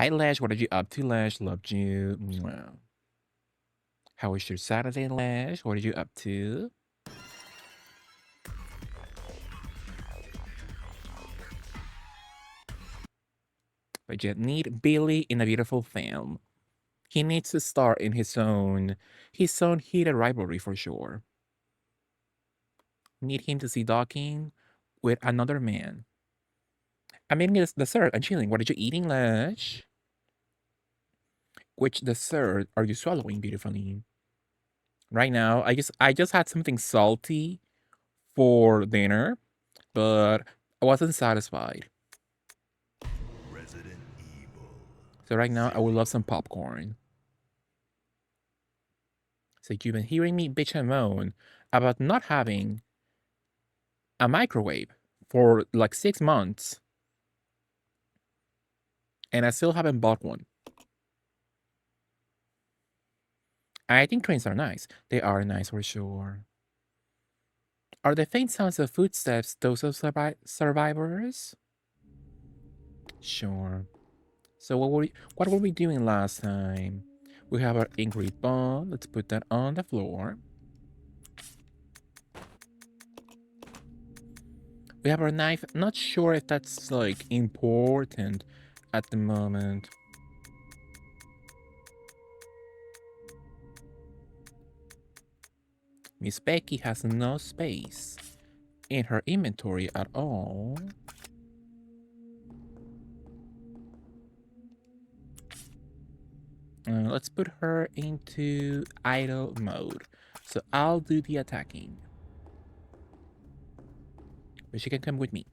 Hi, Lash. What are you up to, Lash? Loved you. Mwah. How was your Saturday, Lash? What are you up to? But you need Billy in a beautiful film. He needs to star in his own heated rivalry for sure. Need him to see docking with another man. I'm eating this dessert. I'm chilling. What are you eating, Lash? Which dessert are you swallowing beautifully? Right now, I just had something salty for dinner, but I wasn't satisfied. Resident Evil. So right now, I would love some popcorn. So you've been hearing me bitch and moan about not having a microwave for like 6 months, and I still haven't bought one. I think trains are nice. They are nice for sure. Are the faint sounds of footsteps those of survivors? Sure. So what were we doing last time? We have our angry ball. Let's put that on the floor. We have our knife. Not sure if that's like important at the moment. Miss Becky has no space in her inventory at all. Let's put her into idle mode. So I'll do the attacking. But she can come with me.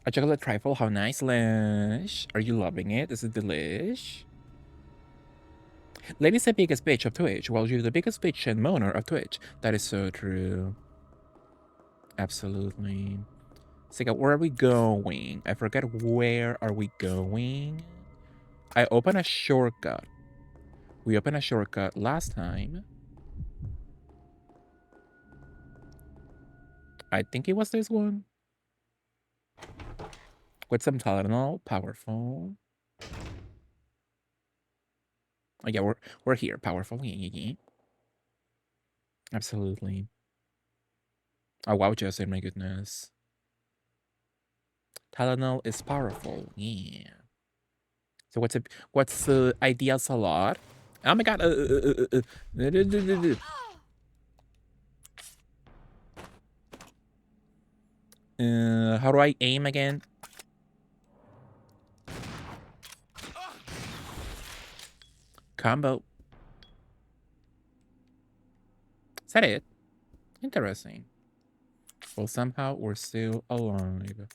A chocolate trifle, how nice, Lash. Are you loving it? Is it delish? Lady's the biggest bitch of Twitch. Well, you're the biggest bitch and moaner of Twitch. That is so true. Absolutely. So where are we going? I forget where are we going. I opened a shortcut. We opened a shortcut last time. I think it was this one. With some Tylenol, powerful. Oh yeah, we're here, powerful. Yeah. Absolutely. Oh wow, Joseph, my goodness. Tylenol is powerful. Yeah. So what's the ideal salad? Oh my god. How do I aim again? Combo. Is that it? Interesting. Well, somehow we're still alive.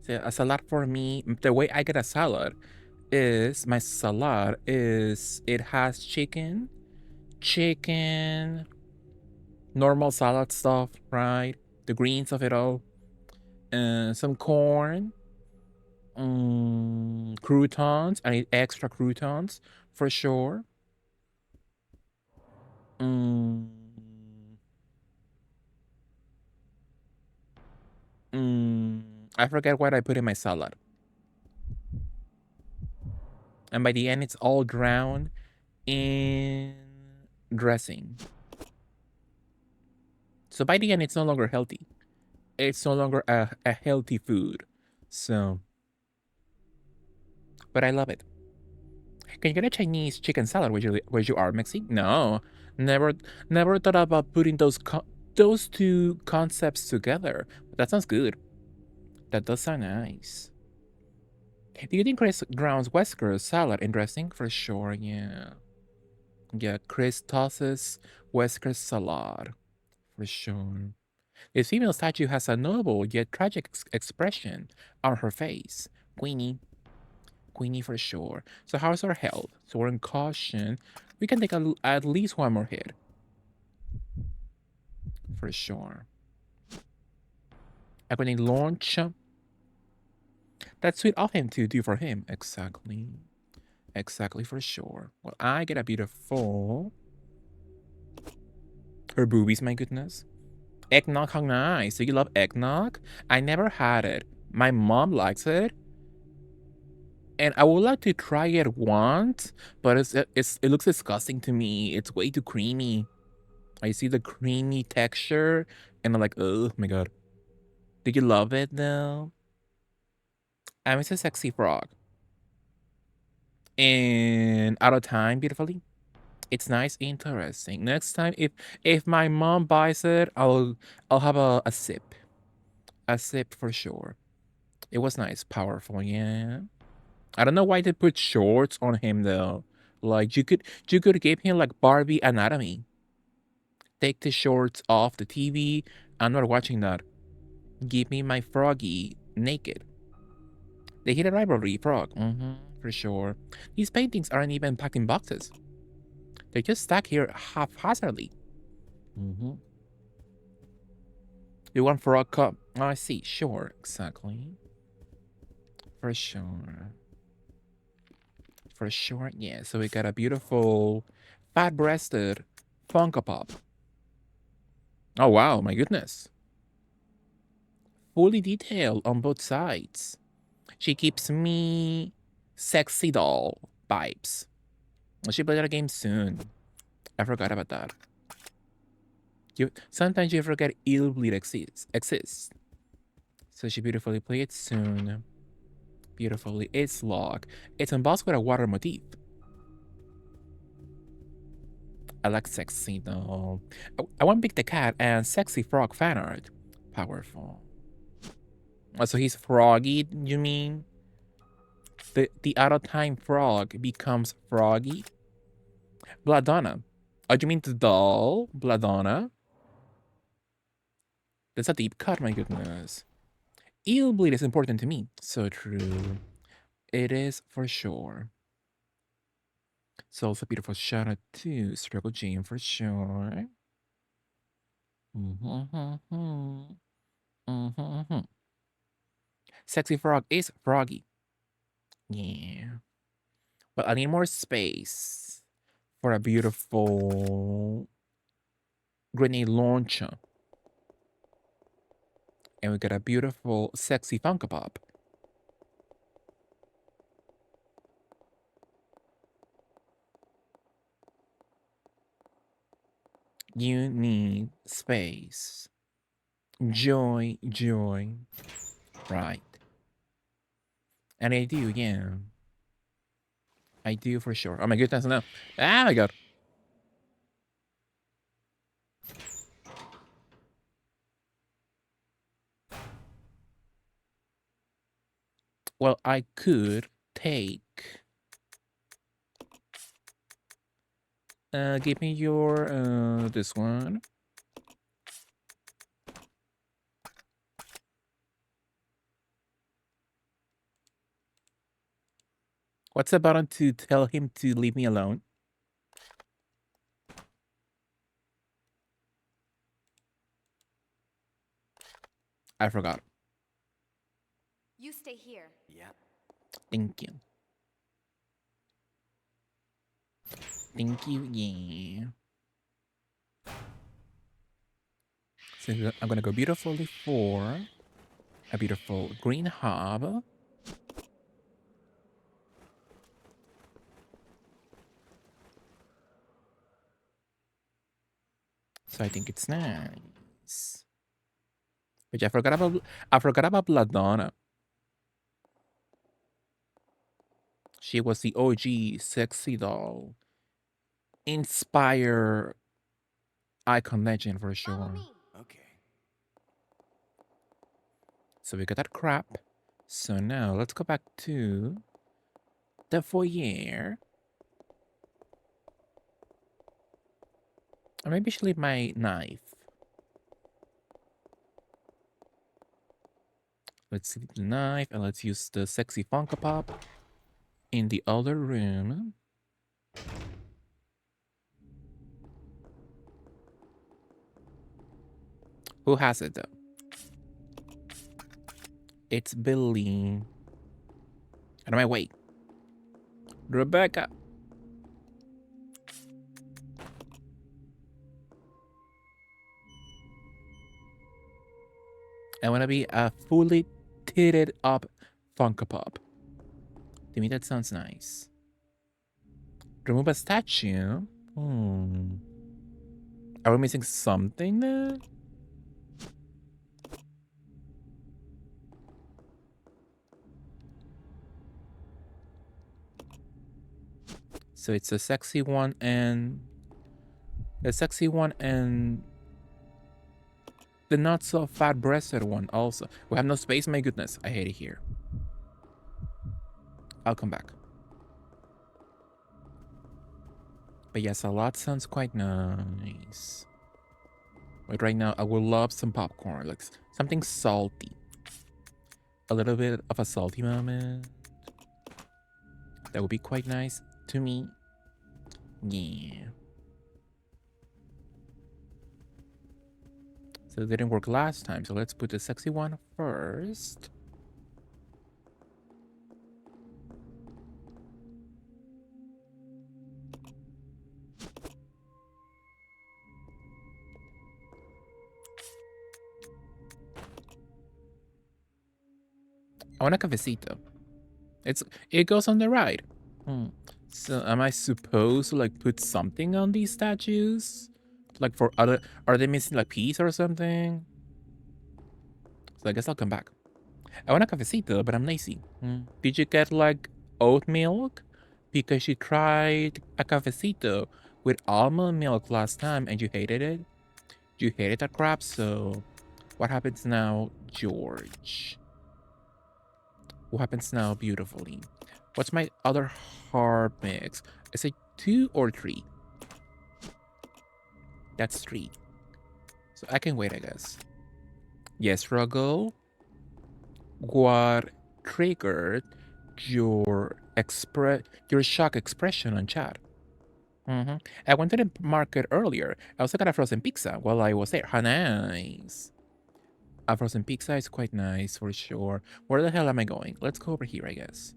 So a salad for me, the way I get a salad is my salad is it has chicken, normal salad stuff, right? The greens of it all, some corn, croutons. I need extra croutons for sure. Mm, I forget what I put in my salad. And by the end, it's all drowned in dressing. So by the end, it's no longer healthy. It's no longer a healthy food. So, but I love it. Can you get a Chinese chicken salad where you are mixing? No, never, never thought about putting those two concepts together. But that sounds good. That does sound nice. Do you think Chris grounds Wesker's salad interesting? For sure, yeah. Yeah, Chris tosses Wesker's salad. For sure. This female statue has a noble yet tragic expression on her face. Queenie. Queenie for sure. So how's our health? So we're in caution. We can take at least one more hit. For sure. I'm going to launch. That's sweet of him to do for him. Exactly. Exactly for sure. Well, I get a beautiful. Her boobies, my goodness. Eggnog, how nice. So you love eggnog? I never had it. My mom likes it, and I would like to try it once, but it looks disgusting to me. It's way too creamy. I see the creamy texture, and I'm like, oh my god. Did you love it though? I miss a sexy frog. And out of time, beautifully. It's nice, interesting. Next time, if my mom buys it, I'll have a sip. A sip for sure. It was nice, powerful, yeah. I don't know why they put shorts on him though. Like you could give him like Barbie anatomy. Take the shorts off the TV. I'm not watching that. Give me my froggy naked. They hit a rivalry frog. For sure. These paintings aren't even packed in boxes. They're just stacked here haphazardly. You want frog cup? Oh, I see. Sure, exactly. For sure. For sure, yeah. So we got a beautiful fat-breasted Funko Pop. Oh wow, my goodness. Fully detailed on both sides. She keeps me sexy doll vibes. She play that game soon. I forgot about that. Sometimes you forget ill bleed exists. So she beautifully played soon. Beautifully. It's locked. It's embossed with a water motif. I like sexy doll. I want Big the Cat and sexy frog fan art. Powerful. Oh, so he's froggy, you mean? The out of time frog becomes froggy? Bladonna. Oh, you mean the doll? Bladonna? That's a deep cut, my goodness. Eel bleed is important to me. So true. It is for sure. So it's a beautiful shout out to Struggle Jane for sure. Sexy frog is froggy. Yeah. But I need more space for a beautiful grenade launcher. And we got a beautiful, sexy Funko Pop. You need space. Joy, joy. Right. And I do, yeah. I do for sure. Oh my goodness, no. Ah, my god. Well, I could take... give me your, this one. What's the button to tell him to leave me alone? I forgot. You stay here. Yep. Thank you. Thank you, yeah. So I'm gonna go beautifully for a beautiful green hub. So I think it's nice. But I forgot about Bladonna. She was the OG sexy doll. Inspire icon legend for Follow sure. me. Okay. So we got that crap. So now let's go back to the foyer. Or maybe I should leave my knife. Let's leave the knife and let's use the sexy Funko Pop in the other room. Who has it though? It's Billy. Out of my way. Rebecca. I want to be a fully titted up Funko Pop. To me, that sounds nice. Remove a statue? Hmm. Are we missing something there? So it's a sexy one and the sexy one and the not so fat breasted one also. We have no space, my goodness. I hate it here. I'll come back. But yes, a lot sounds quite nice. But right now, I would love some popcorn, like something salty. A little bit of a salty moment. That would be quite nice to me. Yeah. So it didn't work last time, so let's put the sexy one first. I want a cafecito. It goes on the right. So am I supposed to like put something on these statues? Like for other, are they missing like peas or something? So I guess I'll come back. I want a cafecito, but I'm lazy. Did you get like oat milk? Because you tried a cafecito with almond milk last time and you hated it? You hated that crap, so what happens now, George? What happens now, beautifully? What's my other hard mix? Is it 2 or 3? That's 3. So I can wait, I guess. Yes, Ruggle. What triggered your shock expression on chat? I went to the market earlier. I also got a frozen pizza while I was there. How nice. A frozen pizza is quite nice for sure. Where the hell am I going? Let's go over here, I guess.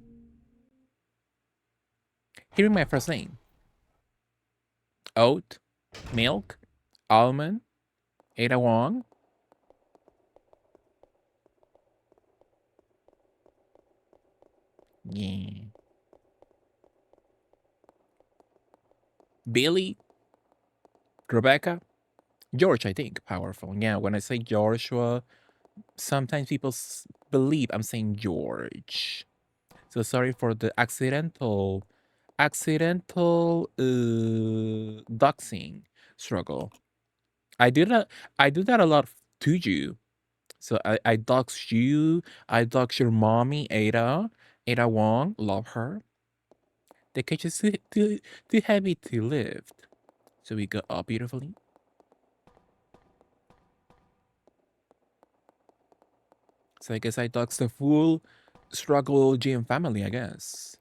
Hearing my first name. Oat, milk, almond, Ada Wong. Yeah. Billy, Rebecca, George, I think. Powerful. Yeah, when I say Joshua, sometimes people believe I'm saying George. So sorry for the accidental doxing struggle. I do that a lot to you. So I dox you, I dox your mommy, Ada Wong, love her. The cage is too heavy to lift. So we go up beautifully. So I guess I dox the full struggle gym family, I guess.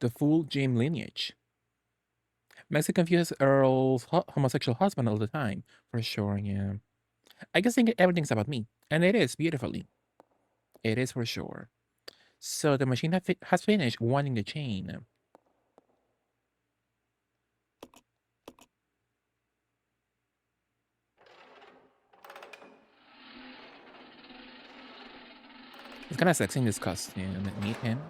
The full gym lineage. Mexican confuse Earl's homosexual husband all the time. For sure, yeah. I guess think everything's about me. And it is, beautifully. It is for sure. So the machine has finished winding the chain. It's kind of sexy in this costume. Meet him.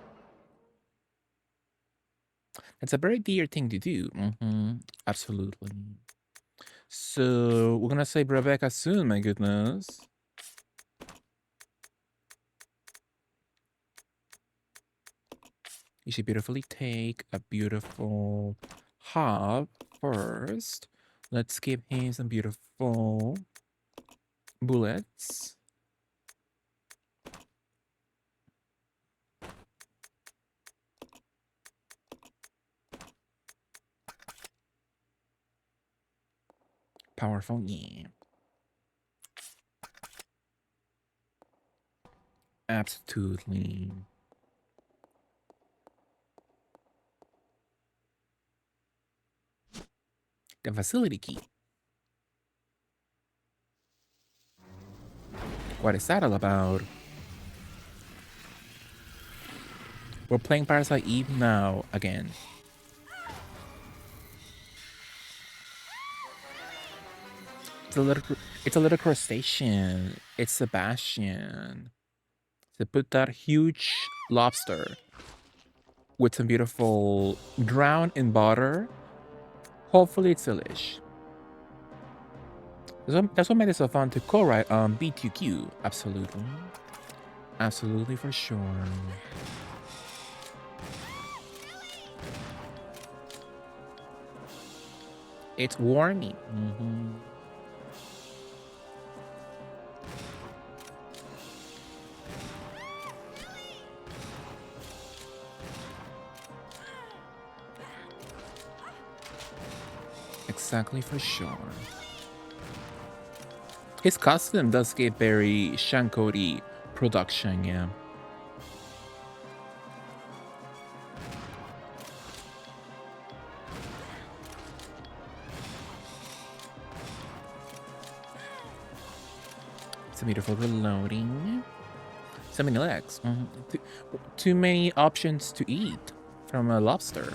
It's a very dear thing to do. Absolutely. So we're gonna save Rebecca soon, my goodness. You should beautifully take a beautiful hop first. Let's give him some beautiful bullets. Powerful, yeah. Absolutely. The facility key. What is that all about? We're playing Parasite Eve now again. It's a little crustacean. It's Sebastian. So put that huge lobster with some beautiful drown in butter. Hopefully it's delish. That's what made it so fun to co-write on B2Q. Absolutely. Absolutely for sure. It's warming. Exactly for sure. His costume does give very Shankody production, yeah. It's a beautiful reloading. So many legs. Too many options to eat from a lobster.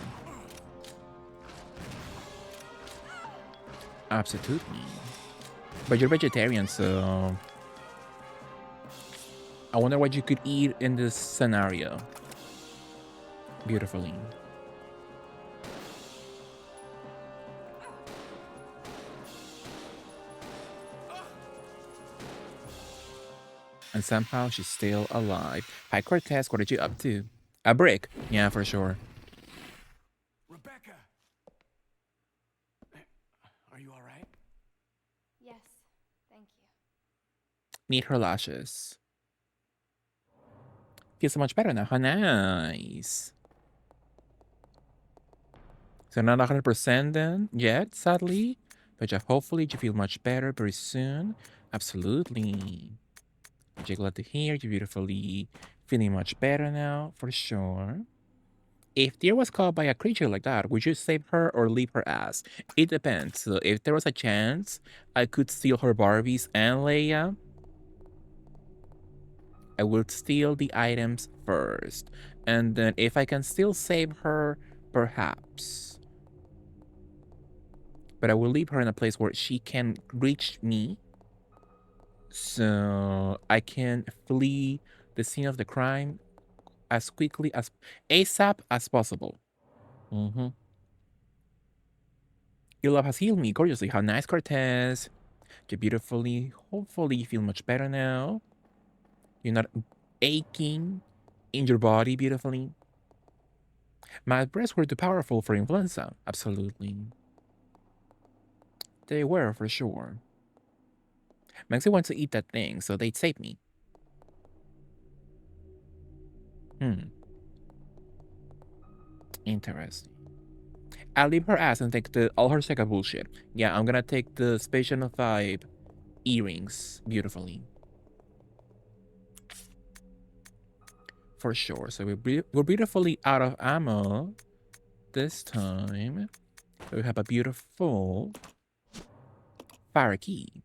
Absolutely. But you're vegetarian, so I wonder what you could eat in this scenario. Beautifully. And somehow she's still alive. Hi, Cortez. What are you up to? A brick. Yeah, for sure. Rebecca! Are you alright? Yes, thank you. Need her lashes. Feels so much better now. How nice. So not 100% then yet, sadly. But yeah, hopefully you feel much better very soon. Absolutely. Which I'm glad to hear you're beautifully feeling much better now, for sure. If Deer was caught by a creature like that, would you save her or leave her as? It depends. So if there was a chance I could steal her Barbies and Leia, I would steal the items first. And then if I can still save her, perhaps. But I will leave her in a place where she can reach me, so I can flee the scene of the crime as quickly as ASAP as possible. Your love has healed me gorgeously. How nice, Cortez. You're beautifully. Hopefully you feel much better now. You're not aching in your body beautifully. My breasts were too powerful for influenza. Absolutely. They were, for sure. Maxie wants to eat that thing, so they'd save me. Interesting. I'll leave her ass and take all her Sega bullshit. Yeah, I'm gonna take the Space Channel 5 earrings beautifully. For sure. So we're beautifully out of ammo this time. So we have a beautiful fire key.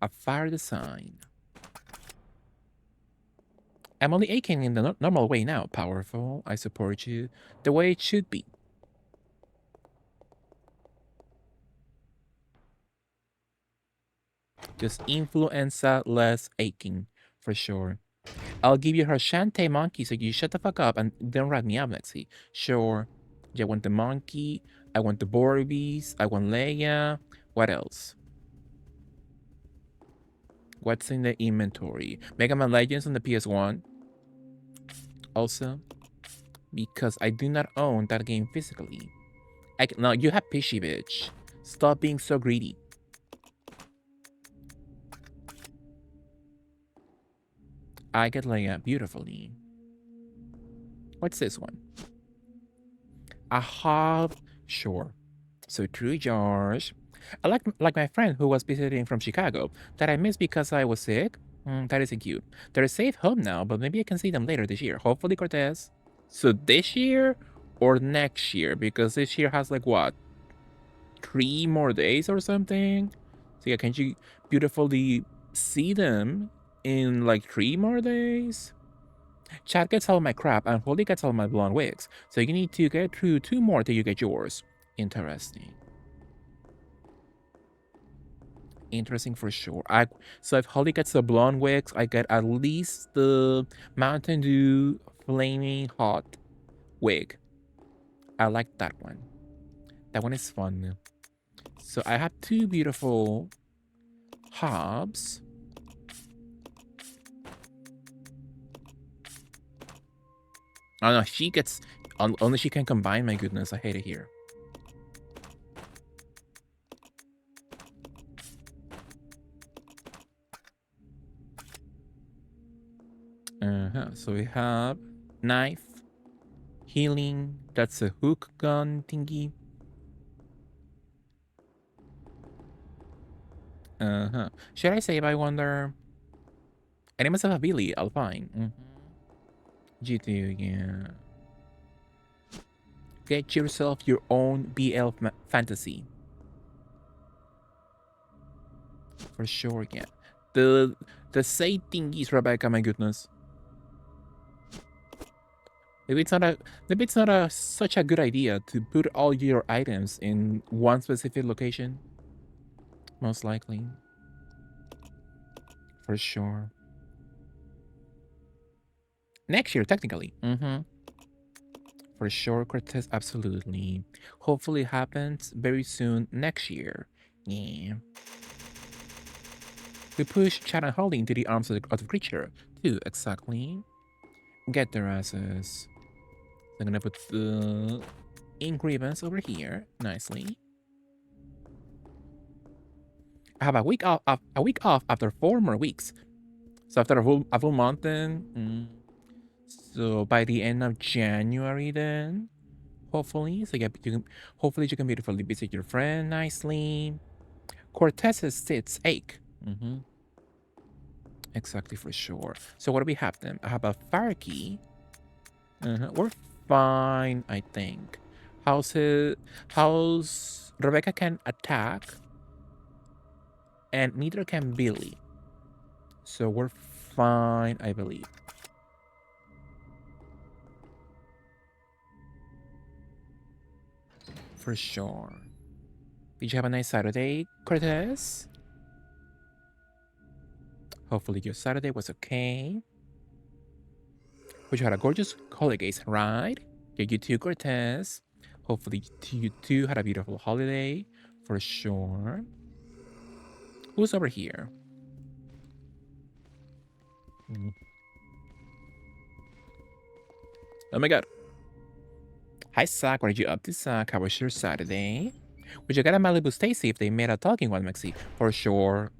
A fire design. I'm only aching in the normal way now. Powerful. I support you. The way it should be. Just influenza, less aching. For sure. I'll give you her Shantae monkey, so you shut the fuck up and don't write me up, Lexi. Sure. Yeah, I want the monkey. I want the Borbies. I want Leia. What else? What's in the inventory? Mega Man Legends on the PS1. Also, because I do not own that game physically. No, you have Pishy, bitch. Stop being so greedy. I get Leia beautifully. What's this one? A hob. Sure. So 3 jars. I like my friend who was visiting from Chicago that I missed because I was sick. That isn't cute. They're safe home now, but maybe I can see them later this year. Hopefully, Cortez. So this year or next year? Because this year has like what? 3 more days or something? So yeah, can you beautifully see them in like 3 more days? Chad gets all my crap and Holly gets all my blonde wigs. So you need to get through 2 more till you get yours. Interesting. Interesting for sure. So if Holly gets the blonde wigs, I get at least the Mountain Dew flaming hot wig. I like that one. That one is fun. So I have two beautiful hobs. Oh no, she gets only she can combine. My goodness, I hate it here. So we have knife, healing. That's a hook gun thingy. Should I save? I wonder. Animals have a Billy. Alpine. G2, yeah. Get yourself your own BL fantasy. For sure, yeah. The say thingies, Rebecca, my goodness. Maybe it's not a such a good idea to put all your items in one specific location. Most likely. For sure. Next year, technically. For sure, Cortez, absolutely. Hopefully it happens very soon next year. Yeah. We push Chad and Holly into the arms of the creature, too, exactly. Get their asses. I'm gonna put the ink ribbons over here, nicely. I have a week off after 4 more weeks. So after a full month then. So by the end of January then, hopefully. So yeah, hopefully you can beautifully visit your friend nicely. Cortez's sits ache. Exactly, for sure. So what do we have then? I have a fire key. We're fine, I think. How's Rebecca can attack, and neither can Billy. So we're fine, I believe. For sure. Did you have a nice Saturday, Cortez? Hopefully your Saturday was okay. But you had a gorgeous holidays, right? Yeah, you too, Cortez. Hopefully you too had a beautiful holiday, for sure. Who's over here? Oh my god. Hi, Zach. What are you up to, Zach? How was your Saturday? Would you get a Malibu Stacy if they made a talking one, Maxi? For sure.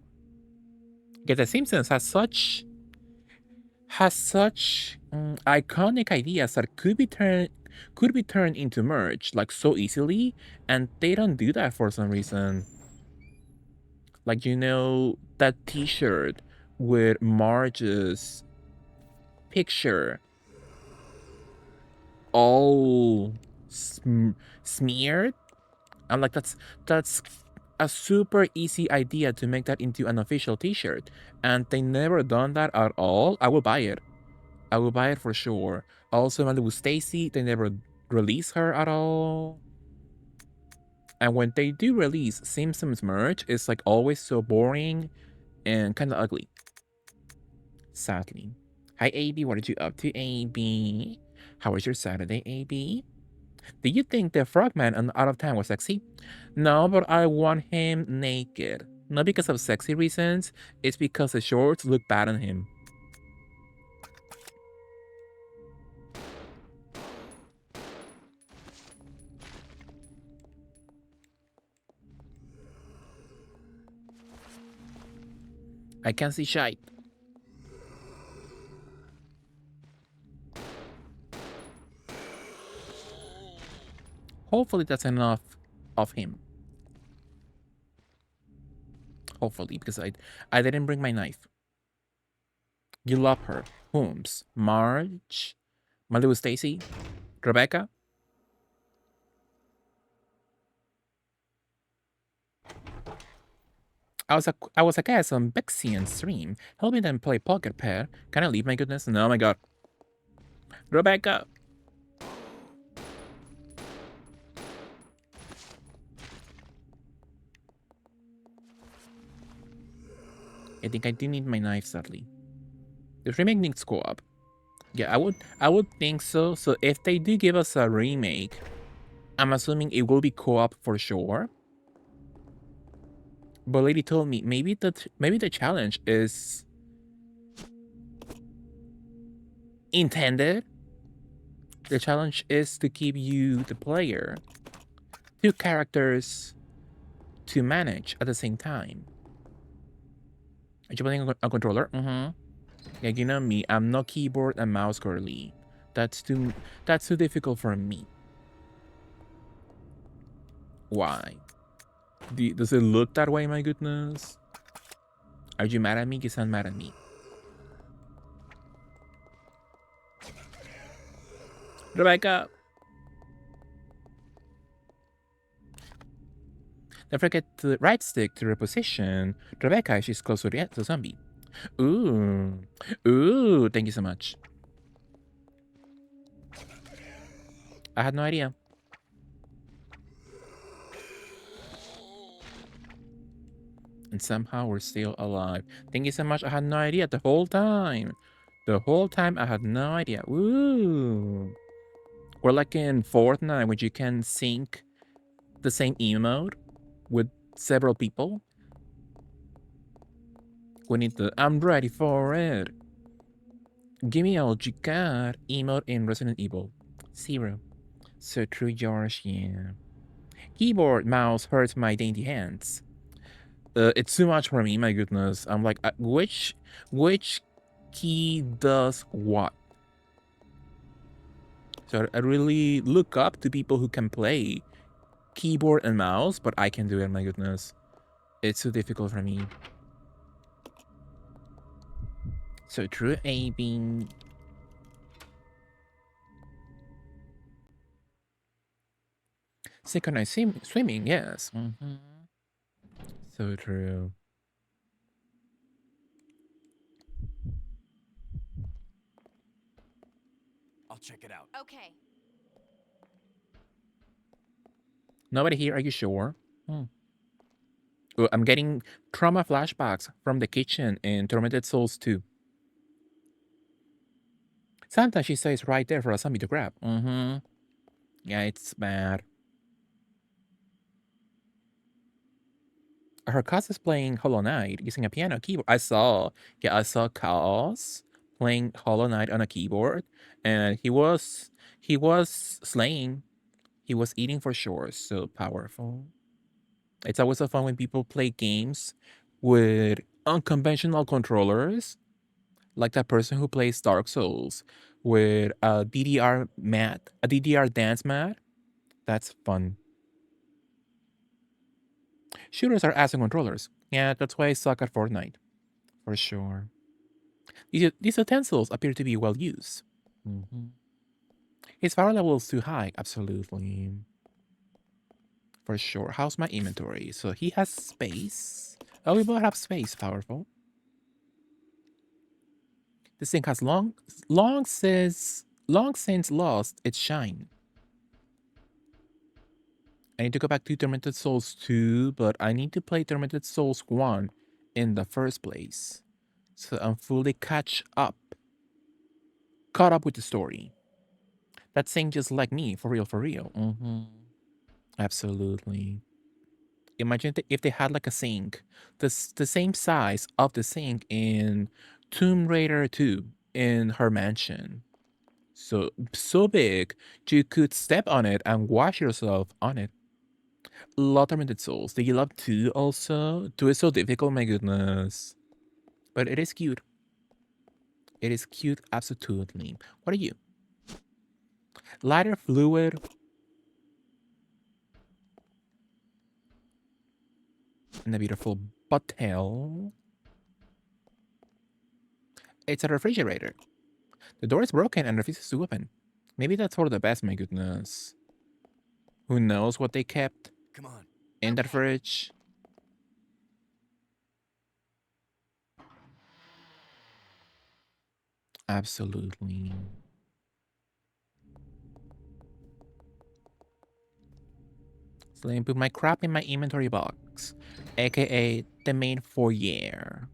Yeah, The Simpsons has such iconic ideas that could be turned into merch like so easily, and they don't do that for some reason. Like, you know, that T-shirt with Marge's picture all smeared. I'm like, that's a super easy idea to make that into an official T-shirt, and they never done that at all. I will buy it. I will buy it for sure. Also, Malibu Stacy, they never release her at all. And when they do release Simpsons merch, it's like always so boring and kind of ugly. Sadly. Hi, AB. What are you up to, AB? How was your Saturday, AB? Do you think the frogman on Out of Time was sexy? No, but I want him naked. Not because of sexy reasons, it's because the shorts look bad on him. I can't see shite. Hopefully that's enough of him. Hopefully, because I didn't bring my knife. You love her. Holmes, Marge, Malibu Stacy, Rebecca. I was a guest on Bexian's stream, helping them play poker pair. Can I leave, my goodness? No, my god. Rebecca. I think I do need my knife, sadly. The remake needs co-op. Yeah, I would think so. So if they do give us a remake, I'm assuming it will be co-op for sure. But lady told me maybe the challenge is intended. The challenge is to give you, the player, 2 characters to manage at the same time. Are you playing a controller? Mm-hmm. Yeah, you know me. I'm not keyboard and mouse girly. That's too difficult for me. Why? Does it look that way? My goodness. Are you mad at me? You sound mad at me. Rebecca. Don't forget the right stick to reposition Rebecca. She's close to the zombie. Ooh. Ooh. Thank you so much. I had no idea. And somehow we're still alive. Thank you so much. I had no idea the whole time. The whole time I had no idea. Ooh. We're like in Fortnite, where you can sync the same emote with several people. We need the I'm ready for it. Give me all you got emote in Resident Evil 0. So true, Josh, yeah. Keyboard, mouse hurts my dainty hands. It's too much for me, my goodness. I'm like, which key does what? So I really look up to people who can play keyboard and mouse, but I can do it, my goodness. It's too difficult for me. So true, AB. Synchronized swimming, yes. So true. I'll check it out. Okay. Nobody here, are you sure? Oh, I'm getting trauma flashbacks from the kitchen in Tormented Souls 2. Sometimes she stays right there for a zombie to grab. Yeah, it's bad. Her cuz is playing Hollow Knight using a piano keyboard. I saw Chaos playing Hollow Knight on a keyboard, and he was slaying. He was eating for sure. So powerful. It's always so fun when people play games with unconventional controllers, like that person who plays Dark Souls with a DDR mat, a DDR dance mat. That's fun. Shooters are awesome controllers. Yeah, that's why I suck at Fortnite. For sure. These utensils appear to be well used. His power level is too high. Absolutely. For sure. How's my inventory? So he has space. Oh, we both have space. Powerful. This thing has long since lost its shine. I need to go back to Tormented Souls 2, but I need to play Tormented Souls 1 in the first place. So I'm fully caught up with the story. That thing just like me, for real, for real. Absolutely. Imagine if they had like a sink, the same size of the sink in Tomb Raider 2 in her mansion. So big, you could step on it and wash yourself on it. Love Tormented Souls. Do you love 2 also? 2 is so difficult, my goodness. But it is cute. It is cute, absolutely. What are you? Lighter fluid. And a beautiful bottle. It's a refrigerator. The door is broken and refuses to open. Maybe that's for the best, my goodness. Who knows what they kept Come on. in that fridge? Absolutely. So let me put my crap in my inventory box, aka the main foyer.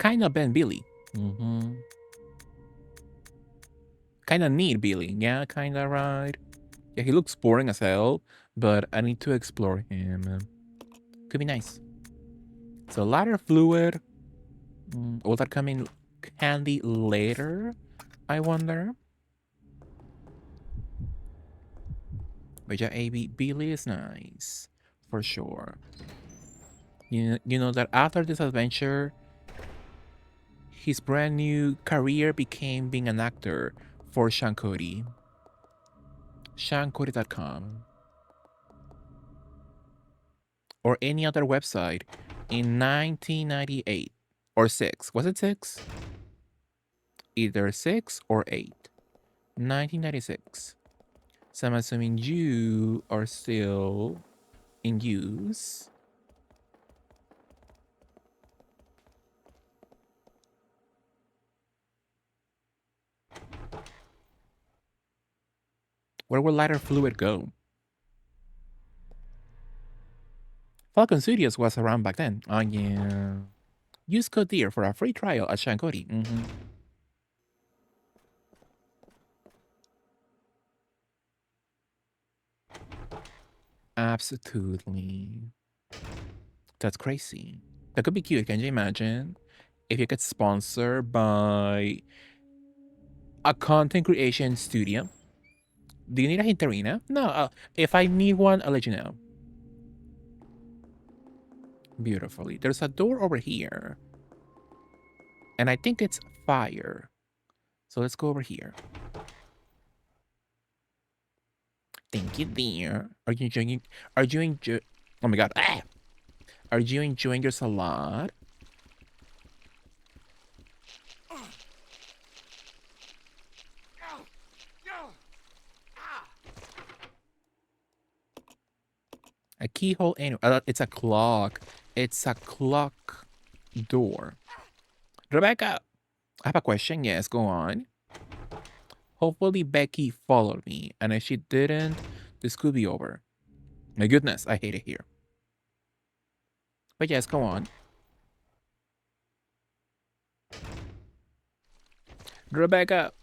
kind of Ben Billy. Mm-hmm. Kind of neat Billy. Yeah, kind of right. Yeah, he looks boring as hell, but I need to explore him. Could be nice. So lighter fluid. Will that come in handy later? I wonder. But yeah, AB Billy is nice. For sure. You know that after this adventure, his brand new career became being an actor for Sean Cody. SeanCody.com. Or any other website in 1998. Or 6. Was it 6? Either 6 or 8. 1996. So I'm assuming you are still in use. Where will lighter fluid go? Falcon Studios was around back then. Oh yeah. Use code DEAR for a free trial at Sean Cody. Absolutely. That's crazy. That could be cute. Can you imagine if you get sponsored by a content creation studio? Do you need a Hinterina? No. If I need one, I'll let you know. Beautifully. There's a door over here. And I think it's fire. So let's go over here. Thank you, dear. Are you enjoying? Oh my god! Ah! Are you enjoying your salad? A keyhole anyway. It's a clock. It's a clock door. Rebecca, I have a question. Yes, go on. Hopefully Becky followed me, and if she didn't, this could be over. My goodness, I hate it here. But yes, go on. Rebecca.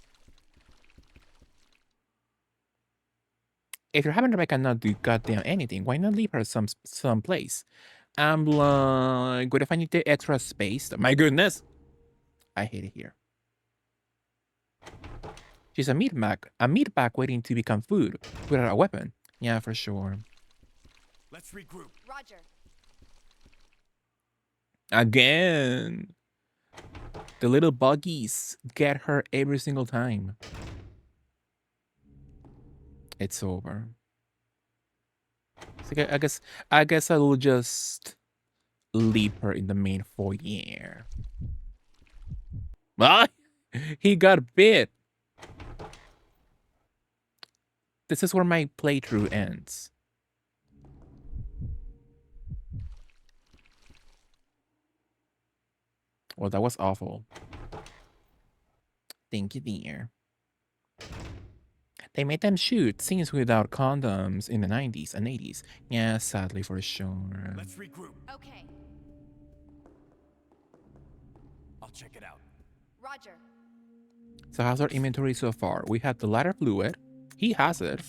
If you're having Rebecca not do goddamn anything, why not leave her some place? I'm like, what if I need the extra space? My goodness. I hate it here. She's a meat bag waiting to become food without a weapon. Yeah, for sure. Let's regroup. Roger. Again. The little buggies get her every single time. It's over. So I guess I'll just leave her in the main foyer. Ah, he got bit. This is where my playthrough ends. Well, that was awful. Thank you, dear. They made them shoot scenes without condoms in the 90s and 80s. Yeah, sadly for sure. Let's regroup. Okay. I'll check it out. Roger. So how's our inventory so far? We have the lighter fluid. He has it,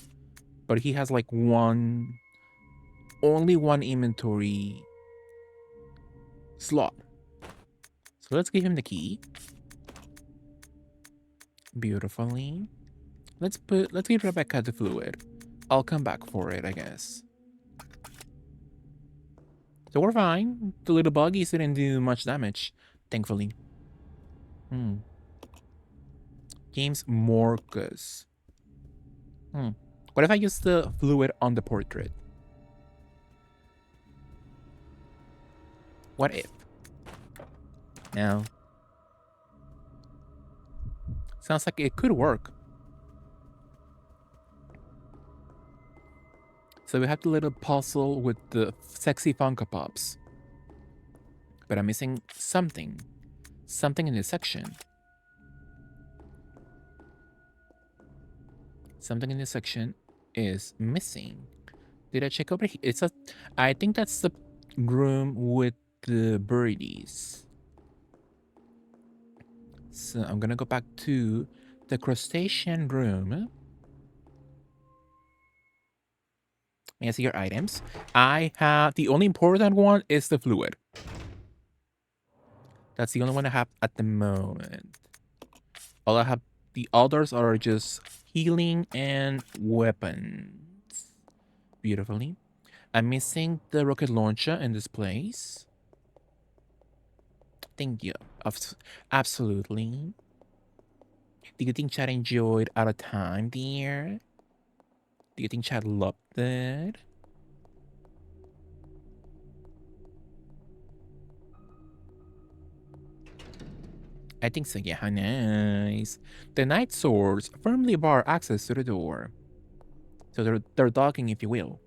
but he has like only one inventory slot. So let's give him the key. Beautifully. Let's give Rebecca the fluid. I'll come back for it, I guess. So we're fine. The little buggies didn't do much damage, thankfully. James Morcus. What if I use the fluid on the portrait? What if? No. Sounds like it could work. So we have the little puzzle with the sexy Funko Pops. But I'm missing something. Something in this section. Something in this section is missing. Did I check over here? I think that's the room with the birdies. So I'm gonna go back to the crustacean room. May I see your items? I have the only important one is the fluid. That's the only one I have at the moment. All I have, the others are just healing and weapons. Beautifully. I'm missing the rocket launcher in this place. Thank you. Absolutely. Do you think Chad enjoyed our time there? Do you think Chad loved it? I think so, yeah, nice. The night swords firmly bar access to the door. So they're docking, if you will.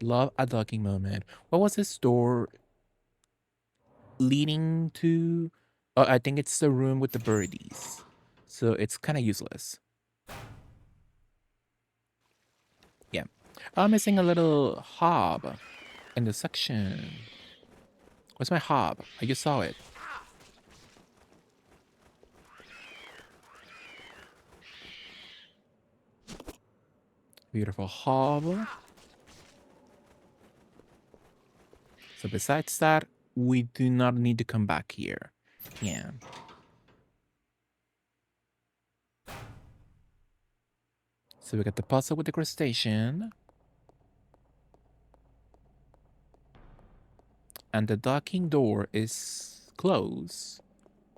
Love a docking moment. What was this door leading to? Oh, I think it's the room with the birdies. So it's kind of useless. Yeah. I'm missing a little hob in the section. Where's my hob? I just saw it. Beautiful hob. So besides that, we do not need to come back here. Yeah. So we got the puzzle with the crustacean. And the docking door is closed.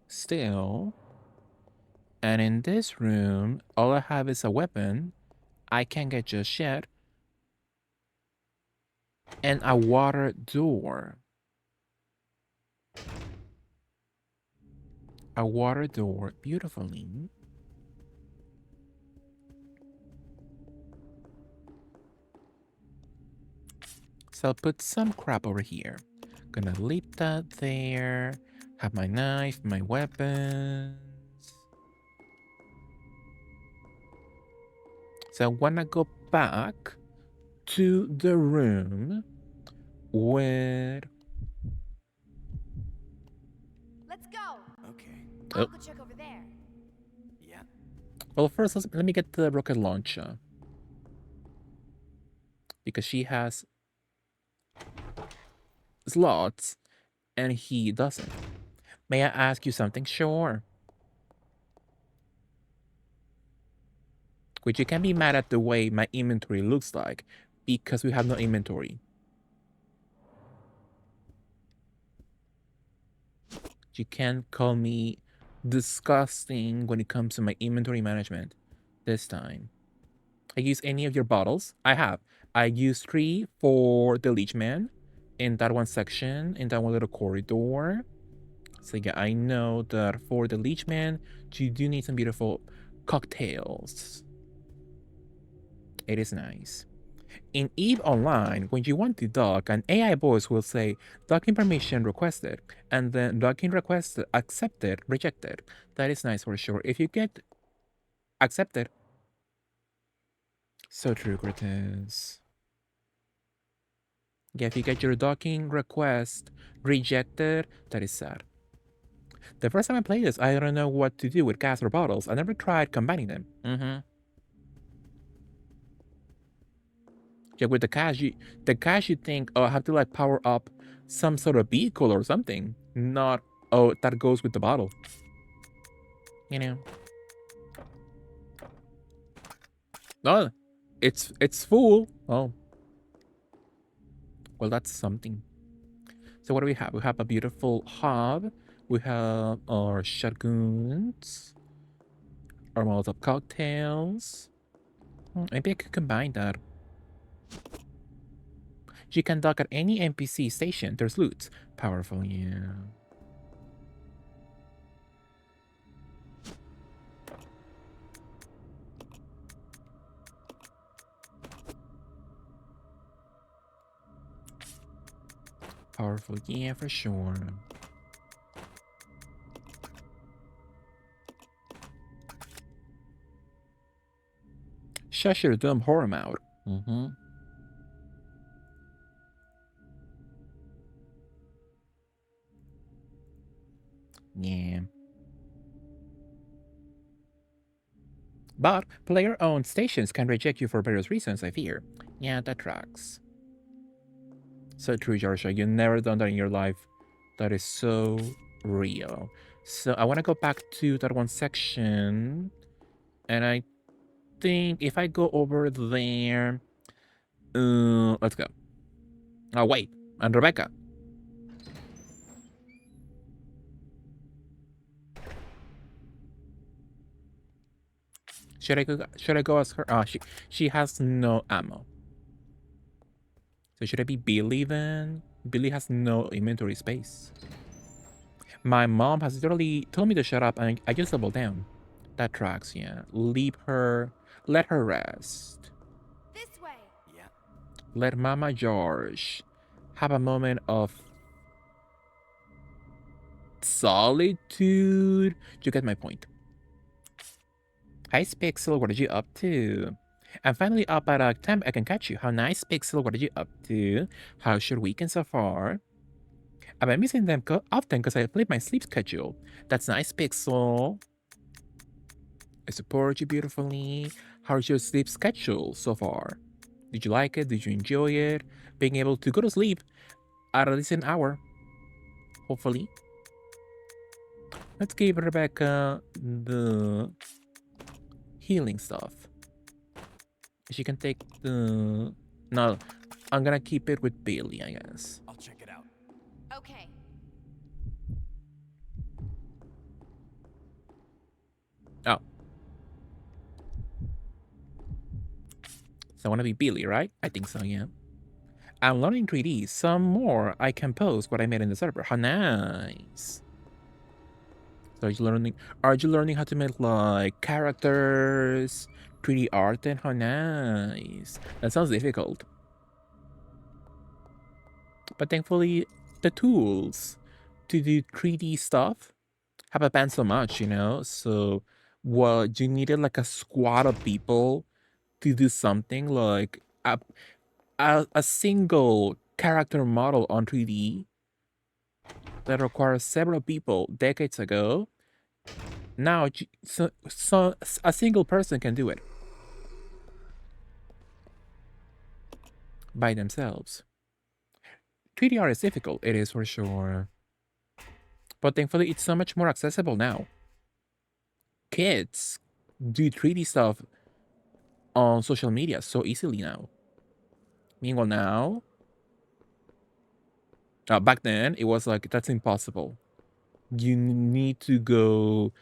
Still. And in this room, all I have is a weapon I can't get just yet. And a water door. A water door, beautifully. So I'll put some crap over here. Gonna leave that there. Have my knife, my weapons. So I wanna go back to the room where... Let's go. Okay. I'll Oh. go check over there. Yeah. Well, first, let me get the rocket launcher. Because she has slots and he doesn't. May I ask you something? Sure. Which you can be mad at the way my inventory looks like because we have no inventory. You can't call me disgusting when it comes to my inventory management this time. I use any of your bottles? I have. I used 3 for the Leechman in that one section, in that one little corridor. So yeah, I know that for the Leechman, you do need some beautiful cocktails. It is nice. In EVE Online, when you want to dock, an AI voice will say, docking permission requested, and then docking request accepted, rejected. That is nice for sure. If you get accepted. So true, Cortez. Yeah, if you get your docking request rejected, that is sad. The first time I played this, I don't know what to do with gas or bottles. I never tried combining them. Yeah, with the cash, you think, oh, I have to like power up some sort of vehicle or something. Not, oh, that goes with the bottle. You know. No, it's full. Oh. Well, that's something. So what do we have? We have a beautiful hob. We have our shotguns. Our Molotov cocktails. Maybe I could combine that. You can dock at any NPC station. There's loot. Powerful, yeah. Powerful, yeah, for sure. Shush your dumb whore mouth. But player-owned stations can reject you for various reasons, I fear. Yeah, that tracks. So true, Georgia. You've never done that in your life. That is so real. So I want to go back to that one section. And I think if I go over there... let's go. Oh, wait. And Rebecca. Should I go as her? Oh, she has no ammo. So should I be Billy then? Billy has no inventory space. My mom has literally told me to shut up and I just doubled down. That tracks, yeah. Leave her. Let her rest. This way. Yeah. Let Mama George have a moment of solitude. You get my point. Hi, Pixel. What are you up to? I'm finally up at a time I can catch you. How nice, Pixel. What are you up to? How's your weekend so far? I've been missing them often because I flip my sleep schedule. That's nice, Pixel. I support you beautifully. How's your sleep schedule so far? Did you like it? Did you enjoy it? Being able to go to sleep at a decent hour, hopefully. Let's give Rebecca the healing stuff. She can take the... No, I'm gonna keep it with Bailey, I guess. I'll check it out. Okay. Oh. So I want to be Billy, right? I think so, yeah. I'm learning 3D. Some more I can post what I made in the server. How nice. So are you learning how to make like characters, 3D art then? How nice. That sounds difficult. But thankfully the tools to do 3D stuff have advanced so much, you know? So what you needed like a squad of people to do something like a single character model on 3D that requires several people decades ago. Now, so a single person can do it by themselves. 3D art is difficult, it is for sure. But thankfully, it's so much more accessible now. Kids do 3D stuff on social media so easily now. Meanwhile, now, back then, it was like, that's impossible. You need to go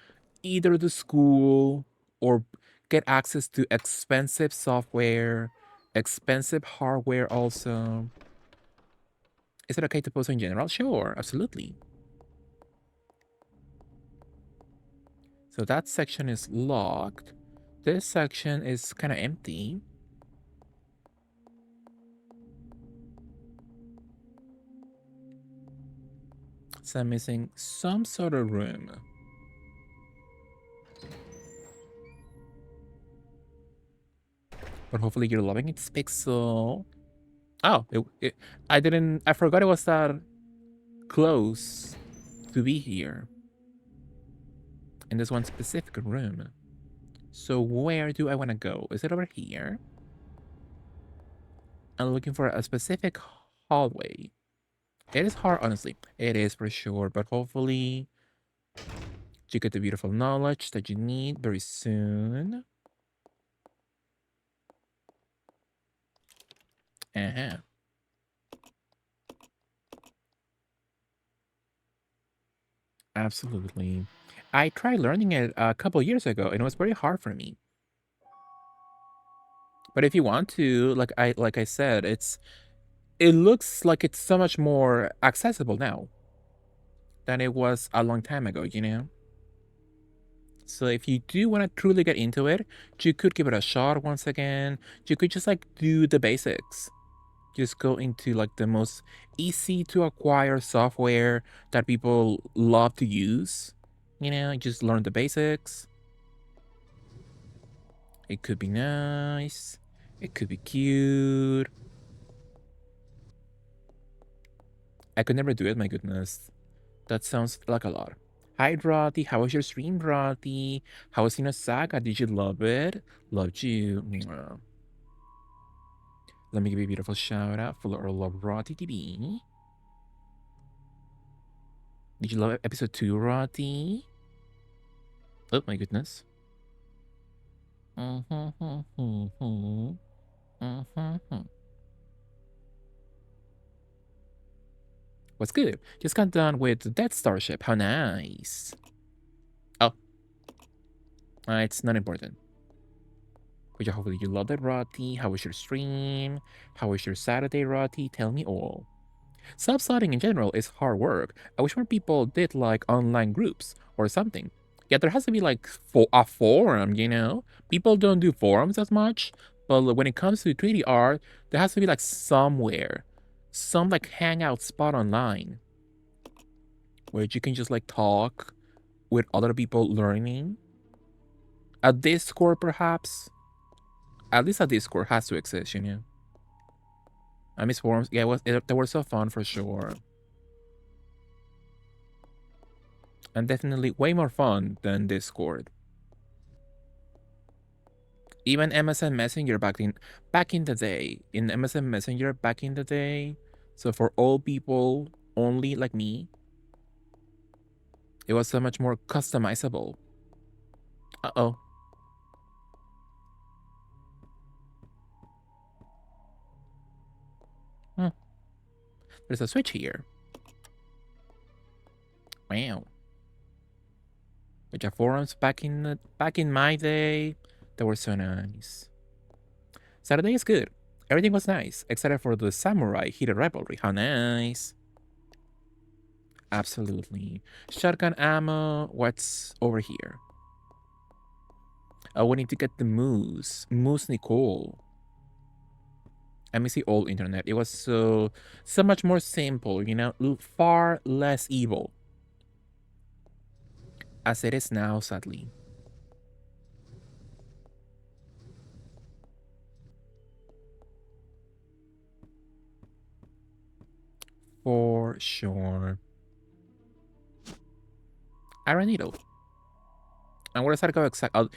either to school or get access to expensive software, expensive hardware also. Is it okay to post in general? Sure, absolutely. So that section is locked. This section is kind of empty. So I'm missing some sort of room. But hopefully you're loving it, Pixel. Oh, I forgot it was that close to be here. In this one specific room. So where do I want to go? Is it over here? I'm looking for a specific hallway. It is hard, honestly. It is for sure, but hopefully you get the beautiful knowledge that you need very soon. Uh-huh. Absolutely. I tried learning it a couple years ago and it was very hard for me. But if you want to, like I said, it looks like it's so much more accessible now than it was a long time ago, you know? So if you do want to truly get into it, you could give it a shot once again. You could just like do the basics. Just go into like the most easy to acquire software that people love to use. You know, just learn the basics. It could be nice. It could be cute. I could never do it, my goodness. That sounds like a lot. Hi, Rothy. How was your stream, Rothy? How was Saga? Did you love it? Loved you. Mwah. Let me give you a beautiful shout out for our love, Rothy TV. Did you love episode 2, Rothy? Oh my goodness. What's good? Just got done with the Death Starship. How nice. Oh. It's not important. Which hopefully you loved it, Rotty. How was your stream? How was your Saturday, Rotty? Tell me all. Subslotting in general is hard work. I wish more people did like online groups or something. Yeah, there has to be like a forum, you know? People don't do forums as much, but when it comes to 3D art, there has to be like somewhere, some like hangout spot online where you can just like talk with other people learning. A Discord, perhaps? At least a Discord has to exist, you know? I miss forums. Yeah, they were so fun for sure. And definitely way more fun than Discord. Even MSN Messenger back in the day. In MSN Messenger back in the day. So for old people only like me, it was so much more customizable. Uh-oh. There's a switch here. Wow. Which are forums back in my day, they were so nice. Saturday is good. Everything was nice, except for the samurai heated rivalry. How nice. Absolutely. Shotgun ammo. What's over here? We need to get the Moose. Moose Nicole. Let me see old internet. It was so much more simple, you know, far less evil. As it is now, sadly. For sure. Aranito. And where does that go exactly?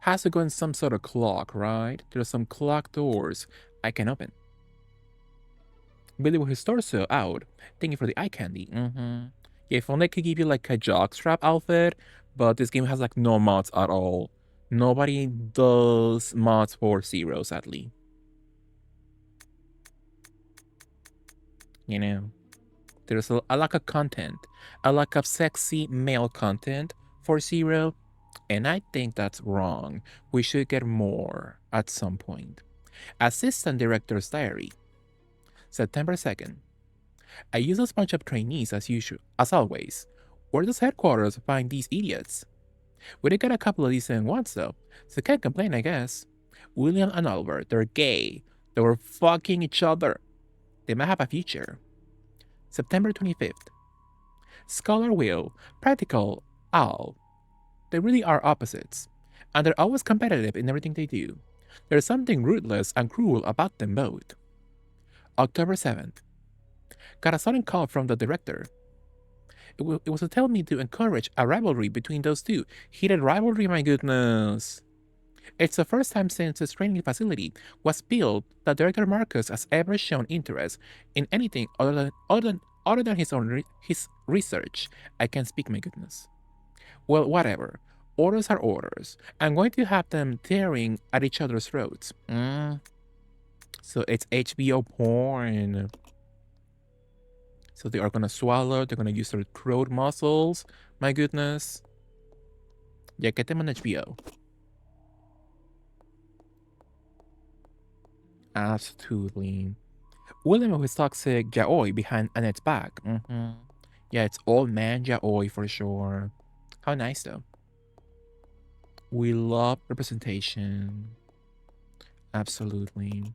Has to go in some sort of clock, right? There's some clock doors I can open. Billy with his torso out. Thank you for the eye candy. Yeah, if only I could give you like a jockstrap outfit, but this game has like no mods at all. Nobody does mods for Zero, sadly. You know, there's a lack of content, a lack of sexy male content for Zero, and I think that's wrong. We should get more at some point. Assistant Director's Diary, September 2nd. I use a bunch of trainees as usual, as always. Where does headquarters find these idiots? We did get a couple of decent ones though, so can't complain, I guess. William and Albert, they're gay. They were fucking each other. They might have a future. September 25th. Scholar Will, Practical Al. They really are opposites, and they're always competitive in everything they do. There's something ruthless and cruel about them both. October 7th. Got a sudden call from the director. It was to tell me to encourage a rivalry between those two. Heated rivalry, my goodness. It's the first time since his training facility was built that Director Marcus has ever shown interest in anything other than his research. I can't speak, my goodness. Well, whatever. Orders are orders. I'm going to have them tearing at each other's throats. So it's HBO porn. So they are gonna swallow, they're gonna use their throat muscles. My goodness. Yeah, get them on HBO. Absolutely. William with his toxic yaoi behind Annette's back. Yeah, it's old man yaoi for sure. How nice though. We love representation. Absolutely.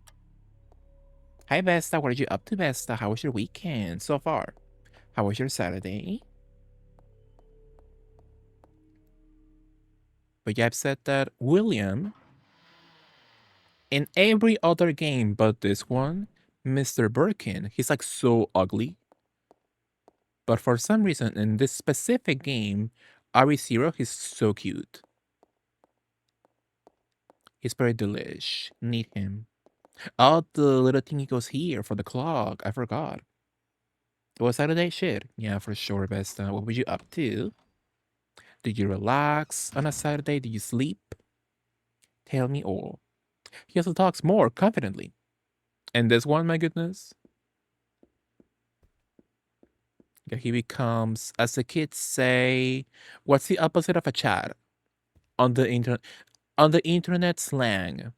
Hi Vesta, what are you up to, Vesta? How was your weekend so far? How was your Saturday? But yeah, I've said that William, in every other game but this one, Mr. Birkin, he's like so ugly. But for some reason, in this specific game, ReZero, he's so cute. He's very delish. Need him. Oh, the little thingy goes here for the clock. I forgot. It was Saturday shit. Yeah, for sure, Besta. What were you up to? Did you relax on a Saturday? Did you sleep? Tell me all. He also talks more confidently. And this one, my goodness. Yeah, he becomes, as the kids say, what's the opposite of a chat on the internet? On the internet slang,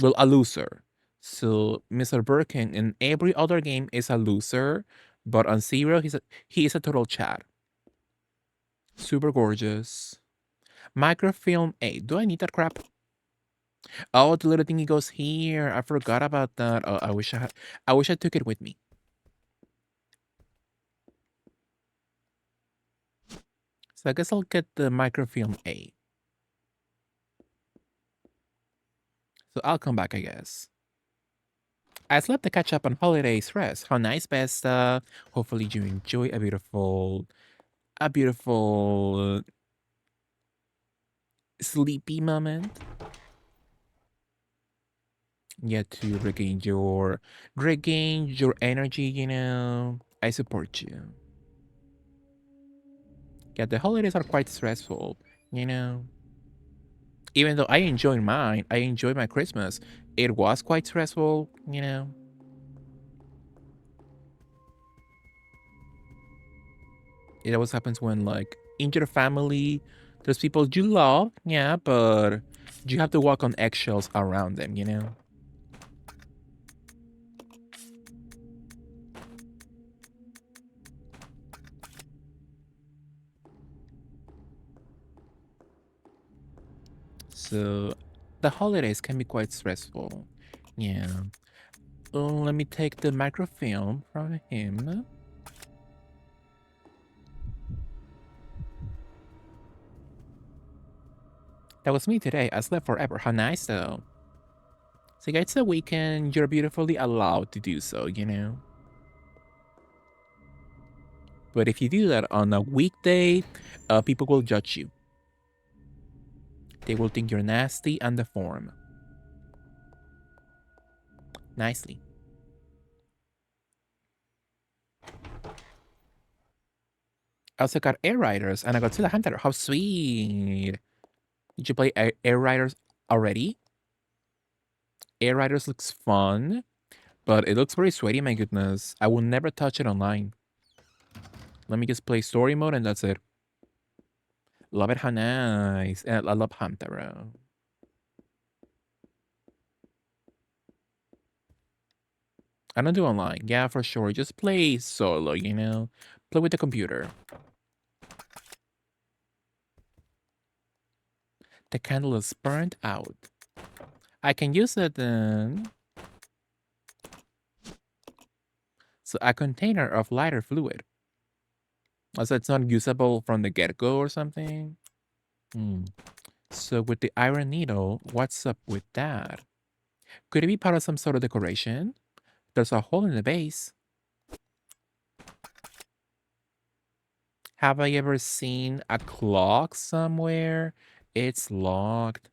well, a loser. So Mr. Birkin in every other game is a loser, but on Zero, he is a total chat. Super gorgeous. Microfilm 8. Do I need that crap? Oh, the little thingy goes here. I forgot about that. Oh, I wish I took it with me. So I guess I'll get the microfilm 8. So I'll come back, I guess. I slept to catch up on holiday stress. How nice, Besta. Hopefully you enjoy a beautiful sleepy moment. Yeah, to regain your energy, I support you. Yeah, the holidays are quite stressful, you know. Even though I enjoy mine, I enjoy my Christmas. It was quite stressful, you know. It always happens when, like, in your family, there's people you love, yeah, but you have to walk on eggshells around them, you know. So the holidays can be quite stressful. Yeah. Let me take the microfilm from him. That was me today. I slept forever. How nice, though. So, yeah, it's a weekend. You're beautifully allowed to do so, you know? But if you do that on a weekday, people will judge you. They will think you're nasty and deformed. Nicely. I also got Air Riders and I got Godzilla Hunter. How sweet. Did you play Air Riders already? Air Riders looks fun, but it looks very sweaty, my goodness. I will never touch it online. Let me just play story mode and that's it. Love it, how nice. And I love Hamtaro. I don't do online. Yeah, for sure. Just play solo, you know? Play with the computer. The candle is burnt out. I can use it then. So a container of lighter fluid. So it's not usable from the get-go or something? So with the iron needle, what's up with that? Could it be part of some sort of decoration? There's a hole in the base. Have I ever seen a clock somewhere? It's locked.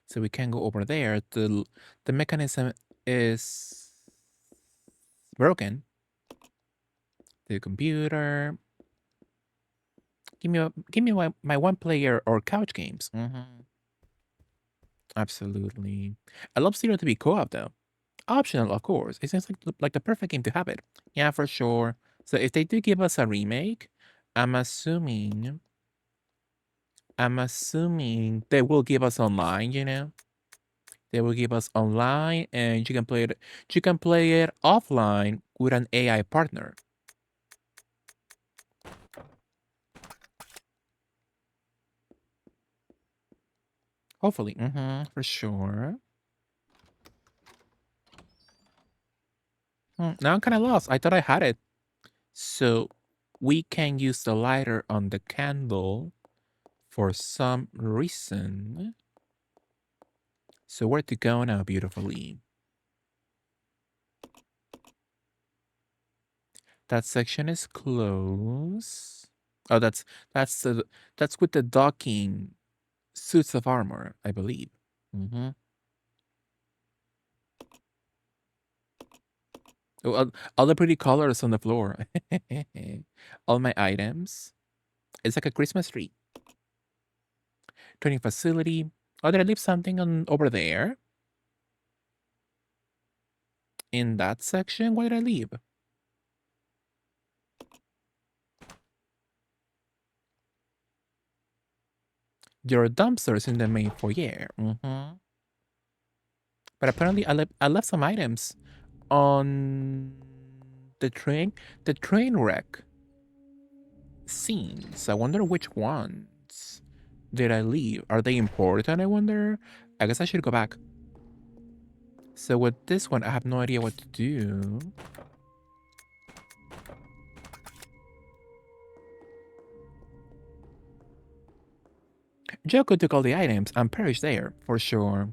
So we can go over there. The mechanism is broken. The computer. Give me my one player or couch games. Absolutely. I love Zero to be co-op though. Optional, of course. It seems like the perfect game to have it. Yeah, for sure. So if they do give us a remake, I'm assuming they will give us online, you know? They will give us online and you can play it offline with an AI partner. Hopefully. For sure. Now I'm kind of lost. I thought I had it. So we can use the lighter on the candle for some reason. So where to go now, beautifully? That section is closed. Oh, that's with the docking suits of armor, I believe. Mm-hmm. Oh, all the pretty colors on the floor. All my items. It's like a Christmas tree. Training facility. Oh, did I leave something on over there? In that section? What did I leave? Your dumpsters in the main foyer. Mm-hmm. But apparently I left some items on the train wreck scenes. I wonder which ones did I leave? Are they important, I wonder? I guess I should go back. So with this one, I have no idea what to do. Joko took all the items and perished there, for sure.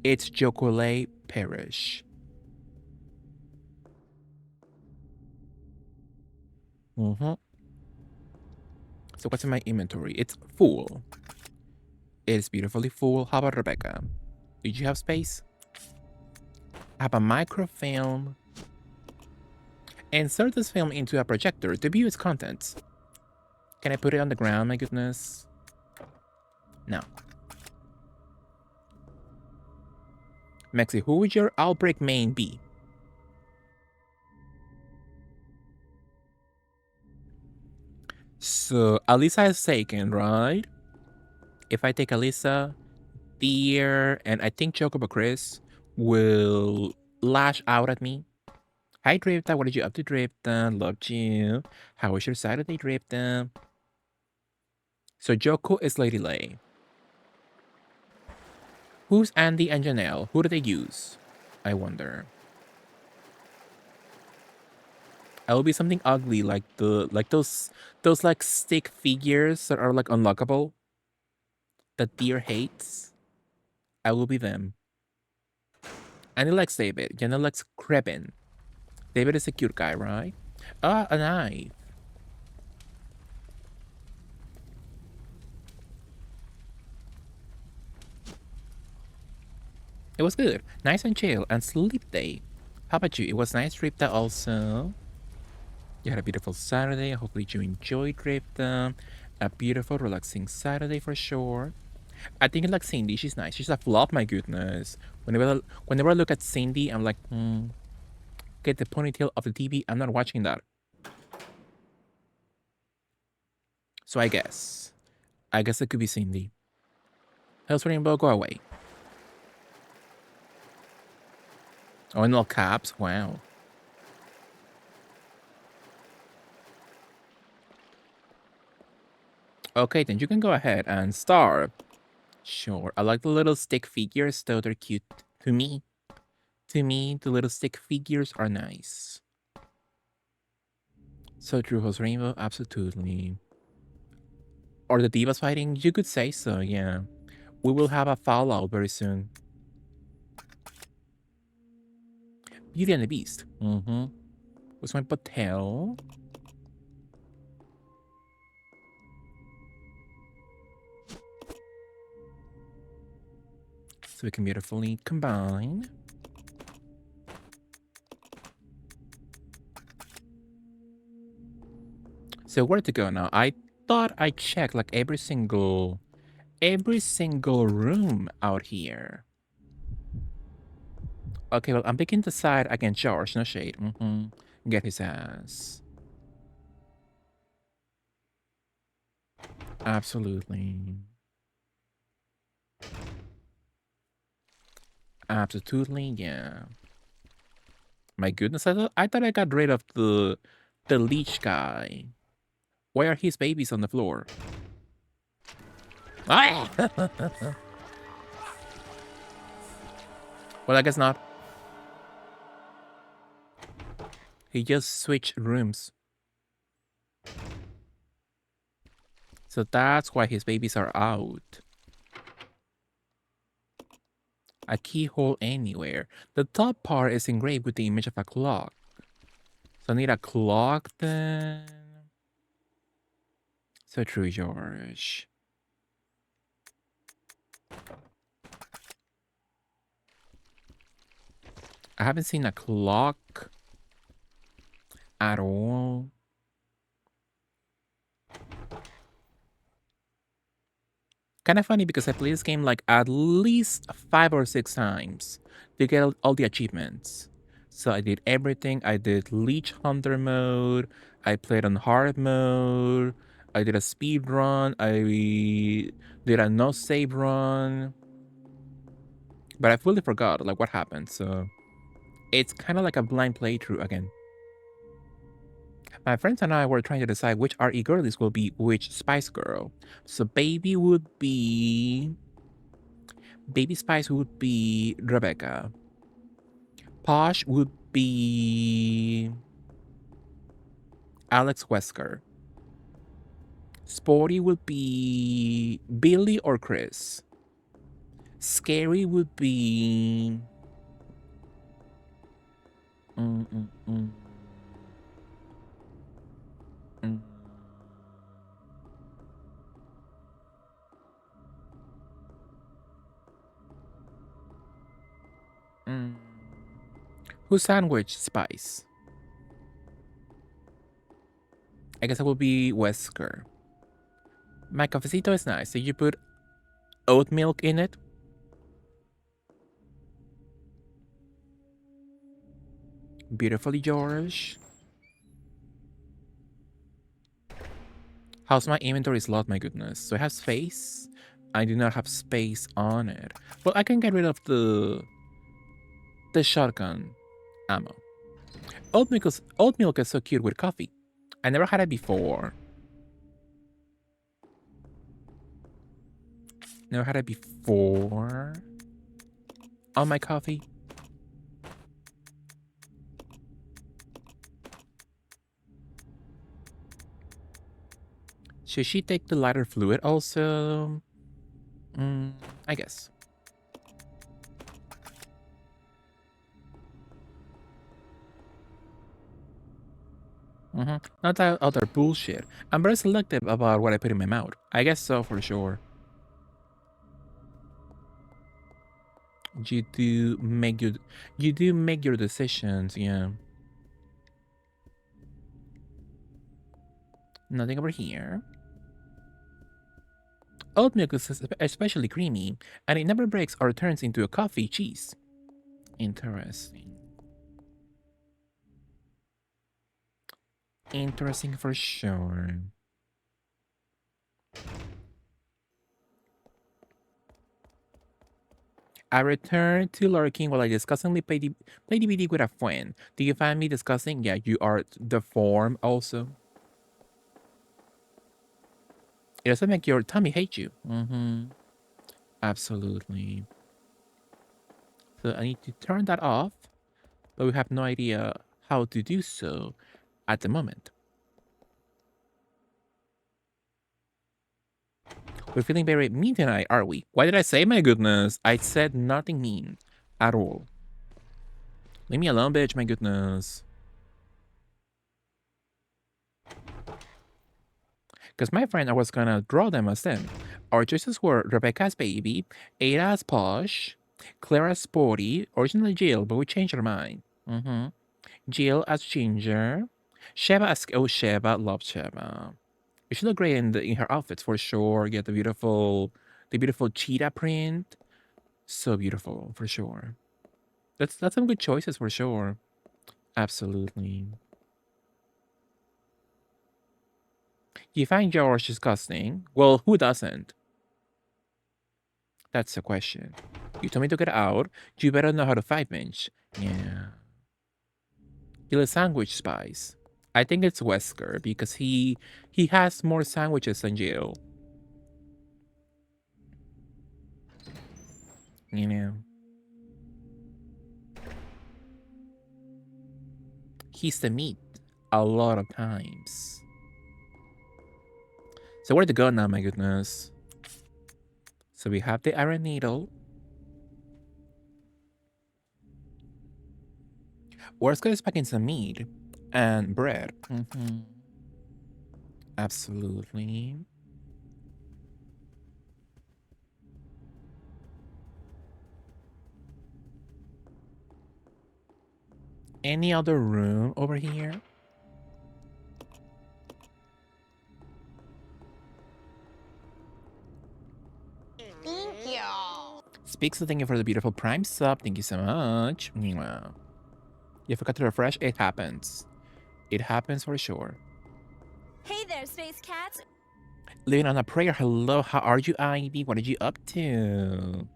It's Jokole Parish. Mm-hmm. So what's in my inventory? It's full. It's beautifully full. How about Rebecca? Did you have space? I have a microfilm. Insert this film into a projector to view its contents. Can I put it on the ground, my goodness? No. Mexi, who would your outbreak main be? So, Alisa is taken, right? If I take Alisa, Deer, and I think Chocobo Chris will lash out at me. Hi, Drifta. What did you up to, Drifta? Loved you. How was your Saturday, Drifta? So, Joko is Lady Lay. Who's Andy and Janelle? Who do they use? I wonder. It will be something ugly like those like stick figures that are like unlockable that Deer hates. I will be them. Andy likes David. Janelle likes Krebin. David is a cute guy, right? Ah, a knife. It was good. Nice and chill and sleep day. How about you? It was nice, Ripta, also. You had a beautiful Saturday. Hopefully you enjoyed, Ripta. A beautiful, relaxing Saturday for sure. I think I like Cindy. She's nice. She's a flop, my goodness. Whenever I look at Cindy, I'm like, get the ponytail of the TV. I'm not watching that. So I guess it could be Cindy. Hell's Rainbow, go away. Oh, in all caps? Wow. Okay, then you can go ahead and start. Sure. I like the little stick figures, though they're cute to me. To me, the little stick figures are nice. So true, Hell's Rainbow, absolutely. Or the divas fighting? You could say so, yeah. We will have a fallout very soon. Beauty and the Beast. Mm-hmm. What's my Patel? So we can beautifully combine. So where to go now? I thought I checked like every single room out here. Okay, well, I'm picking the side against George, no shade. Get his ass. Absolutely. Absolutely, yeah. My goodness, I thought I got rid of the leech guy. Why are his babies on the floor? Ah! Well, I guess not. He just switched rooms. So that's why his babies are out. A keyhole anywhere. The top part is engraved with the image of a clock. So I need a clock then. So true, George. I haven't seen a clock at all. Kind of funny because I played this game like at least 5 or 6 times to get all the achievements. So I did everything. I did Leech Hunter mode. I played on hard mode. I did a speed run. I did a no save run. But I fully forgot like what happened. So it's kind of like a blind playthrough again. My friends and I were trying to decide which RE girlies will be which Spice Girl. So Baby Spice would be Rebecca. Posh would be Alex Wesker. Sporty would be Billy or Chris. Scary would be mm, mm, mm, mm. Mm. Who's Sandwich Spice? I guess it will be Wesker. My cafecito is nice. Did you put oat milk in it? Beautifully, George. How's my inventory slot? My goodness. So I have space. I do not have space on it. Well, I can get rid of the shotgun ammo. Oat milk is so cute with coffee. I never had it before. Never had it before on my coffee. Should she take the lighter fluid also? I guess. Not that other bullshit. I'm very selective about what I put in my mouth. I guess so for sure. You do make your decisions, yeah. Nothing over here. Oat milk is especially creamy, and it never breaks or turns into a coffee cheese. Interesting. Interesting for sure. I returned to Lurking while I disgustingly play DVD with a friend. Do you find me disgusting? Yeah, you are the form also. It doesn't make your tummy hate you. Absolutely. So I need to turn that off, but we have no idea how to do so at the moment. We're feeling very mean tonight, are we? Why did I say my goodness? I said nothing mean at all. Leave me alone, bitch, my goodness. Because my friend, I was gonna draw them as them. Our choices were Rebecca's baby, Ada's posh, Clara's sporty, originally Jill, but we changed our mind. Jill as Ginger, Sheba as Sheba, love Sheba. She looked great in her outfits for sure. Get the beautiful cheetah print, so beautiful for sure. That's some good choices for sure. Absolutely. You find George disgusting? Well, who doesn't? That's the question. You told me to get out. You better know how to fight, Minch. Yeah. Kill a sandwich spice. I think it's Wesker because he has more sandwiches than Jill. You know. He's the meat a lot of times. So where to go now, my goodness? So we have the iron needle. Let's go packing some meat and bread. Absolutely. Any other room over here? Thank you. Speaks, thank you for the beautiful Prime sub. Thank you so much. Mwah. You forgot to refresh? It happens. It happens for sure. Hey there, Space Cats. Living on a prayer. Hello, how are you, Ivy? What are you up to?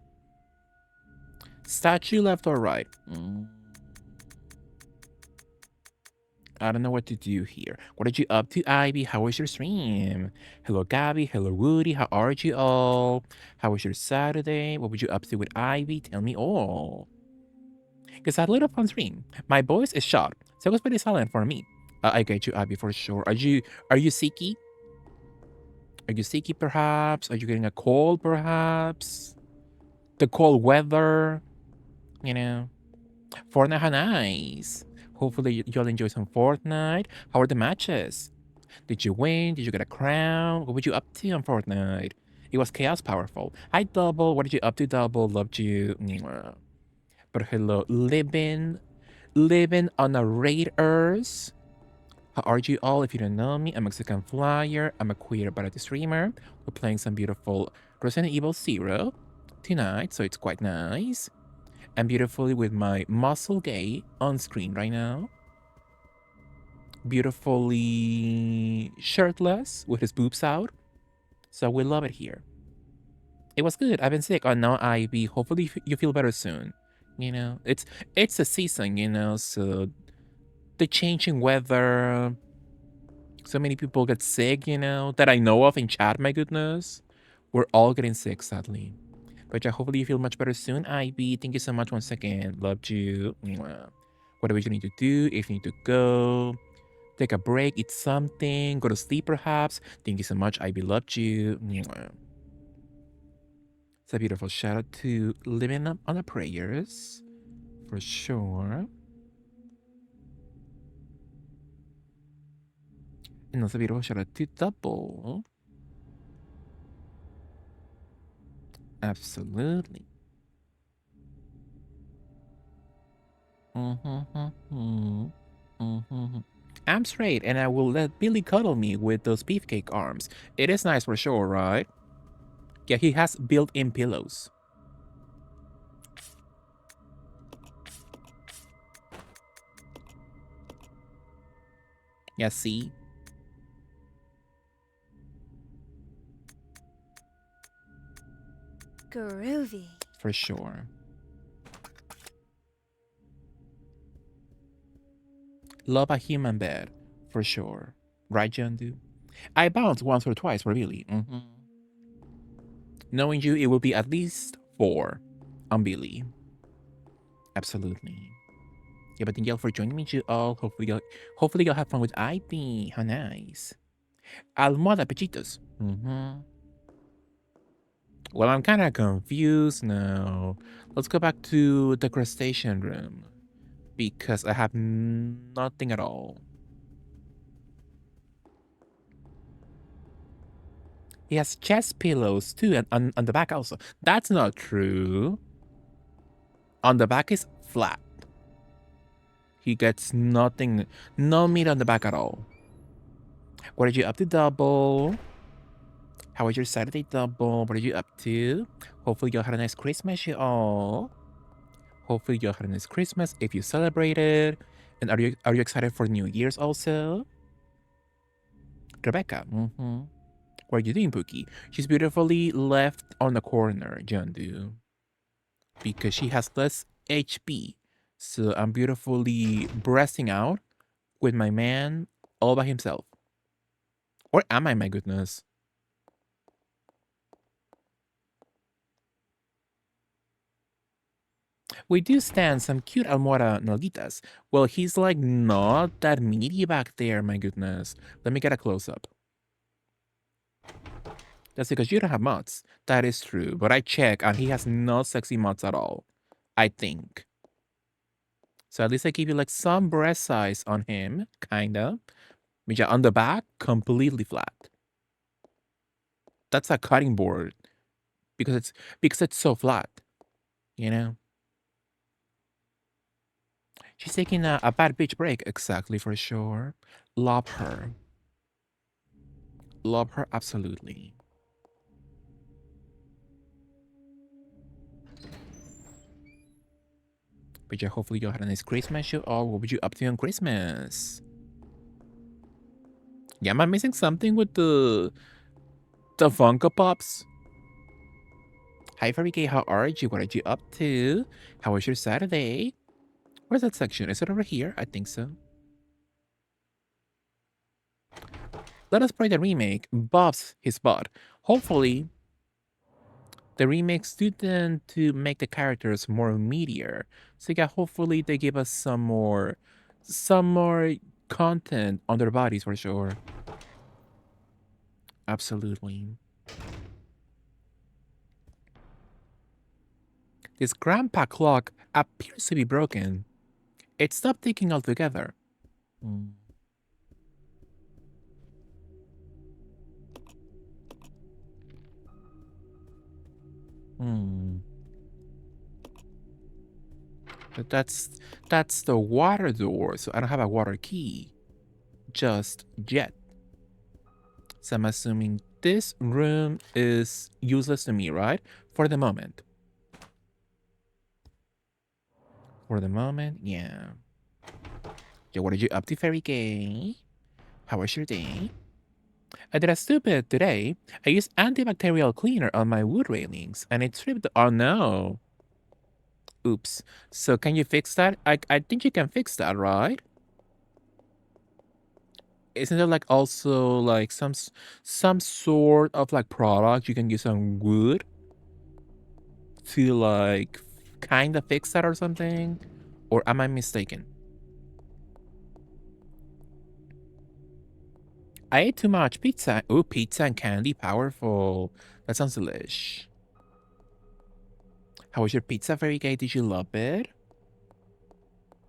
Statue left or right? I don't know what to do here. What are you up to, Ivy? How was your stream? Hello, Gabby. Hello, Woody. How are you all? How was your Saturday? What were you up to with Ivy? Tell me all. Because I had a little fun stream. My voice is shot, so it was pretty silent for me. I get you, Ivy, for sure. Are you sicky? Are you sicky, perhaps? Are you getting a cold, perhaps? The cold weather, you know? Fortnite, how nice. Hopefully you'll enjoy some Fortnite. How are the matches? Did you win? Did you get a crown? What were you up to on Fortnite? It was chaos powerful. Hi, Double. What did you up to, Double? Loved you. Mwah. But hello, living on a Raiders. How are you all? If you don't know me, I'm Mexican Flyer. I'm a queer variety streamer. We're playing some beautiful Resident Evil 0 tonight, so it's quite nice. I'm beautifully with my muscle gay on screen right now. Beautifully shirtless with his boobs out. So we love it here. It was good. I've been sick. Oh no, Ivy. Hopefully you feel better soon. You know, it's a season, you know, so the changing weather. So many people get sick, you know, that I know of in chat, my goodness. We're all getting sick, sadly. But yeah, hopefully you feel much better soon, Ivy. Thank you so much once again. Loved you. Mwah. Whatever you need to do, if you need to go, take a break, eat something, go to sleep perhaps. Thank you so much, Ivy. Loved you. Mwah. It's a beautiful shout out to Living Up on the Prayers, for sure. And also a beautiful shout out to Double. Absolutely. I'm straight, and I will let Billy cuddle me with those beefcake arms. It is nice for sure, right? Yeah, he has built-in pillows. Yeah, see? Groovy. For sure. Love a human bed, for sure. Right, Jandu? I bounced once or twice, really. Knowing you, it will be at least 4 on Billy. Absolutely. Yeah, but thank you all for joining me, you all. Hopefully you'll have fun with IP. How nice. Almohada pechitos. Well, I'm kind of confused now. Let's go back to the crustacean room. Because I have nothing at all. He has chest pillows too, and on the back also. That's not true. On the back is flat. He gets nothing, no meat on the back at all. What are you up to, Double? How was your Saturday, Double? What are you up to? Hopefully you had a nice Christmas, you all. Hopefully you had a nice Christmas if you celebrated. And are you excited for New Year's also? Rebecca, What are you doing, Pookie? She's beautifully left on the corner, Jandu. Because she has less HP. So I'm beautifully breasting out with my man all by himself. Or am I, my goodness? We do stand some cute Almohada Nalguitas. Well, he's like not that meaty back there, my goodness. Let me get a close-up. That's because you don't have mods. That is true, but I check and he has no sexy mods at all. I think. So at least I give you like some breast size on him, kinda. But yeah, on the back, completely flat. That's a cutting board because it's so flat, you know? She's taking a bad bitch break, exactly for sure. Love her. Love her absolutely. But yeah, hopefully you had a nice Christmas show. Oh, what were you up to on Christmas? Yeah, am I missing something with the Funko Pops? Hi, Fairy K, how are you? What are you up to? How was your Saturday? Where's that section? Is it over here? I think so. Let us play the remake, Bob's His Butt. Hopefully, the remakes do tend to make the characters more meatier. So yeah, hopefully they give us some more content on their bodies for sure. Absolutely. This grandpa clock appears to be broken. It stopped ticking altogether. Hmm. Hmm. But that's the water door, so I don't have a water key just yet. So I'm assuming this room is useless to me, right? For the moment. For the moment, yeah. Yeah, what are you up to, Fairy Gay? How was your day? I did a stupid today. I used antibacterial cleaner on my wood railings and it tripped. Oh no. Oops. So can you fix that? I think you can fix that, right? Isn't there like also like some sort of like product you can use on wood to like kind of fix that or something? Or am I mistaken? I ate too much pizza. Ooh, pizza and candy, powerful. That sounds delish. How was your pizza, Fairy Gay? Did you love it?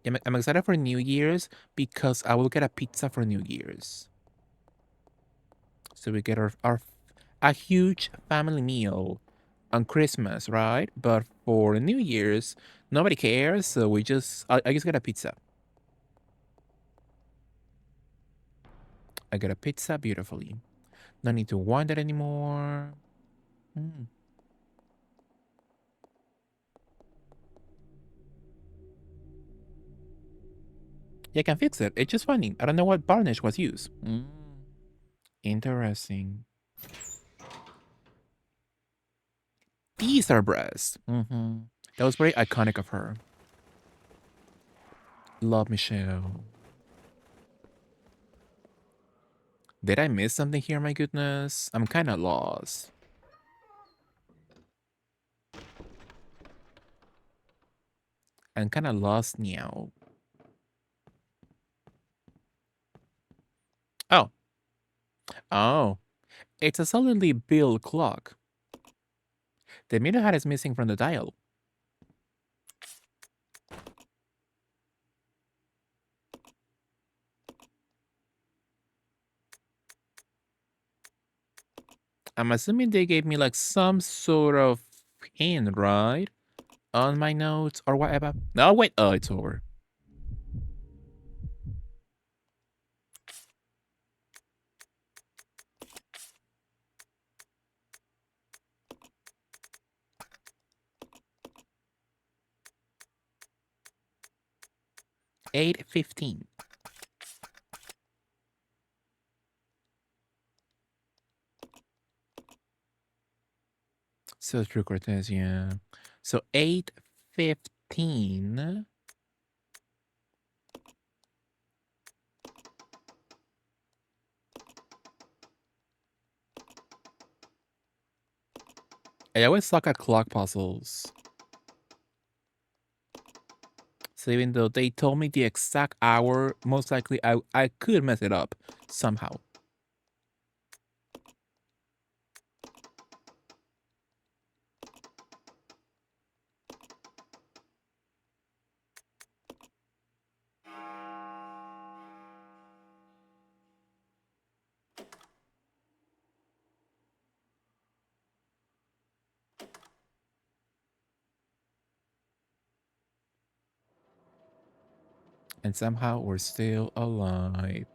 I'm excited for New Year's because I will get a pizza for New Year's. So we get our a huge family meal on Christmas, right? But for New Year's, nobody cares, so I just get a pizza. I get a pizza beautifully. No need to wind it anymore. Mm. Yeah, I can fix it. It's just funny. I don't know what varnish was used. Interesting. These are breasts. That was very iconic of her. Love Michelle. Did I miss something here, my goodness? I'm kind of lost. I'm kind of lost now. Oh. Oh. It's a solidly built clock. The meter hat is missing from the dial. I'm assuming they gave me like some sort of hint, right? On my notes or whatever. No, wait. Oh, it's over. $8.15. So true, Cortez, yeah. So 8:15. I always suck at clock puzzles. So even though they told me the exact hour, most likely I could mess it up somehow. And somehow we're still alive.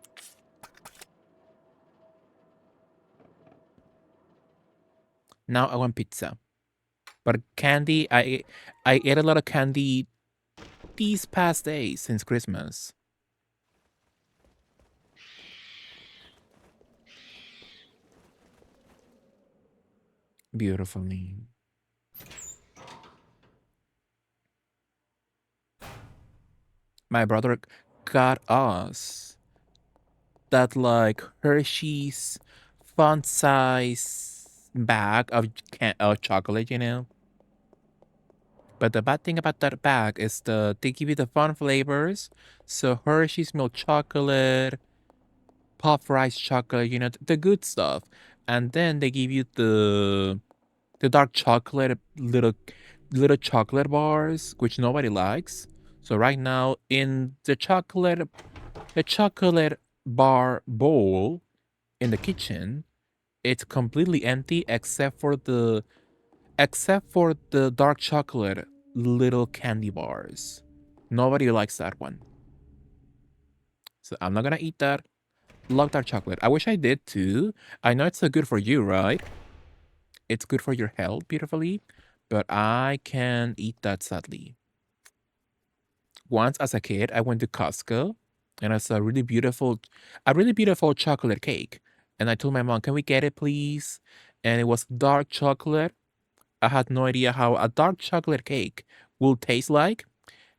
Now I want pizza. But candy, I ate a lot of candy these past days since Christmas. Beautifully. My brother got us that like Hershey's font size bag of chocolate, you know. But the bad thing about that bag is they give you the fun flavors. So Hershey's milk chocolate, puff rice chocolate, you know, the good stuff. And then they give you the dark chocolate little chocolate bars, which nobody likes. So right now in the chocolate bar bowl in the kitchen, it's completely empty except for the dark chocolate little candy bars. Nobody likes that one. So I'm not gonna eat that. Love dark chocolate. I wish I did too. I know it's so good for you, right? It's good for your health beautifully, but I can't eat that sadly. Once as a kid, I went to Costco and I saw a really beautiful chocolate cake. And I told my mom, can we get it please? And it was dark chocolate. I had no idea how a dark chocolate cake will taste like.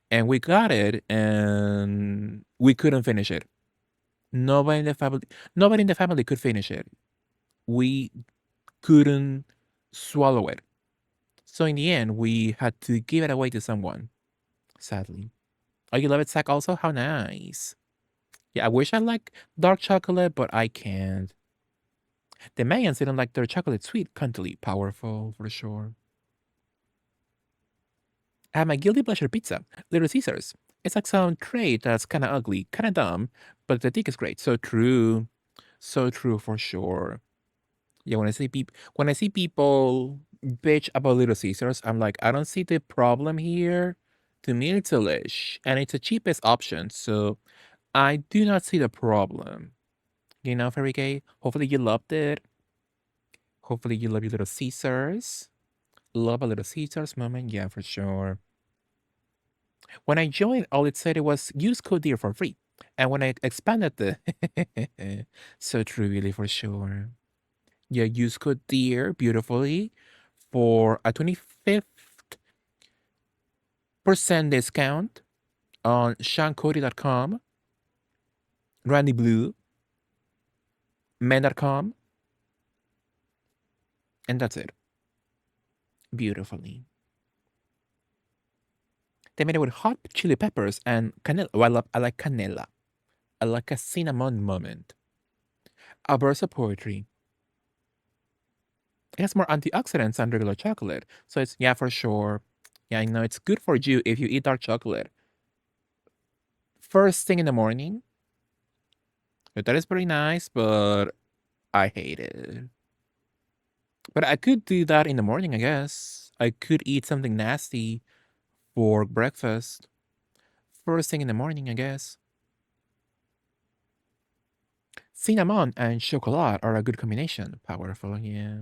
And we got it and we couldn't finish it. Nobody in the family could finish it. We couldn't swallow it. So in the end, we had to give it away to someone, sadly. Oh, you love it, Zach, also? How nice. Yeah, I wish I like dark chocolate, but I can't. The Mayans didn't like their chocolate sweet, cuntily powerful, for sure. I have my guilty pleasure pizza, Little Caesars. It's like some trait that's kind of ugly, kind of dumb, but the thick is great. So true for sure. Yeah, when I see people bitch about Little Caesars, I'm like, I don't see the problem here. To me, it's a lish, and it's the cheapest option, so I do not see the problem. You know, Fairy Gay? Hopefully you loved it. Hopefully you love your Little Caesars. Love a Little Caesars moment, yeah, for sure. When I joined, all it said it was use code DEAR for free. And when I expanded the so true, really, for sure. Yeah, use code DEAR beautifully for a 25% discount on SeanCody.com, Randy Blue, Men.com, and that's it. Beautifully. They made it with hot chili peppers and canela. Oh, I like canela. I like a cinnamon moment. A burst of poetry. It has more antioxidants than regular chocolate. So it's, yeah, for sure. Yeah, I know it's good for you if you eat dark chocolate. First thing in the morning. That is pretty nice, but I hate it. But I could do that in the morning, I guess. I could eat something nasty for breakfast. First thing in the morning, I guess. Cinnamon and chocolate are a good combination. Powerful, yeah.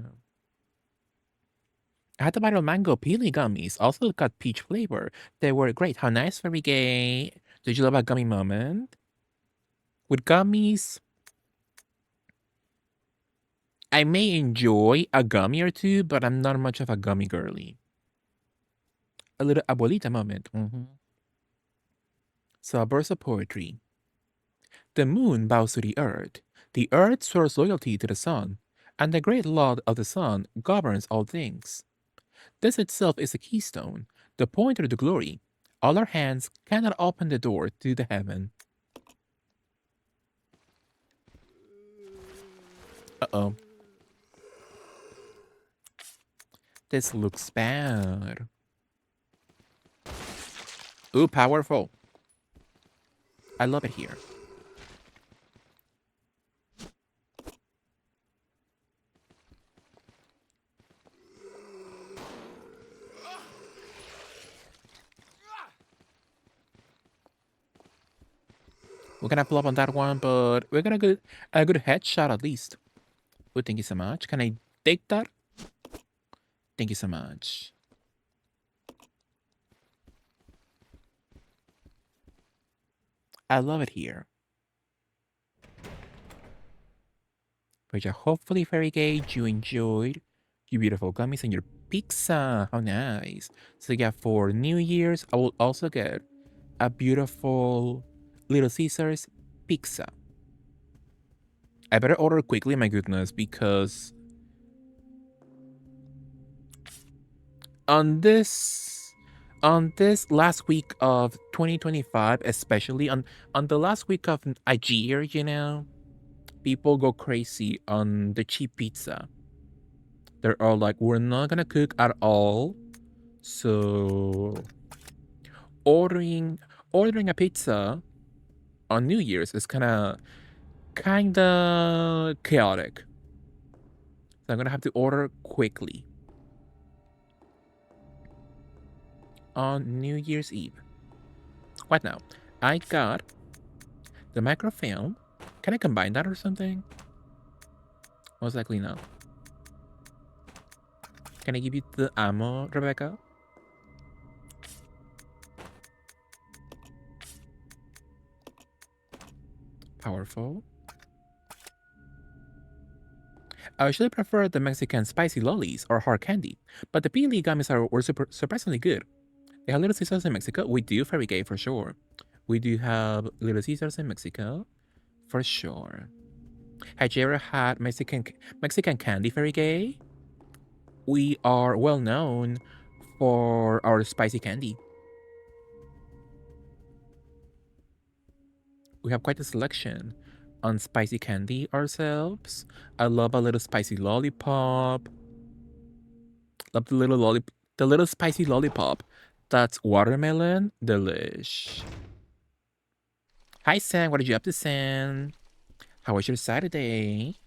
I had the viral mango peely gummies. Also got peach flavor. They were great. How nice, Very Gay. Did you love a gummy moment? With gummies, I may enjoy a gummy or two, but I'm not much of a gummy girly. A little abuelita moment. So a burst of poetry. The moon bows to the earth. The earth swears loyalty to the sun, and the great law of the sun governs all things. This itself is a keystone, the pointer to glory, All our hands cannot open the door to the heaven. Uh-oh. This looks bad. Ooh, powerful. I love it here. We're gonna pull up on that one, but we're gonna get a good headshot at least. Oh, thank you so much. Can I take that? Thank you so much. I love it here. But yeah, hopefully, Fairy Gage, you enjoyed your beautiful gummies and your pizza. How nice. So yeah, for New Year's, I will also get a beautiful Little Caesars pizza. I better order quickly, my goodness, because on this last week of 2025, especially on the last week of a year, you know, people go crazy on the cheap pizza. They're all like, we're not gonna cook at all, so ordering a pizza on New Year's is kinda chaotic. So I'm gonna have to order quickly on New Year's Eve. What now? I got the microfilm. Can I combine that or something? Most likely no. Can I give you the ammo, Rebecca? Powerful. I usually prefer the Mexican spicy lollies or hard candy, but the Pili gummies were surprisingly good. They have Little Caesars in Mexico. We do, Fairy Gay, for sure. We do have Little Caesars in Mexico, for sure. Had you ever had Mexican candy, Fairy Gay? We are well known for our spicy candy. We have quite a selection on spicy candy ourselves. I love a little spicy lollipop. Love the little spicy lollipop. That's watermelon delish. Hi Sam, what did you up to, Sam? How was your Saturday?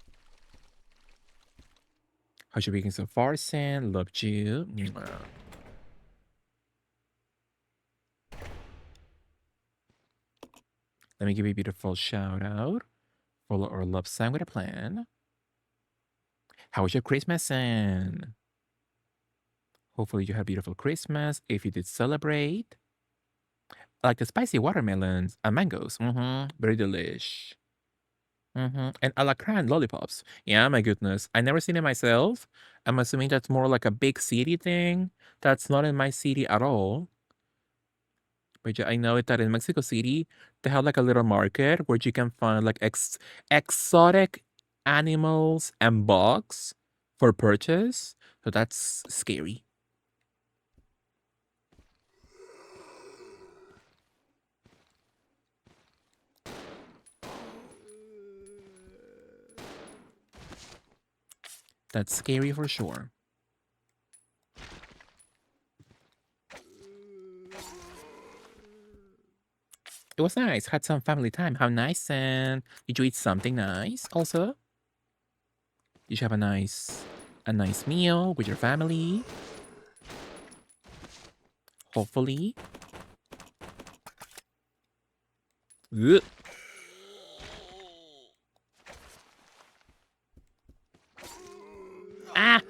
How's your weekend so far, Sam? Loved you. Mwah. Let me give you a beautiful shout out. Follow our love Sam with a plan. How was your Christmas, Sam? Hopefully you had a beautiful Christmas. If you did celebrate. I like the spicy watermelons and mangoes. Very delish. And alacran lollipops. Yeah, my goodness. I never seen it myself. I'm assuming that's more like a big city thing. That's not in my city at all. But yeah, I know it that in Mexico City, they have like a little market where you can find like exotic animals and bugs for purchase. So that's scary. That's scary for sure. It was nice. Had some family time. How nice. And did you eat something nice also? Did you have a nice meal with your family? Hopefully. Ugh. Ah!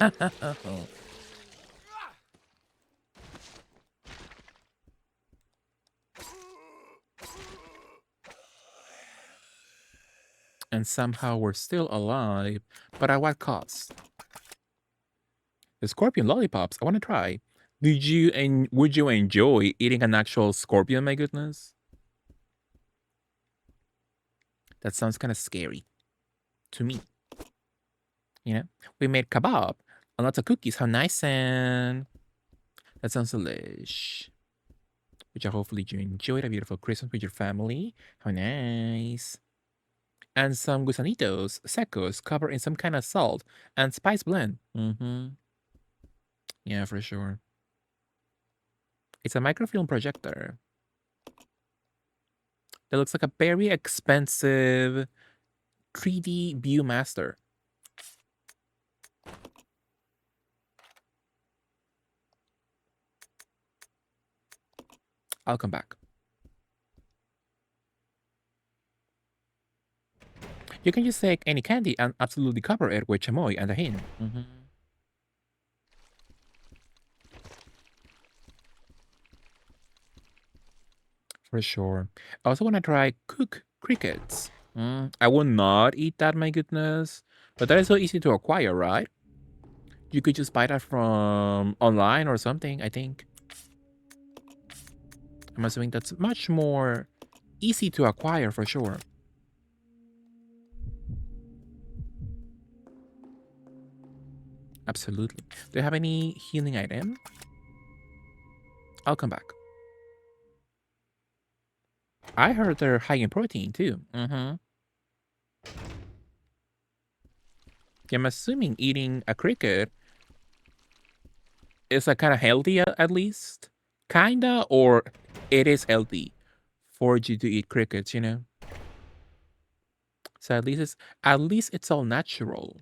And somehow we're still alive, but at what cost? The scorpion lollipops, I want to try. Did you and would you enjoy eating an actual scorpion? My goodness, that sounds kind of scary to me. You know, we made kebab and lots of cookies. How nice, and that sounds delish. which hopefully you enjoyed a beautiful Christmas with your family. How nice. And some gusanitos secos covered in some kind of salt and spice blend. Yeah, for sure. It's a microfilm projector. That looks like a very expensive 3D Viewmaster. I'll come back. You can just take any candy and absolutely cover it with chamoy and tahin. For sure. I also want to try cook crickets. I will not eat that, my goodness. But that is so easy to acquire, right? You could just buy that from online or something, I think. I'm assuming that's much more easy to acquire for sure. Absolutely. Do you have any healing item? I'll come back. I heard they're high in protein too. I'm assuming eating a cricket is kind of healthy at least. Kinda, or it is healthy for you to eat crickets, you know? So at least it's all natural.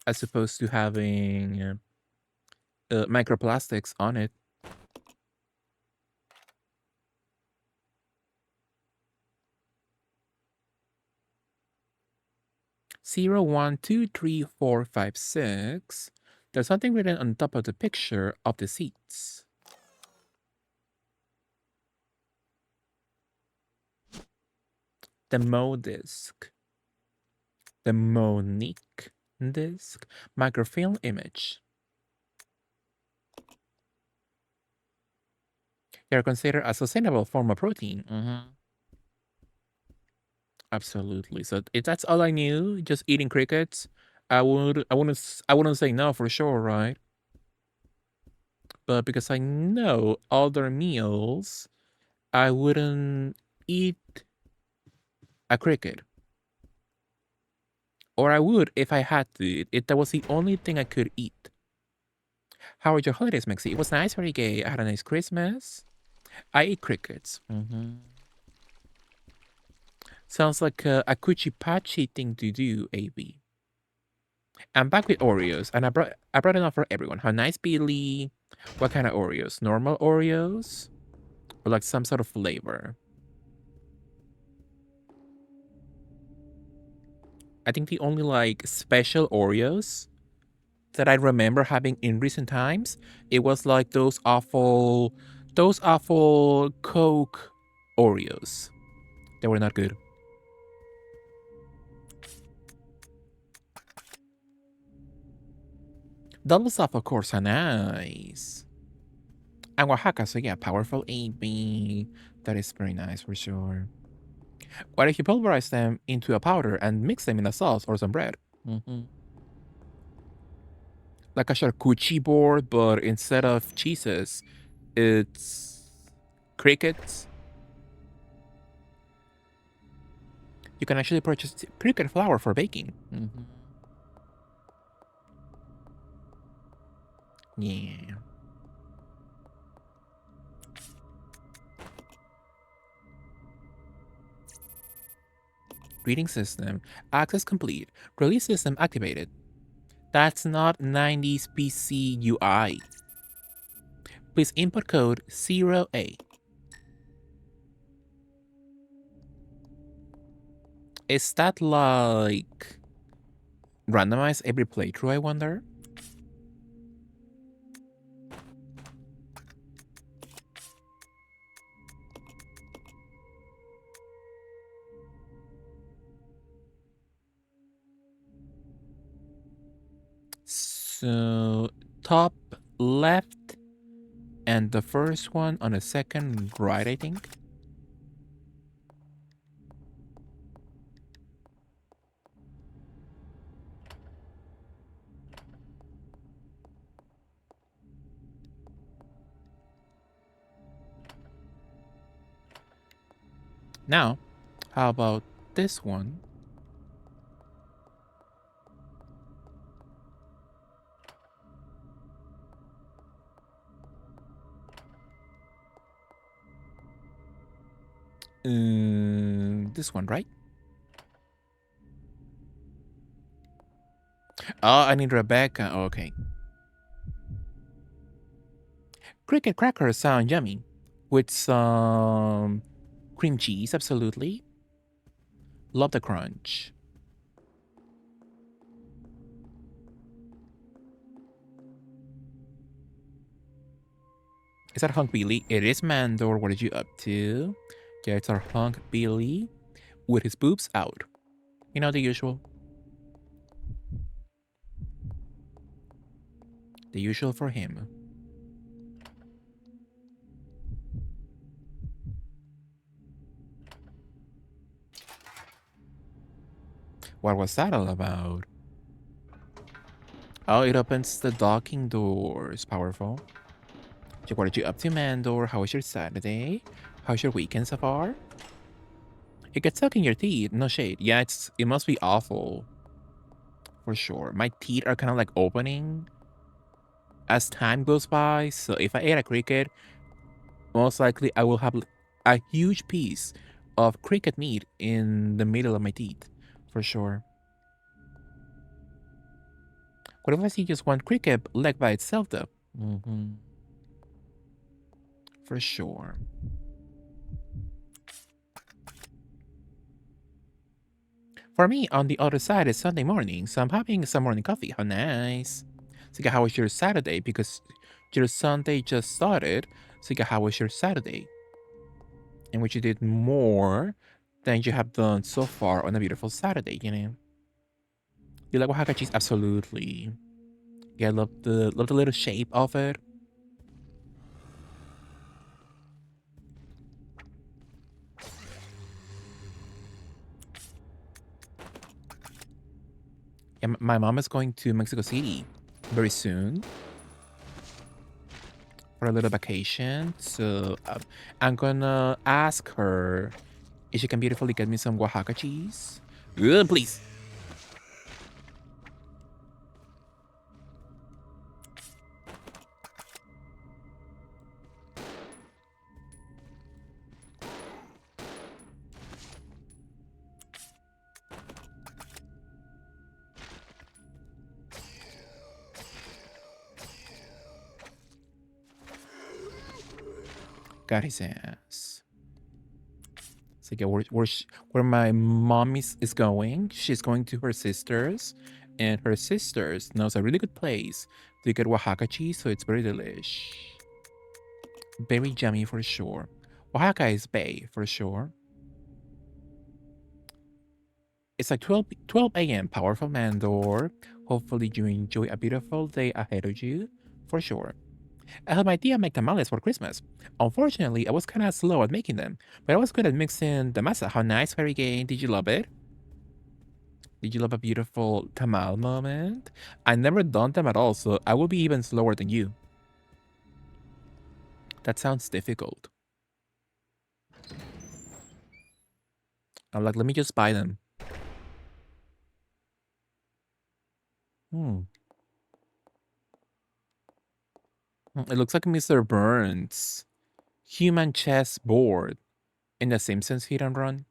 As opposed to having microplastics on it. Zero, 1, 2, 3, 4, 5, 6. There's something written on top of the picture of the seats. The Mo disc. The Monique disc. Microfilm image. They're considered a sustainable form of protein. Absolutely. So if that's all I knew, just eating crickets, I wouldn't say no for sure, right? But because I know other meals, I wouldn't eat a cricket. Or I would if I had to. If that was the only thing I could eat. How were your holidays, Mexi? It was nice, very gay. I had a nice Christmas. I ate crickets. Sounds like a Kuchipachi thing to do, AB. I'm back with Oreos, and I brought enough for everyone. How nice, Billy. What kind of Oreos? Normal Oreos? Or like some sort of flavor? I think the only like special Oreos that I remember having in recent times, it was like those awful Coke Oreos. They were not good. Double stuff, of course, are nice. And Oaxaca, so yeah, powerful AB. That is very nice for sure. What if you pulverize them into a powder and mix them in a sauce or some bread? Like a charcuterie board, but instead of cheeses, it's crickets. You can actually purchase cricket flour for baking. Yeah. Reading system. Access complete. Release system activated. That's not 90s PC UI. Please input code 0A. Is that like randomized every playthrough, I wonder? So, top left and the first one on the second right, I think. Now, how about this one? This one, right? Oh, I need Rebecca. Oh, okay. Cricket crackers sound yummy. With some cream cheese, absolutely. Love the crunch. Is that Hunk Billy? It is Mandor. What are you up to? Yeah, it's our Hunk Billy with his boobs out. You know, the usual. The usual for him. What was that all about? Oh, it opens the docking doors. Powerful. So what are you up to, Mandor? How was your Saturday? How's your weekend so far? It gets stuck in your teeth. No shade. Yeah, it must be awful. For sure. My teeth are kind of like opening as time goes by. So if I ate a cricket, most likely I will have a huge piece of cricket meat in the middle of my teeth. For sure. What if I see just one cricket leg by itself though? For sure. For me, on the other side, it's Sunday morning, so I'm having some morning coffee. How nice. So, how was your Saturday? Because your Sunday just started. So, how was your Saturday? In which you did more than you have done so far on a beautiful Saturday, you know? You like Oaxaca cheese? Absolutely. Yeah, I love the little shape of it. Yeah, my mom is going to Mexico City very soon for a little vacation. So I'm gonna ask her if she can beautifully get me some Oaxaca cheese. Please. Got his ass. So yeah, where my mom is going, she's going to her sister's, and her sister's knows a really good place to get Oaxaca cheese, so it's very delish. Very yummy for sure. Oaxaca is bay for sure. It's like 12 a.m. Powerful Mandor. Hopefully you enjoy a beautiful day ahead of you, for sure. I helped my tia make tamales for Christmas. Unfortunately, I was kind of slow at making them, but I was good at mixing the masa. How nice, Fairy Game. Did you love it? Did you love a beautiful tamal moment? I never done them at all, so I will be even slower than you. That sounds difficult. I'm like, let me just buy them. Hmm. It looks like Mr. Burns. Human chess board in the Simpsons hit and run.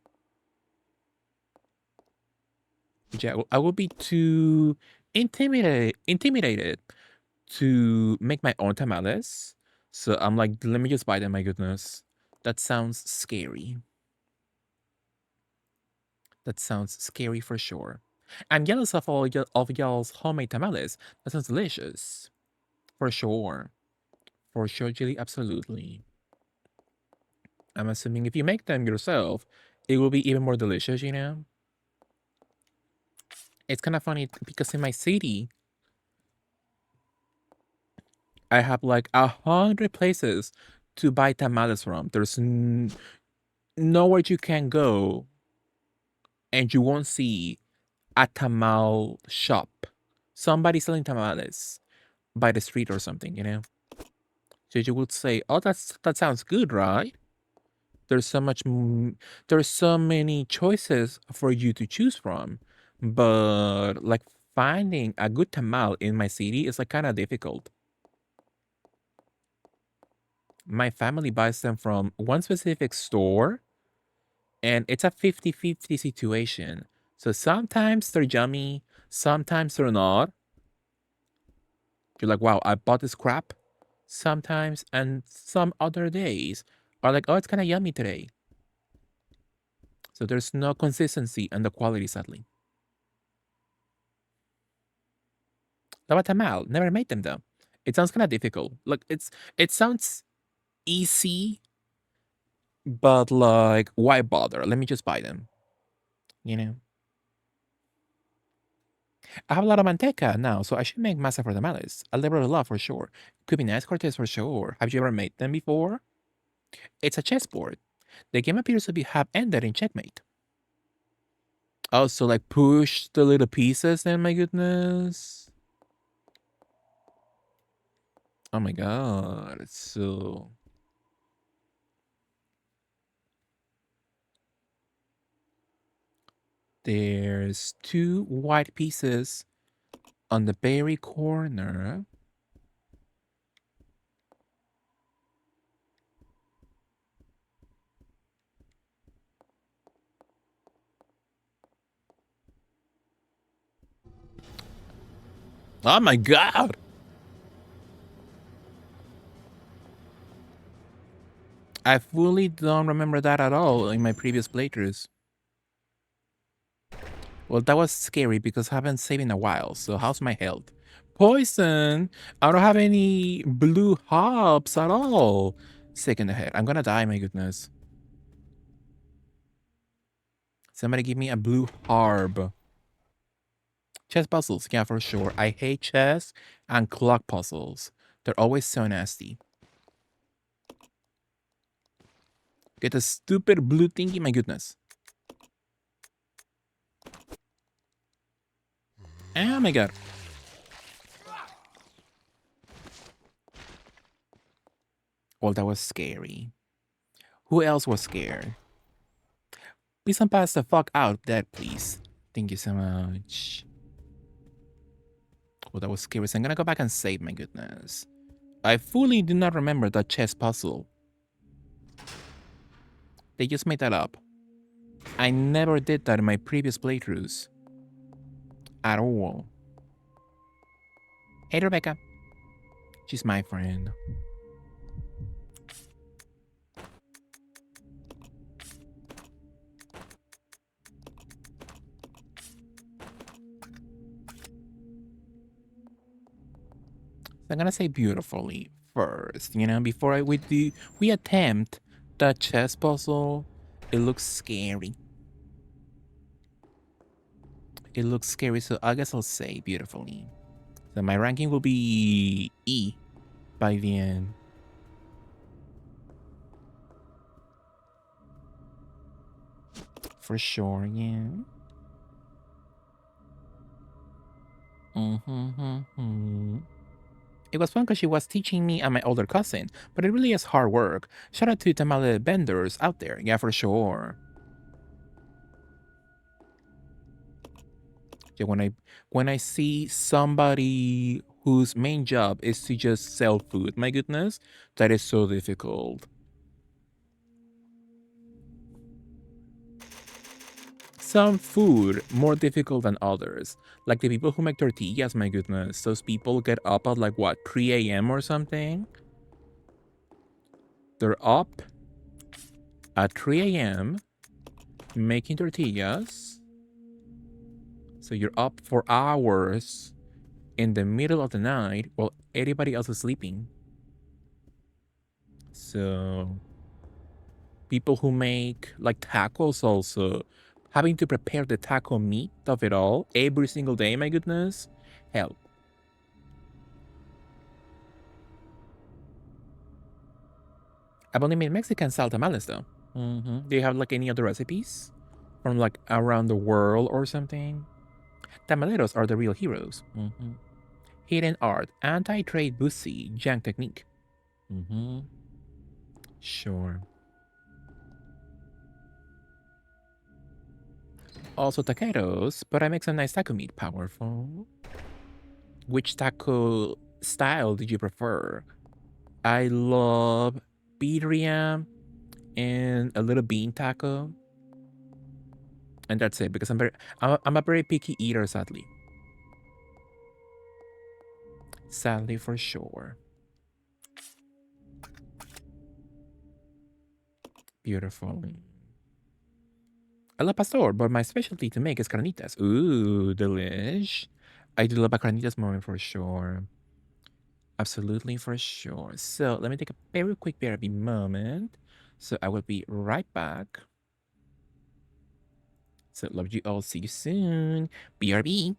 Yeah, I will be too intimidated to make my own tamales. So I'm like, let me just buy them, my goodness. That sounds scary. That sounds scary for sure. I'm jealous of all of y'all's homemade tamales. That sounds delicious. For sure. For sure, Jilly, absolutely. I'm assuming if you make them yourself, it will be even more delicious, you know? It's kind of funny because in my city, I have like 100 places to buy tamales from. There's nowhere you can go and you won't see a tamal shop. Somebody selling tamales by the street or something, you know? So you would say, oh, that sounds good, right? There's so much. There's so many choices for you to choose from, but like finding a good tamal in my city is like kind of difficult. My family buys them from one specific store, and it's a 50-50 situation. So sometimes they're yummy, sometimes they're not. You're like, wow, I bought this crap. Sometimes, and some other days are like, oh, it's kind of yummy today. So there's no consistency in the quality, sadly. Lava tamal, never made them though. It sounds kind of difficult. Like it sounds easy, but like, why bother? Let me just buy them. You know. I have a lot of manteca now, so I should make masa for tamales. A labor of love for sure. Could be nice cortes for sure. Have you ever made them before? It's a chessboard. The game appears to have ended in checkmate. Oh, so like push the little pieces then, my goodness. Oh my god. So there's two white pieces on the very corner. Oh my god! I fully don't remember that at all in my previous playthroughs. Well, that was scary because I haven't saved in a while, so how's my health? Poison! I don't have any blue hops at all. Sick in the head. I'm gonna die, my goodness. Somebody give me a blue harb. Chess puzzles, yeah, for sure. I hate chess and clock puzzles. They're always so nasty. Get a stupid blue thingy, my goodness. Oh my god. Well, that was scary. Who else was scared? Please don't pass the fuck out of that, please. Thank you so much. Well, that was scary. So I'm gonna go back and save, my goodness. I fully do not remember that chess puzzle. They just made that up. I never did that in my previous playthroughs. At all. Hey, Rebecca. She's my friend. So I'm gonna say beautifully first, you know, before we attempt the chess puzzle. It looks scary. It looks scary, so I guess I'll say beautifully. So my ranking will be E by the end. For sure, yeah. It was fun because she was teaching me and my older cousin, but it really is hard work. Shout out to tamale vendors out there, yeah, for sure. Yeah, when I see somebody whose main job is to just sell food, my goodness, that is so difficult. Some food more difficult than others. Like the people who make tortillas, my goodness. Those people get up at like what, 3 a.m. or something? They're up at 3 a.m. making tortillas. So you're up for hours in the middle of the night while everybody else is sleeping. So people who make like tacos also, having to prepare the taco meat of it all every single day, my goodness. Hell. I've only made Mexican style tamales though. Do you have like any other recipes from like around the world or something? Tamaleros are the real heroes. Hidden art, anti-trade bussy, junk technique. Sure. Also taqueros, but I make some nice taco meat. Powerful. Which taco style did you prefer? I love birria and a little bean taco. And that's it, because I'm a very picky eater, sadly. Sadly, for sure. Beautiful. I love pastor, but my specialty to make is carnitas. Ooh, delish. I do love a carnitas moment for sure. Absolutely for sure. So let me take a very quick BRB moment. So I will be right back. So love you all. See you soon. BRB.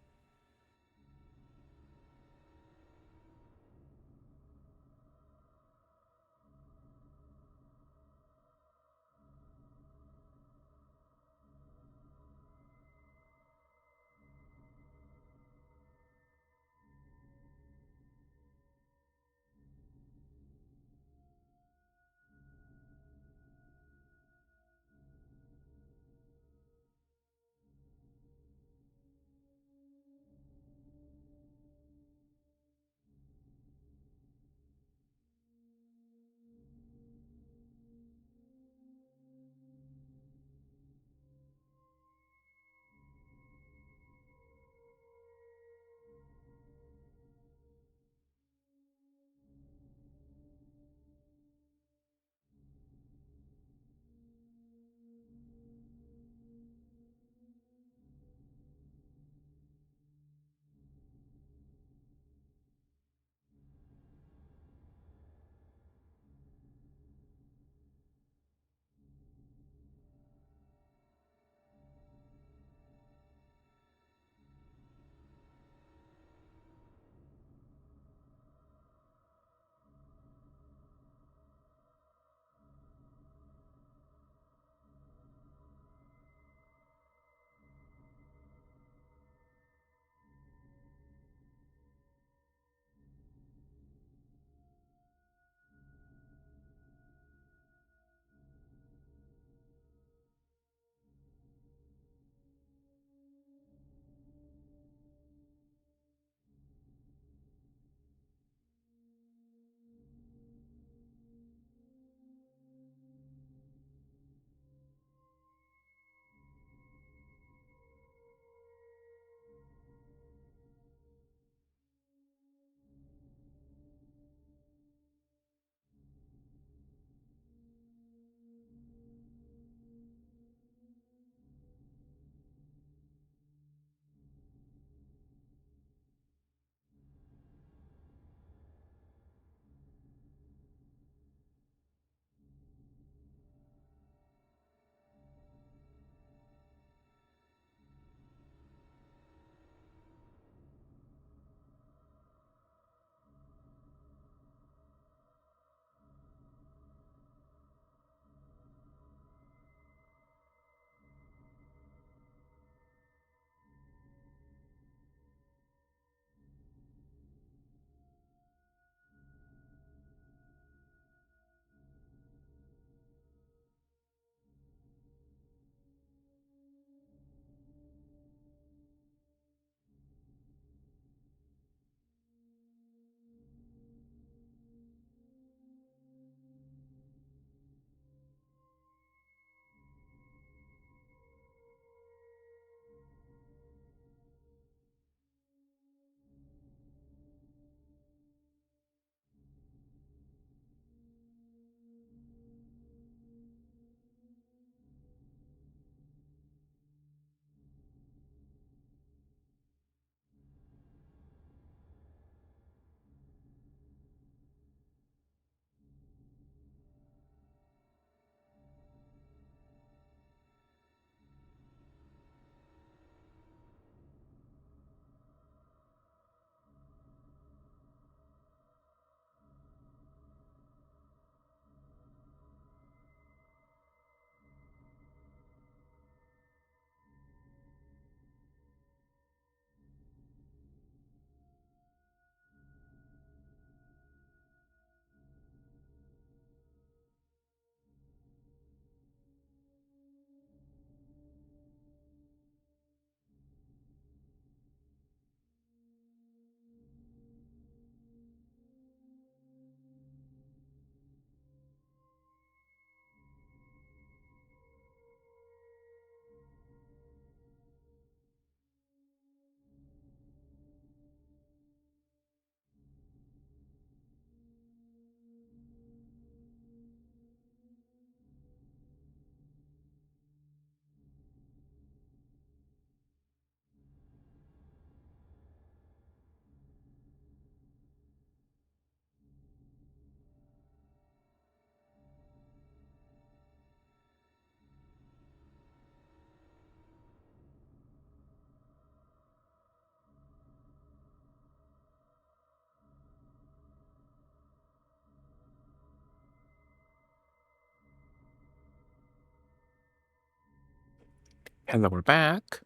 Hello, we're back.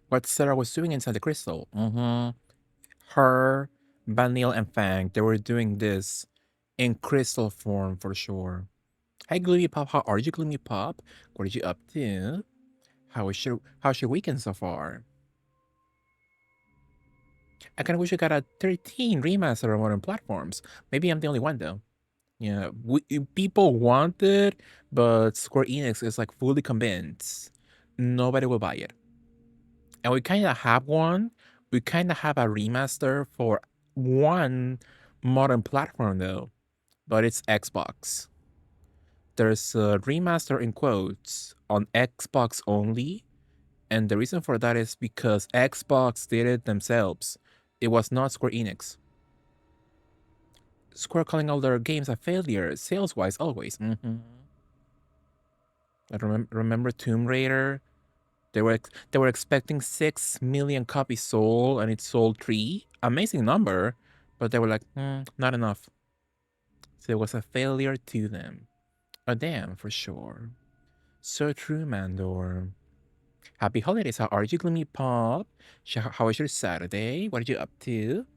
What Sarah was doing inside the crystal. Her, Vanille, and Fang, they were doing this in crystal form for sure. Hey, Gloomy Pop, how are you, Gloomy Pop? What are you up to? How's your weekend so far? I kinda wish I got a 13 remaster on modern platforms. Maybe I'm the only one though. Yeah, people want it, but Square Enix is like fully convinced nobody will buy it. And we kind of have one. We kind of have a remaster for one modern platform though, but it's Xbox. There's a remaster in quotes on Xbox only, and the reason for that is because Xbox did it themselves. It was not Square Enix. Square calling all their games a failure, sales-wise, always. I remember Tomb Raider. They were expecting 6 million copies sold, and it sold 3. Amazing number, but they were like, not enough. So it was a failure to them. A damn, for sure. So true, Mandor. Happy holidays. How are you, Gloomy Pop? How was your Saturday? What are you up to?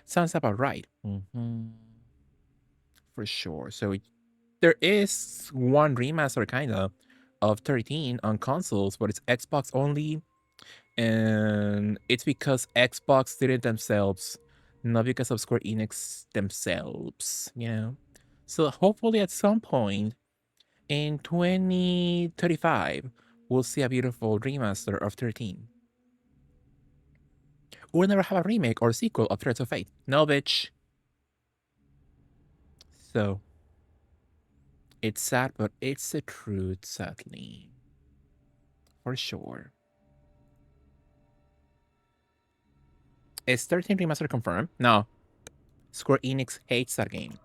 Sounds about right. For sure. So there is one remaster, kind of 13 on consoles, but it's Xbox only. And it's because Xbox did it themselves, not because of Square Enix themselves, you know? So hopefully at some point in 2035, we'll see a beautiful remaster of 13. We'll never have a remake or sequel of Threads of Fate. No, bitch. So, it's sad, but it's the truth, sadly. For sure. Is 13 Remastered confirmed? No. Square Enix hates that game.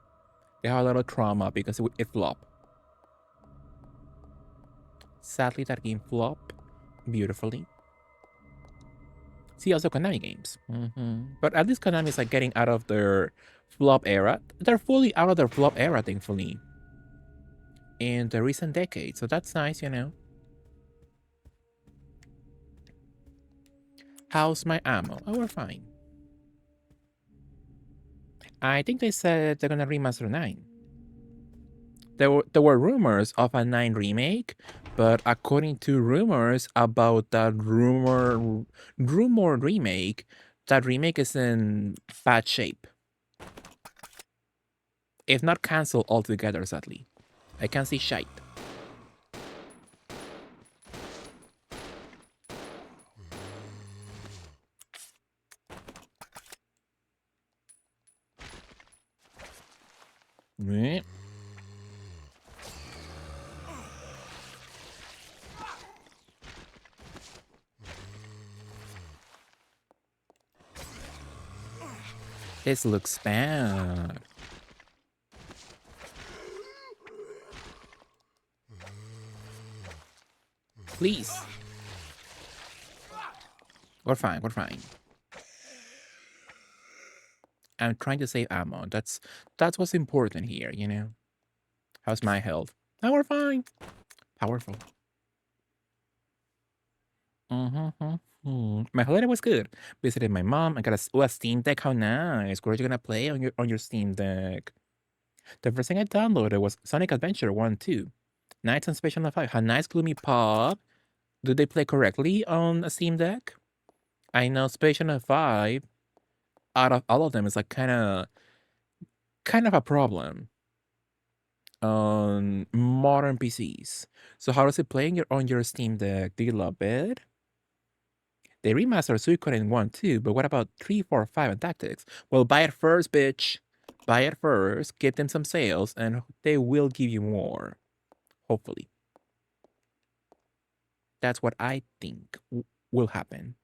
They have a lot of trauma because it flopped. Sadly, that game flopped beautifully. See, also Konami games. But at least Konami is like getting out of their flop era. They're fully out of their flop era, thankfully, in the recent decade. So that's nice, you know. How's my ammo? Oh, we're fine. I think they said they're gonna remaster 9. There were rumors of a 9 remake, but according to rumors about that rumor remake, that remake is in bad shape. If not cancelled altogether, sadly. I can't see shite. Meh. This looks bad. Please. We're fine, we're fine. I'm trying to save ammo. That's what's important here, you know? How's my health? Oh, we're fine. Powerful. My holiday was good. Visited my mom. I got a Steam Deck. How nice. What are you gonna play on your Steam Deck? The first thing I downloaded was Sonic Adventure 1 2. Nights on Special 5. How nice, Gloomy Pop. Do they play correctly on a Steam Deck? I know Special 5, out of all of them, is like kind of a problem on modern PCs. So how does it play on your Steam Deck? Do you love it? They remastered Suikoden 1 too, but what about 3, 4, 5 and Tactics? Well, buy it first, bitch. Buy it first, give them some sales, and they will give you more. Hopefully. That's what I think will happen.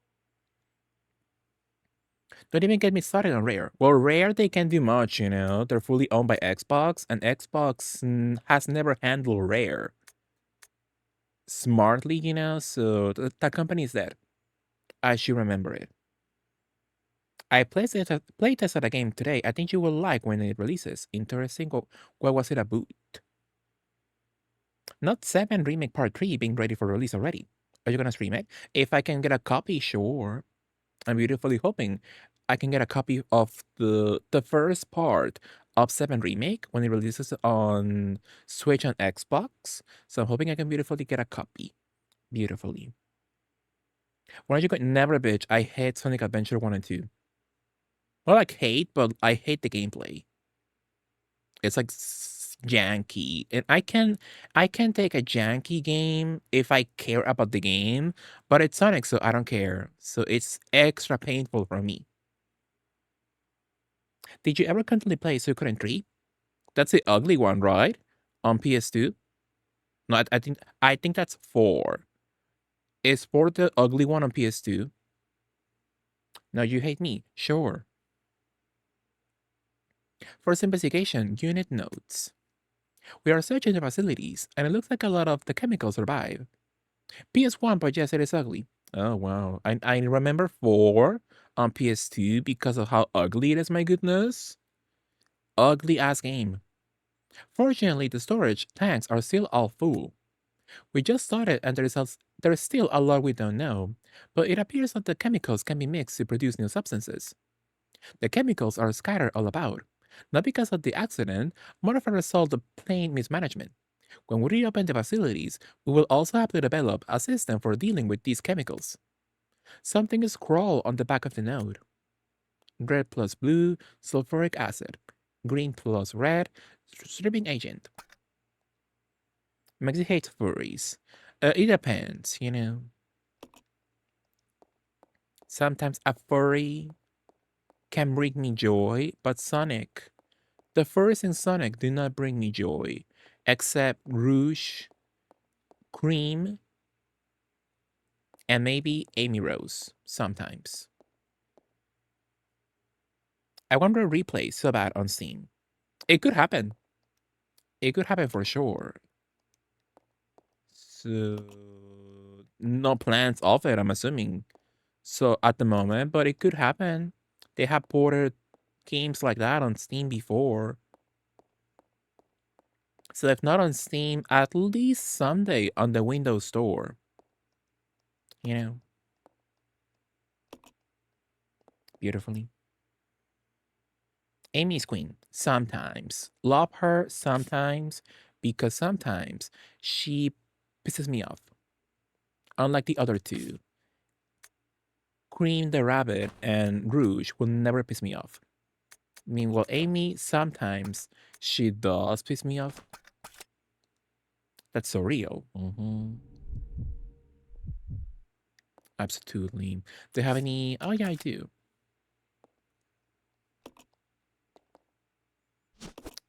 Don't even get me started on Rare. Well, Rare, they can't do much, you know? They're fully owned by Xbox, and Xbox has never handled Rare smartly, you know? So that company is dead. I should remember it. I playtested a game today. I think you will like when it releases. Interesting. What was it about? Not 7 Remake Part 3 being ready for release already. Are you gonna stream it? If I can get a copy, sure. I'm beautifully hoping I can get a copy of the first part of 7 Remake when it releases on Switch and Xbox. So I'm hoping I can beautifully get a copy. Beautifully. When are you going? Never, bitch. I hate Sonic Adventure 1 and 2. Not like hate, but I hate the gameplay. It's like janky, and I can take a janky game if I care about the game, but it's Sonic, so I don't care. So it's extra painful for me. Did you ever continue play Suikoden 3? That's the ugly one, right? On PS2? No, I think that's 4. Is 4 the ugly one on PS2? No, you hate me. Sure. First investigation, unit notes. We are searching the facilities, and it looks like a lot of the chemicals survive. PS1, but yes, it is ugly. Oh, wow. I remember 4 on PS2 because of how ugly it is, my goodness. Ugly ass game. Fortunately, the storage tanks are still all full. We just started and there is still a lot we don't know, but it appears that the chemicals can be mixed to produce new substances. The chemicals are scattered all about, not because of the accident, more of a result of plain mismanagement. When we reopen the facilities, we will also have to develop a system for dealing with these chemicals. Something is scrawled on the back of the note. Red plus blue, sulfuric acid. Green plus red, stripping agent. Maxi hates furries. It depends, you know. Sometimes a furry can bring me joy, but the furries in Sonic do not bring me joy, except Rouge, Cream, and maybe Amy Rose sometimes. I wonder replay so bad on Steam. It could happen. It could happen for sure. So no plans of it, I'm assuming. So at the moment, but it could happen. They have ported games like that on Steam before. So if not on Steam, at least someday on the Windows Store. You know, beautifully. Amy's Queen, sometimes. Love her sometimes, because sometimes she pisses me off. Unlike the other two, Cream the Rabbit and Rouge will never piss me off. Meanwhile, Amy, sometimes she does piss me off. That's so real. Absolutely. Do you have any? Oh, yeah, I do.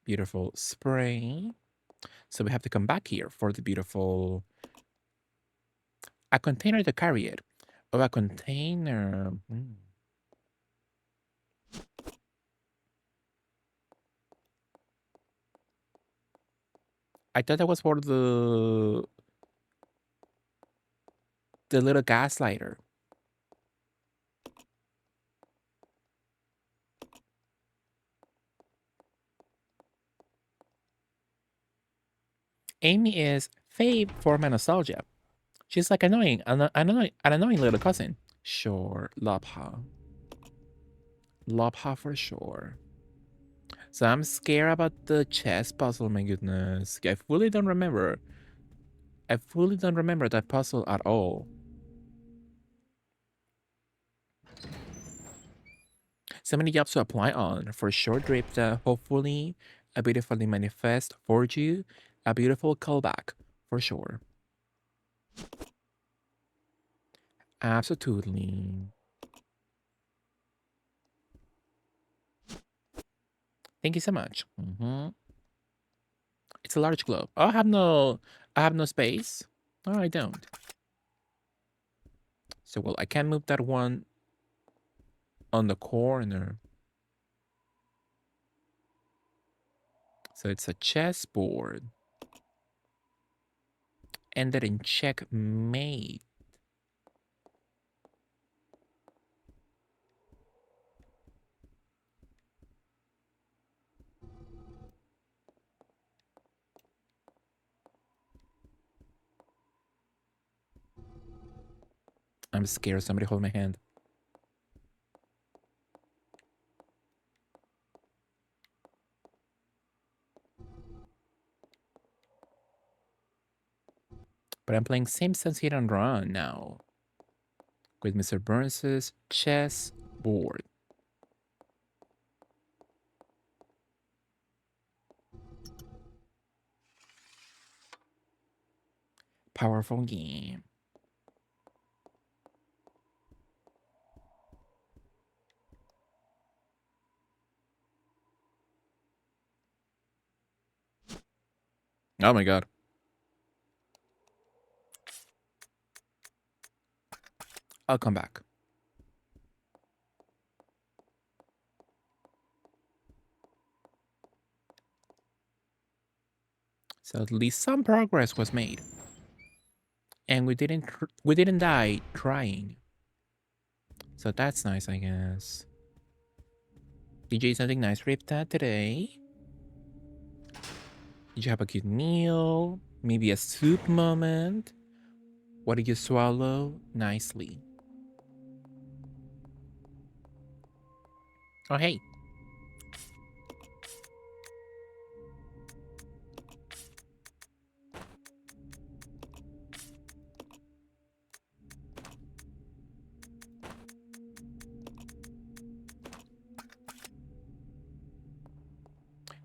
Beautiful spray. So we have to come back here for the beautiful. A container to carry it. Oh, a container. I thought that was for the little gaslighter. Amy is fave for my nostalgia. She's like an annoying little cousin. Sure, Lopha. Lopha for sure. So I'm scared about the chess puzzle, my goodness. I fully don't remember. I fully don't remember that puzzle at all. So many jobs to apply on. For short drip that hopefully a beautifully manifest for you. A beautiful callback, for sure. Absolutely. Thank you so much. It's a large globe. Oh, I have no space. No, I don't. So well, I can move that one on the corner. So it's a chessboard. Ended in checkmate. I'm scared. Somebody hold my hand. But I'm playing Simpsons Hit and Run now with Mr. Burns's chess board. Powerful game. Oh my god. I'll come back. So at least some progress was made. And we didn't die trying. So that's nice, I guess. Did you eat something nice, Ripta, today? Did you have a cute meal? Maybe a soup moment? What did you swallow nicely? Oh, hey.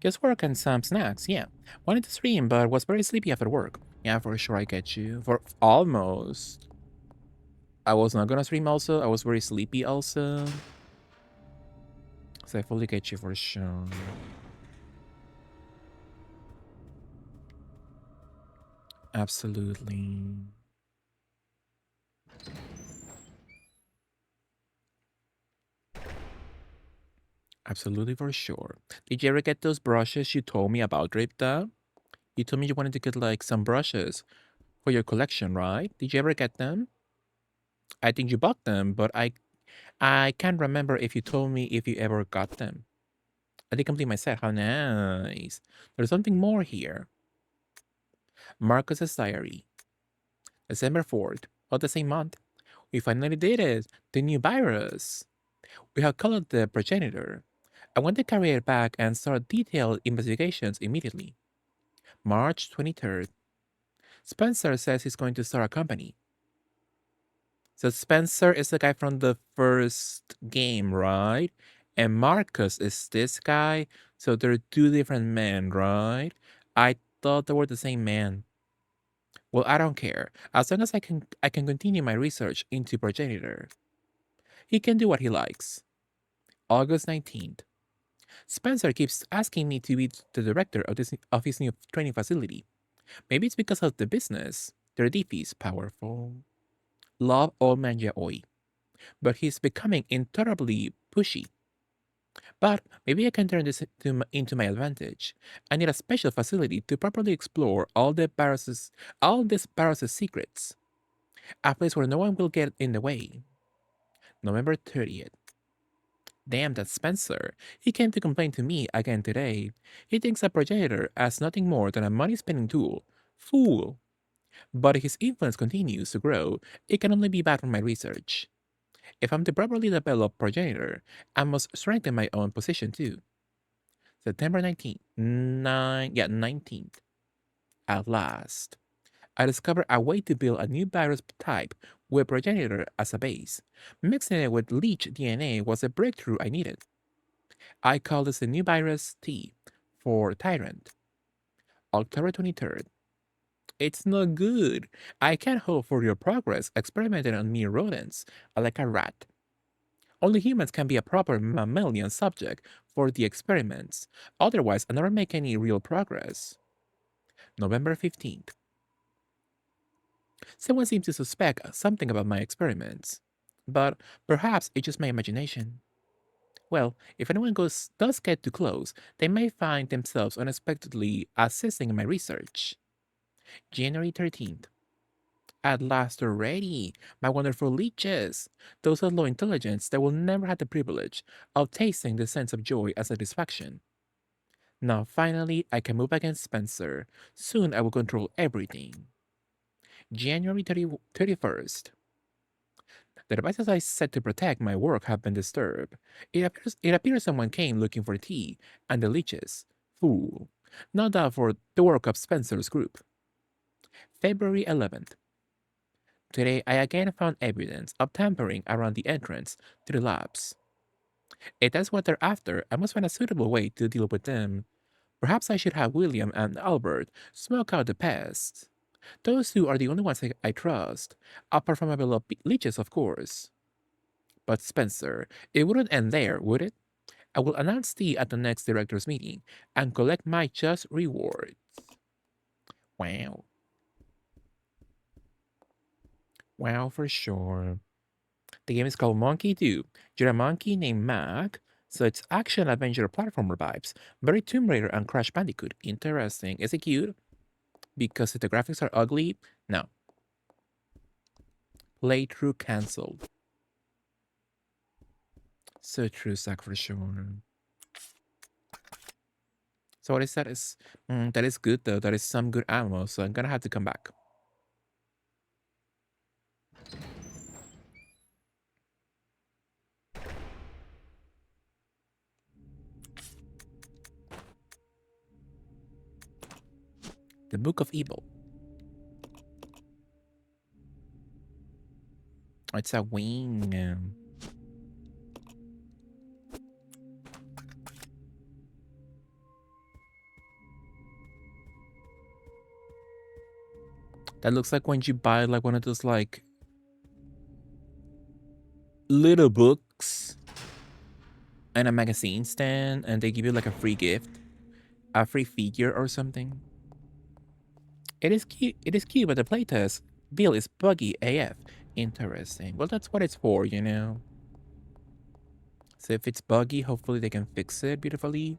Just work and some snacks, yeah. Wanted to stream, but was very sleepy after work. Yeah, for sure, I get you. For almost. I was not gonna stream also. I was very sleepy also. So I fully get you for sure. Absolutely. Absolutely for sure. Did you ever get those brushes you told me about, Ripta? You told me you wanted to get like some brushes for your collection, right? Did you ever get them? I think you bought them, but I can't remember if you told me if you ever got them. I did complete my set. How nice. There's something more here. Marcus's diary. December 4th of the same month. We finally did it. The new virus. We have colored the progenitor. I want to carry it back and start detailed investigations immediately. March 23rd. Spencer says he's going to start a company. So Spencer is the guy from the first game, right? And Marcus is this guy. So they're two different men, right? I thought they were the same man. Well, I don't care. As long as I can continue my research into progenitor. He can do what he likes. August 19th. Spencer keeps asking me to be the director of his new training facility. Maybe it's because of the business. Their DP is powerful. Love Old Man Yaoi. But he's becoming intolerably pushy. But maybe I can turn this into my advantage. I need a special facility to properly explore all this Barros's secrets. A place where no one will get in the way. November 30th. Damn that Spencer. He came to complain to me again today. He thinks a progenitor as nothing more than a money-spending tool. Fool. But if his influence continues to grow, it can only be bad for my research. If I'm to properly develop progenitor, I must strengthen my own position too. September 19th. 19th. At last. I discovered a way to build a new virus type with progenitor as a base. Mixing it with leech DNA was a breakthrough I needed. I call this the new virus T for Tyrant. October 23rd. It's not good. I can't hope for your progress experimenting on mere rodents, like a rat. Only humans can be a proper mammalian subject for the experiments. Otherwise, I never make any real progress. November 15th. Someone seems to suspect something about my experiments. But perhaps it's just my imagination. Well, if anyone does get too close, they may find themselves unexpectedly assisting in my research. January 13th. At last already, my wonderful leeches. Those of low intelligence that will never have the privilege of tasting the sense of joy and satisfaction. Now finally, I can move against Spencer. Soon I will control everything. January 31st. The devices I set to protect my work have been disturbed. It appears someone came looking for tea, and the leeches. Fool. No doubt for the work of Spencer's group. February 11th. Today, I again found evidence of tampering around the entrance to the labs. If that's what they're after, I must find a suitable way to deal with them. Perhaps I should have William and Albert smoke out the pest. Those two are the only ones I trust, apart from my beloved leeches, of course. But Spencer, it wouldn't end there, would it? I will announce tea at the next director's meeting and collect my just rewards. Wow. Wow, for sure. The game is called Monkey 2. You're a monkey named Mac, so it's action adventure platformer vibes. Very Tomb Raider and Crash Bandicoot. Interesting. Is it cute? Because if the graphics are ugly, no. Playthrough cancelled. So true, Zach, for sure. So what is that? That is good though. That is some good ammo. So I'm gonna have to come back. The Book of Evil. It's a wing. That looks like when you buy like one of those like little books and a magazine stand and they give you like a free gift, a free figure or something. It is cute, but the playtest Bill is buggy AF. Interesting. Well, that's what it's for, you know. So if it's buggy, hopefully they can fix it beautifully.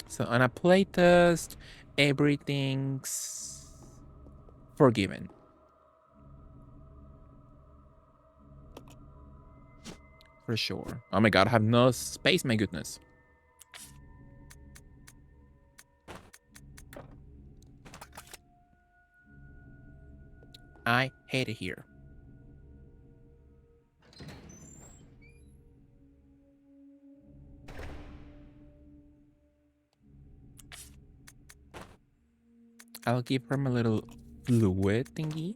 So on a playtest, everything's forgiven. For sure. Oh my god, I have no space, my goodness. I hate it here. I'll give her my little fluid thingy.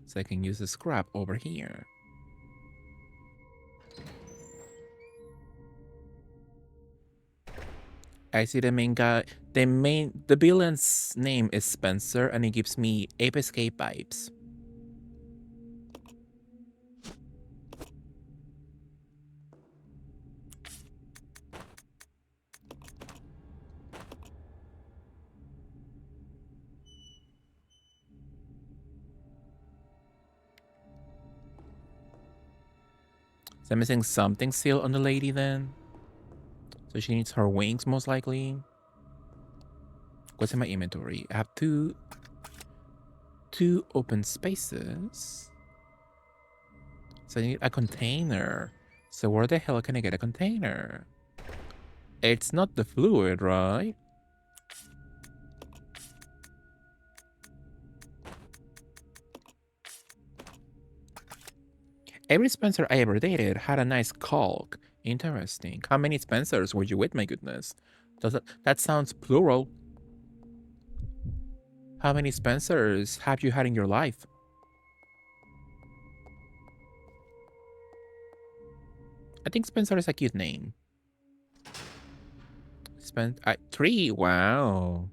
So I can use the scrap over here. I see the main guy. The villain's name is Spencer, and he gives me Ape Escape vibes. So I'm missing something still on the lady then. So she needs her wings most likely. What's in my inventory? I have two open spaces. So I need a container. So where the hell can I get a container? It's not the fluid, right? Every Spencer I ever dated had a nice caulk. Interesting. How many Spencers were you with, my goodness? That sounds plural. How many Spencers have you had in your life? I think Spencer is a cute name. 3? Wow.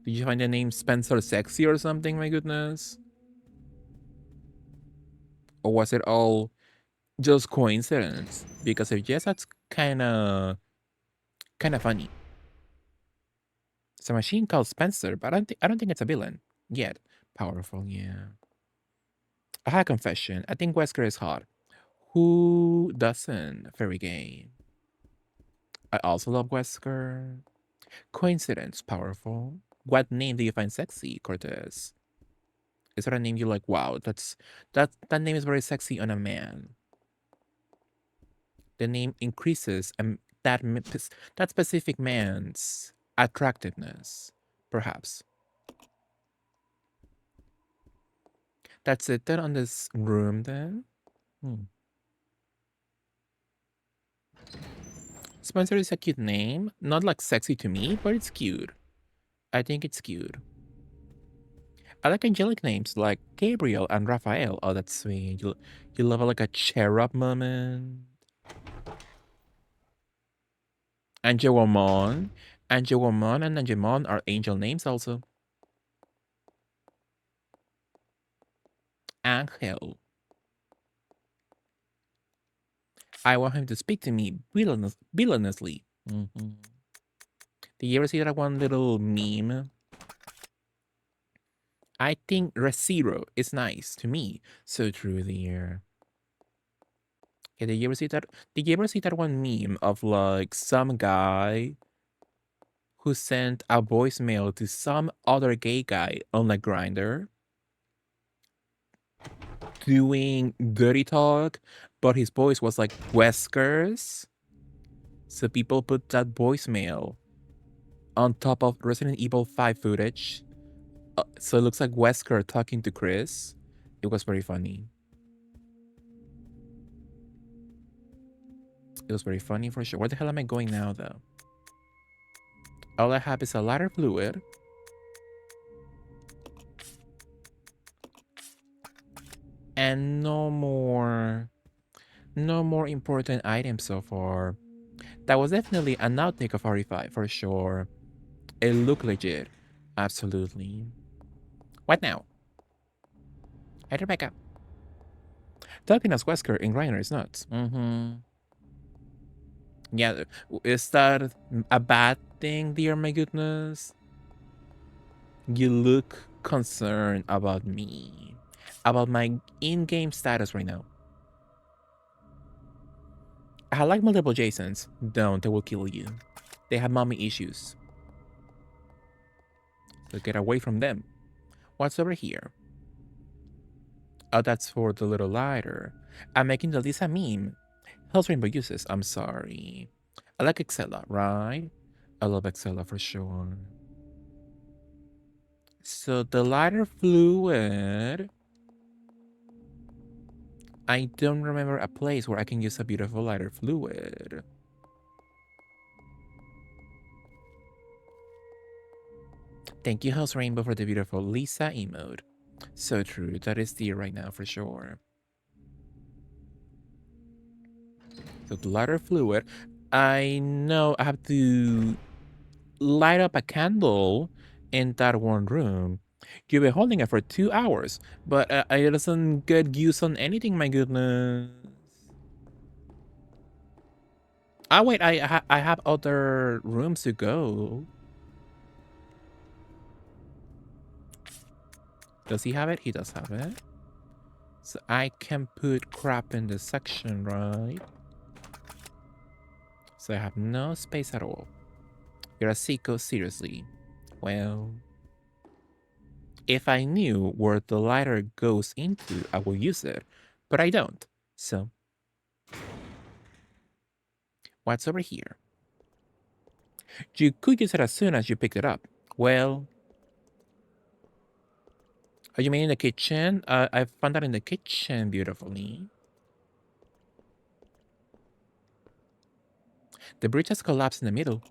Did you find the name Spencer sexy or something, my goodness? Or was it all just coincidence? Because if yes, that's kind of funny. It's a machine called Spencer, but I don't think it's a villain yet. Powerful, yeah. I had a confession. I think Wesker is hot. Who doesn't? Very gay. I also love Wesker. Coincidence, powerful. What name do you find sexy, Cortez? Is there a name you like? Wow, that name is very sexy on a man. The name increases that specific man's Attractiveness, perhaps. That's it then on this room then. Spencer is a cute name. Not like sexy to me, but it's cute. I think it's cute. I like angelic names like Gabriel and Raphael. Oh, that's sweet. You love like a cherub moment. Angelomon. Angelomon and Angemon are angel names also. Angel. I want him to speak to me villainously. Did you ever see that one little meme? I think Resiro is nice to me. So true there. Yeah, did you ever see that? Did you ever see that one meme of like some guy who sent a voicemail to some other gay guy on like Grindr doing dirty talk, but his voice was like Weskers? So people put that voicemail on top of Resident Evil 5 footage. So it looks like Wesker talking to Chris. It was very funny. It was very funny for sure. Where the hell am I going now, though? All I have is a lighter fluid. And no more important items so far. That was definitely an outtake of RE5 for sure. It looked legit. Absolutely. What now? Hey, Rebecca. Talking as Wesker in Griner is nuts. Yeah, is that a bad thing, dear my goodness? You look concerned about me. About my in-game status right now. I like multiple Jasons. Don't, they will kill you. They have mommy issues. So get away from them. What's over here? Oh, that's for the little lighter. I'm making the Lisa meme. Hell's Rainbow uses. I'm sorry. I like Excella, right? I love Excella for sure. So the lighter fluid. I don't remember a place where I can use a beautiful lighter fluid. Thank you, House Rainbow, for the beautiful Lisa emote. So true. That is the right now for sure. So the lighter fluid. I know I have to light up a candle in that one room. You've been holding it for 2 hours, but it doesn't get use on anything, my goodness. Ah, wait, I have other rooms to go. Does he have it? He does have it. So I can put crap in this section, right? So I have no space at all. You're a sicko, seriously. Well, if I knew where the lighter goes into, I would use it. But I don't. So, what's over here? You could use it as soon as you picked it up. Well, oh, you mean in the kitchen? I found that in the kitchen beautifully. The bridge has collapsed in the middle.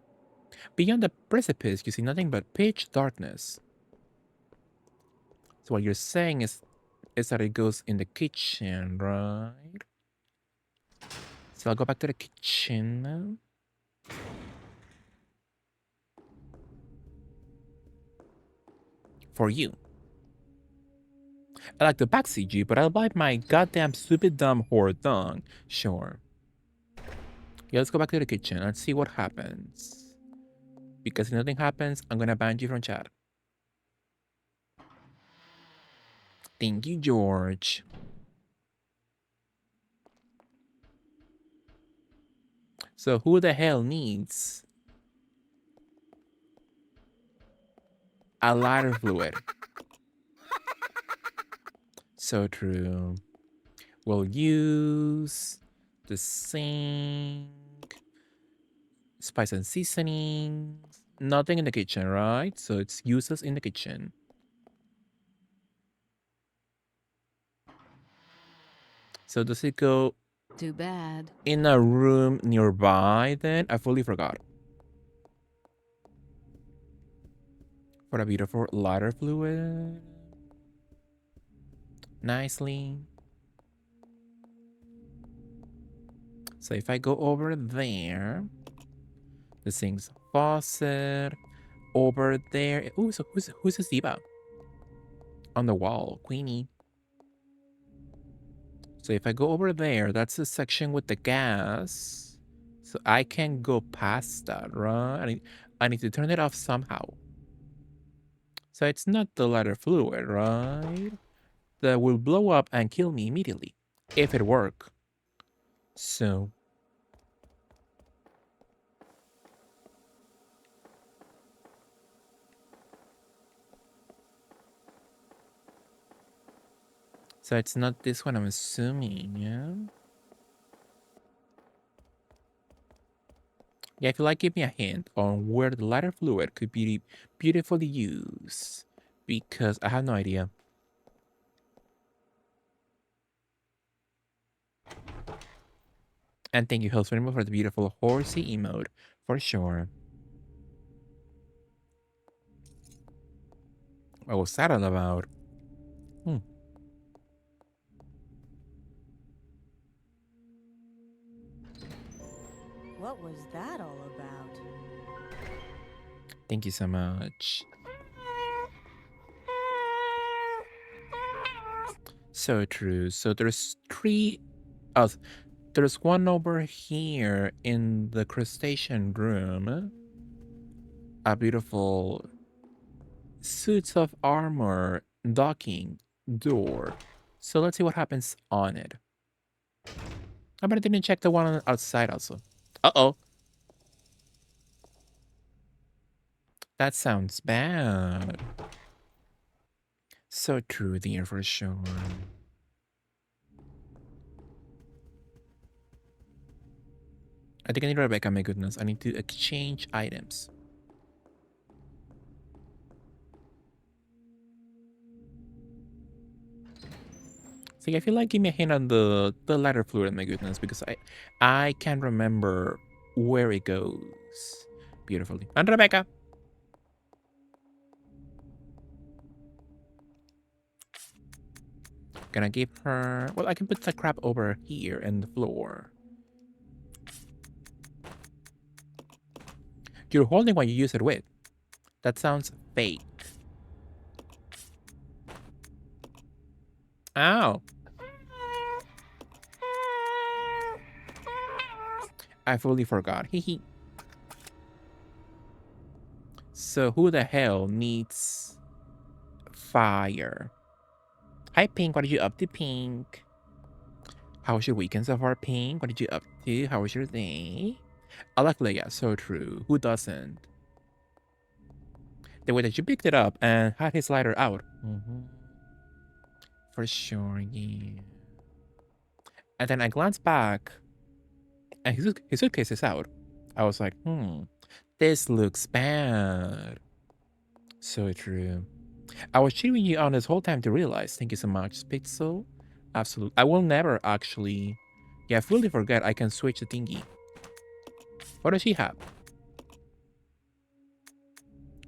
Beyond the precipice, you see nothing but pitch darkness. So what you're saying is that it goes in the kitchen, right? So I'll go back to the kitchen now. For you. I like to backseat you, but I'll bite my goddamn stupid dumb whore tongue. Sure. Yeah, let's go back to the kitchen and see what happens. Because if nothing happens, I'm gonna ban you from chat. Thank you, George. So who the hell needs a lighter fluid? So true. We'll use the sink, spice and seasonings. Nothing in the kitchen, right? So it's useless in the kitchen. So does it go Too bad. in a room nearby then? I fully forgot. For a beautiful lighter fluid. Nicely. So if I go over there, the sink's faucet, over there. Ooh, so who's this diva? On the wall, Queenie. So if I go over there, that's the section with the gas. So I can go past that, right? I need to turn it off somehow. So it's not the lighter fluid, right? That will blow up and kill me immediately if it work. So it's not this one, I'm assuming, yeah? Yeah, if you like, give me a hint on where the lighter fluid could be beautifully used. Because I have no idea. And thank you, Host Rainbow, for the beautiful horsey emote, for sure. What was that all about? What was that all about? Thank you so much. So true. So there's three. Oh, there's one over here in the crustacean room. A beautiful suits of armor docking door. So let's see what happens on it. I bet I didn't check the one outside also. Uh-oh. That sounds bad. So true, dear, for sure. I think I need Rebecca, my goodness. I need to exchange items. See, I feel like give me a hint on the lighter fluid, my goodness, because I can't remember where it goes beautifully. And Rebecca. Gonna give her. Well, I can put the crap over here in the floor. You're holding what you use it with. That sounds fake. Ow. I fully forgot. Hehe. So who the hell needs fire? Hi, Pink. What are you up to, Pink? How was your weekend so far, Pink? What did you up to? How was your day? I like Leia. So true. Who doesn't? The way that you picked it up and had his lighter out. For sure, yeah. And then I glanced back and his suitcase is out. I was like, this looks bad. So true. I was cheering you on this whole time to realize. Thank you so much, Pixel. Absolutely. I will never actually. Yeah, I fully forget I can switch the thingy. What does she have?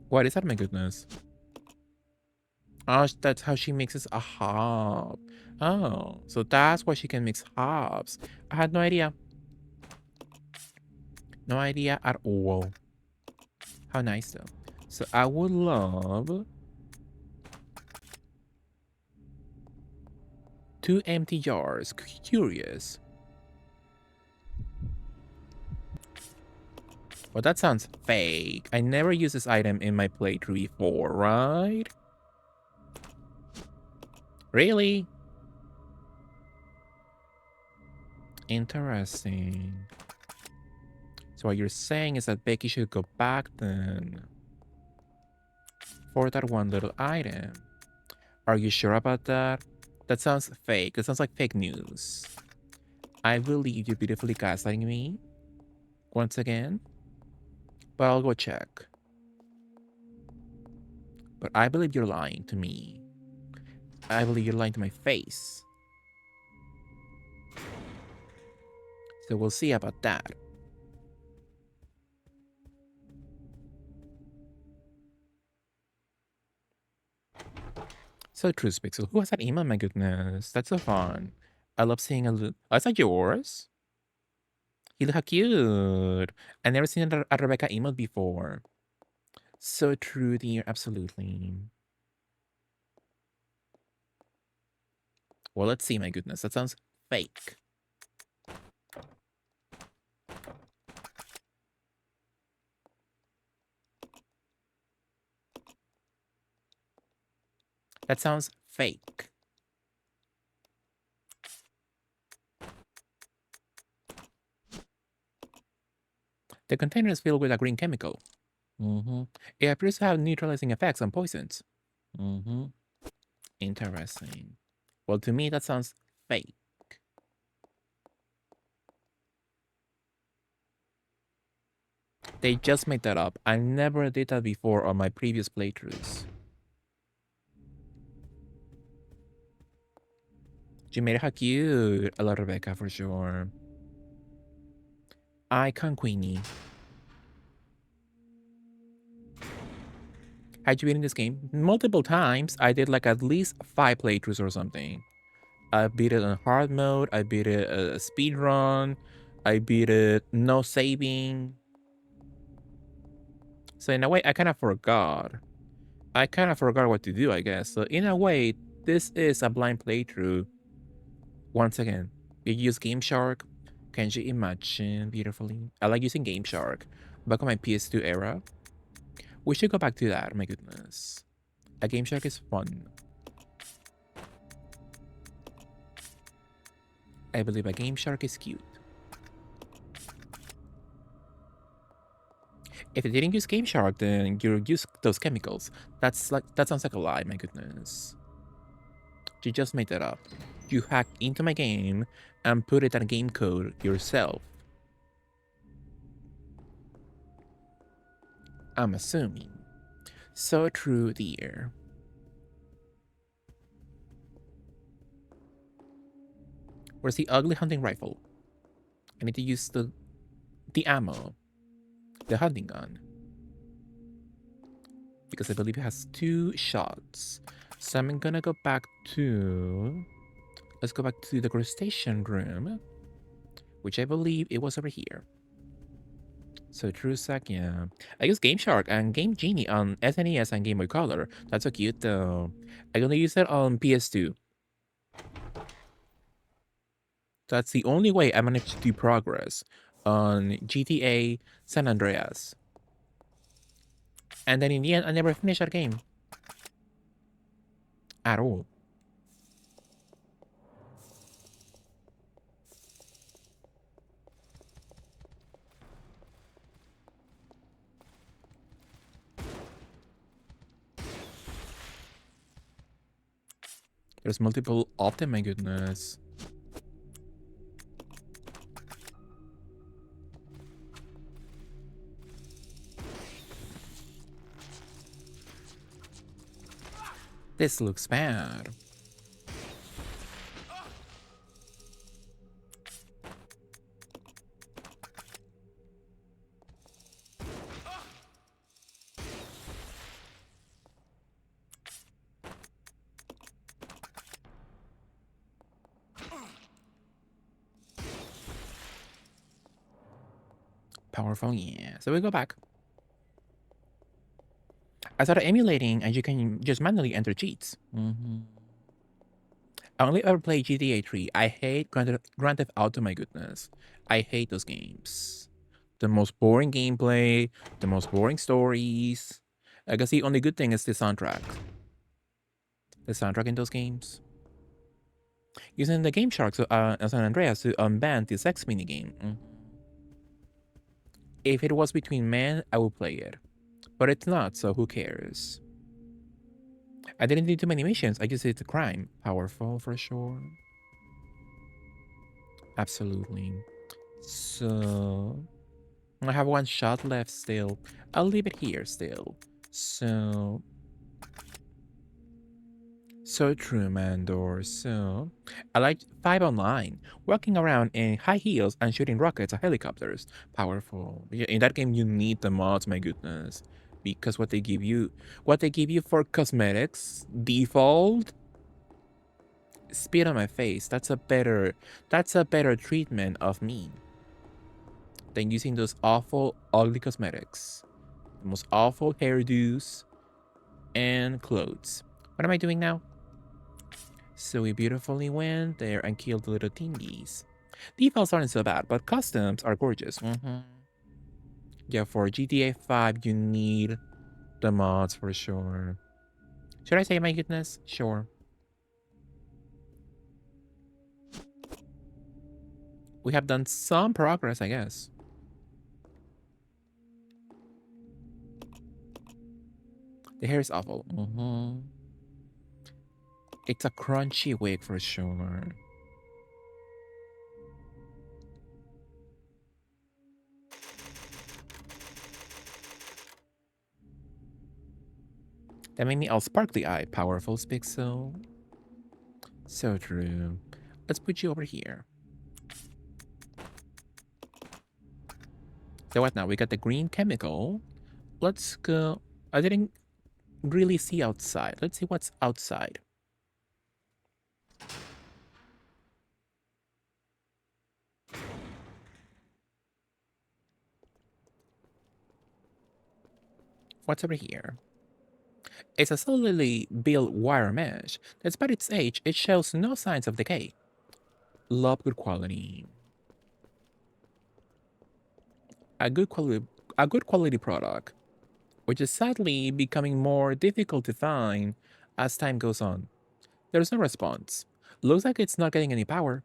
What is that, my goodness? Oh, that's how she mixes a hob. Oh, so that's why she can mix hobs. I had no idea. No idea at all. How nice, though. So I would love 2 empty jars. Curious. Well, that sounds fake. I never use this item in my playthrough before, right? Really? Interesting. So what you're saying is that Becky should go back then for that one little item. Are you sure about that? That sounds fake. That sounds like fake news. I believe you're beautifully gaslighting me once again, but I'll go check. But I believe you're lying to me. I believe you're lying to my face. So we'll see about that. So true, Spixel. Who has that email? My goodness. That's so fun. I love seeing a little... Oh, is that yours? You look how cute. I've never seen a Rebecca emote before. So true, dear. Absolutely. Well, let's see, my goodness. That sounds fake. That sounds fake. The container is filled with a green chemical. It appears to have neutralizing effects on poisons. Interesting. Well, to me, that sounds fake. They just made that up. I never did that before on my previous playthroughs. You made it how cute. I love Rebecca for sure. Icon Queenie. Had you been in this game? Multiple times. I did like at least 5 playthroughs or something. I beat it on hard mode. I beat it a speed run. I beat it no saving. So in a way, I kind of forgot. I kind of forgot what to do, I guess. So in a way, this is a blind playthrough. Once again, you use Game Shark. Can you imagine beautifully? I like using Game Shark. Back on my PS2 era. We should go back to that, my goodness. A Game Shark is fun. I believe a Game Shark is cute. If you didn't use Game Shark, then you use those chemicals. That sounds like a lie, my goodness. You just made that up. You hacked into my game and put it in game code yourself. I'm assuming. So true, dear. Where's the ugly hunting rifle? I need to use the ammo. The hunting gun. Because I believe it has 2 shots. So I'm gonna go back to... Let's go back to the crustacean room. Which I believe it was over here. So true sec, yeah. I use Game Shark and Game Genie on SNES and Game Boy Color. That's so cute though. I'm gonna use that on PS2. That's the only way I managed to do progress on GTA San Andreas. And then in the end, I never finished that game. At all. There's multiple of them, my goodness. This looks bad. Powerful, yeah. So we go back. I started emulating, and you can just manually enter cheats. I only ever played GTA 3. I hate Grand Theft Auto, my goodness. I hate those games. The most boring gameplay, the most boring stories. I guess the only good thing is the soundtrack. The soundtrack in those games. Using the Game Shark San Andreas to unban the sex minigame. If it was between men, I would play it. But it's not, so who cares? I didn't do too many missions. I just did the crime. Powerful for sure. Absolutely. So I have 1 shot left still. I'll leave it here still. So So true, Mandor. So, I like 5 online, walking around in high heels and shooting rockets at helicopters. Powerful. Yeah, in that game, you need the mods, my goodness. Because what they give you for cosmetics, default, spit on my face. That's a better treatment of me than using those awful, ugly cosmetics. The most awful hairdos and clothes. What am I doing now? So we beautifully went there and killed the little thingies. Defaults aren't so bad, but customs are gorgeous. Yeah, for GTA 5, you need the mods for sure. Should I say my goodness? Sure. We have done some progress, I guess. The hair is awful. It's a crunchy wig for sure. That made me all sparkly eyed. Powerful Spixel. So true. Let's put you over here. So what now? We got the green chemical. Let's go. I didn't really see outside. Let's see what's outside. What's over here? It's a solidly built wire mesh. Despite its age, it shows no signs of decay. Love good quality. A good quality product, which is sadly becoming more difficult to find as time goes on. There's no response. Looks like it's not getting any power.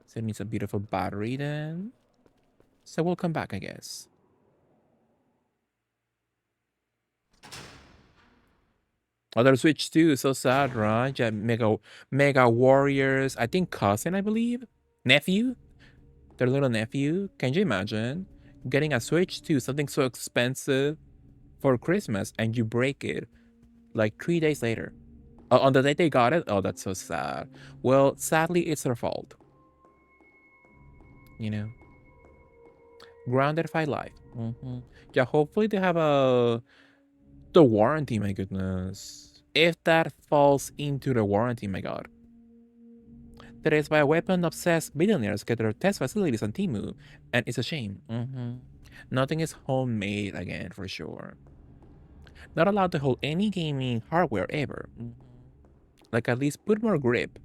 So it needs a beautiful battery then. So we'll come back, I guess. Other Switch too, so sad, right? Yeah, Mega Warriors, I think cousin, I believe. Nephew? Their little nephew. Can you imagine? Getting a Switch 2, something so expensive for Christmas, and you break it like 3 days later. On the day they got it? Oh, that's so sad. Well, sadly, it's their fault. You know? Grounded Fi Life. Yeah, hopefully they have the warranty, my goodness. If that falls into the warranty, my god. That is why weapon-obsessed billionaires get their test facilities on Temu, and it's a shame. Nothing is homemade again, for sure. Not allowed to hold any gaming hardware ever. Like, at least put more grip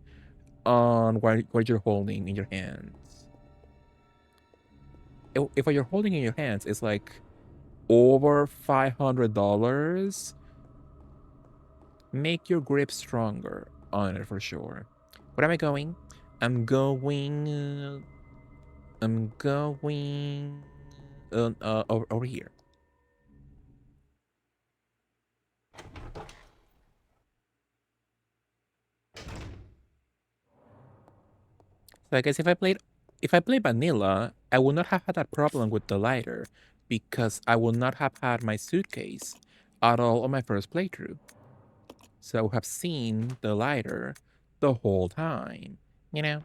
on what you're holding in your hands. If what you're holding in your hands is like over $500, make your grip stronger on it for sure. Where am I going? I'm going over here. So I guess if I played vanilla, I would not have had that problem with the lighter because I would not have had my suitcase at all on my first playthrough. So I would have seen the lighter the whole time, you know?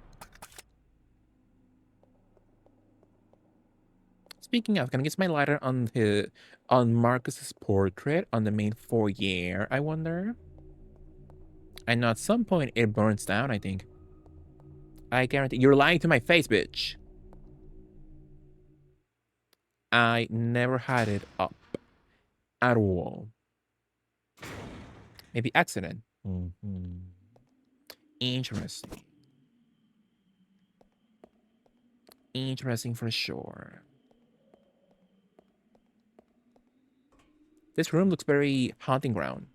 Speaking of, can I use my lighter on Marcus's portrait on the main foyer, I wonder? I know at some point it burns down, I think. I guarantee you're lying to my face, bitch. I never had it up at all. Maybe accident. Interesting. Interesting for sure. This room looks very haunting ground.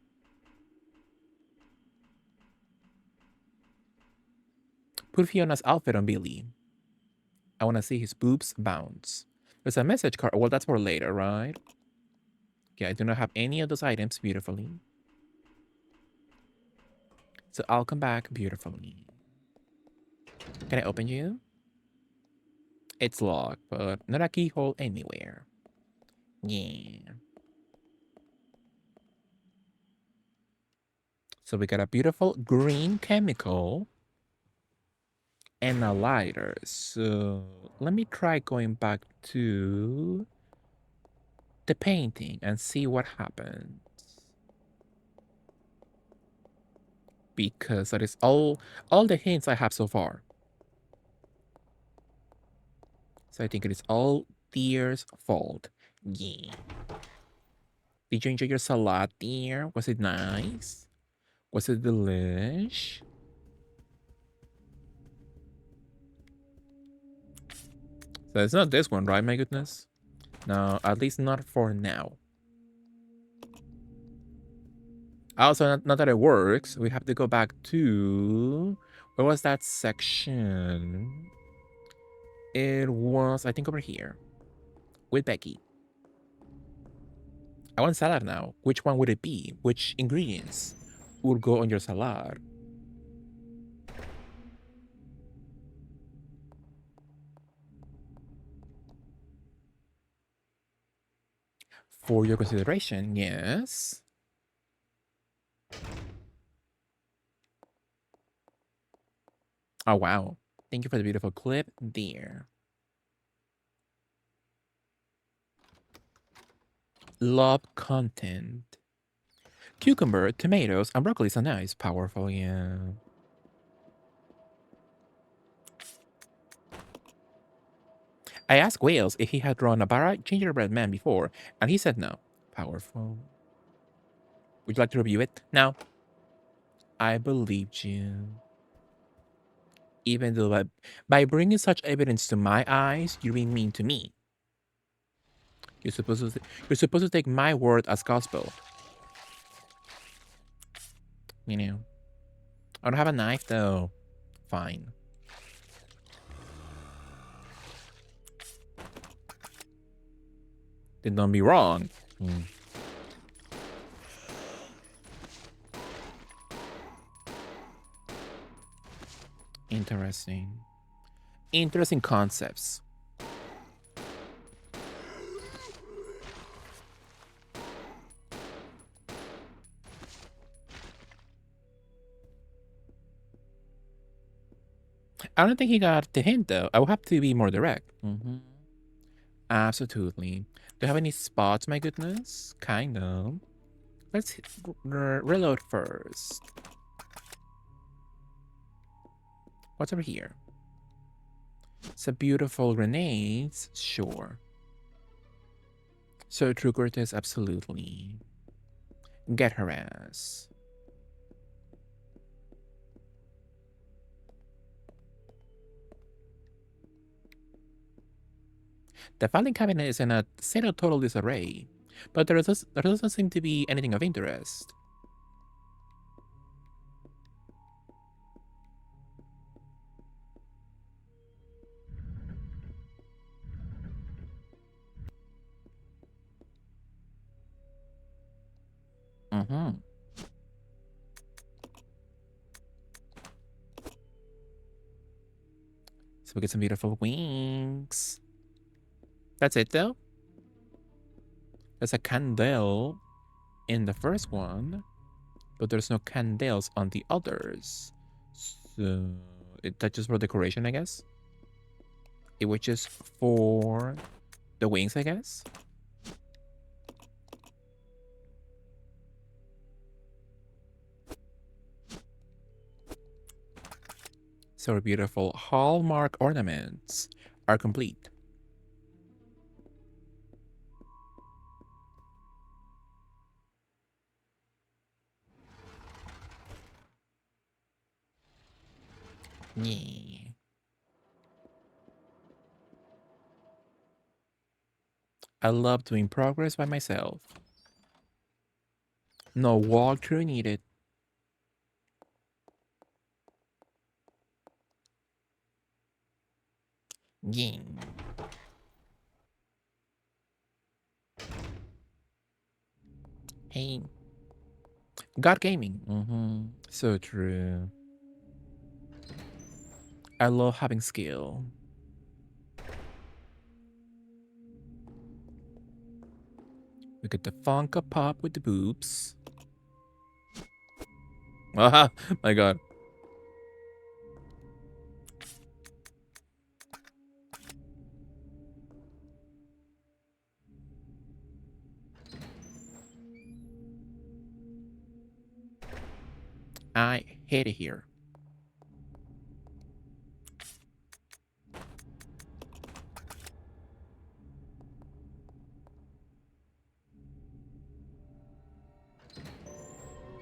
Put Fiona's outfit on Billy. I want to see his boobs bounce. There's a message card. Well, that's for later, right? Okay, I do not have any of those items beautifully. So I'll come back beautifully. Can I open you? It's locked, but not a keyhole anywhere. Yeah. So we got a beautiful green chemical and a lighter. So let me try going back to the painting and see what happens. Because that is all the hints I have so far. So I think it is all Deer's fault. Yeah. Did you enjoy your salad, Deer? Was it nice? Was it delish? So it's not this one, right? My goodness. No, at least not for now. Also, not that it works. We have to go back to... Where was that section? It was, I think, over here. With Becky. I want salad now. Which one would it be? Which ingredients would go on your salad? For your consideration, yes. Oh, wow. Thank you for the beautiful clip, dear. Love content. Cucumber, tomatoes, and broccoli are nice. Powerful, yeah. I asked Wales if he had drawn a Barra gingerbread man before, and he said no. Powerful. Would you like to review it? No. I believed you. Even though by bringing such evidence to my eyes, you're being mean to me. You're supposed to take my word as gospel. You know. I don't have a knife though. Fine. Then don't be wrong. Interesting. Interesting concepts. I don't think he got the hint though. I will have to be more direct. Absolutely. Do you have any spots, my goodness? Kind of. Let's reload first. What's over here? Some beautiful grenades. Sure. So True Cortez, absolutely. Get her ass. The filing cabinet is in a state of total disarray, but there doesn't seem to be anything of interest. So we get some beautiful wings. That's it though? There's a candle in the first one, but there's no candles on the others. So that's just for decoration, I guess. It was just for the wings, I guess. So our beautiful Hallmark ornaments are complete. Yeah. I love doing progress by myself. No walkthrough needed. Yeah. Hey. God Gaming. So true. I love having skill. We get the Funko Pop with the boobs. Ah, my god. I hate it here.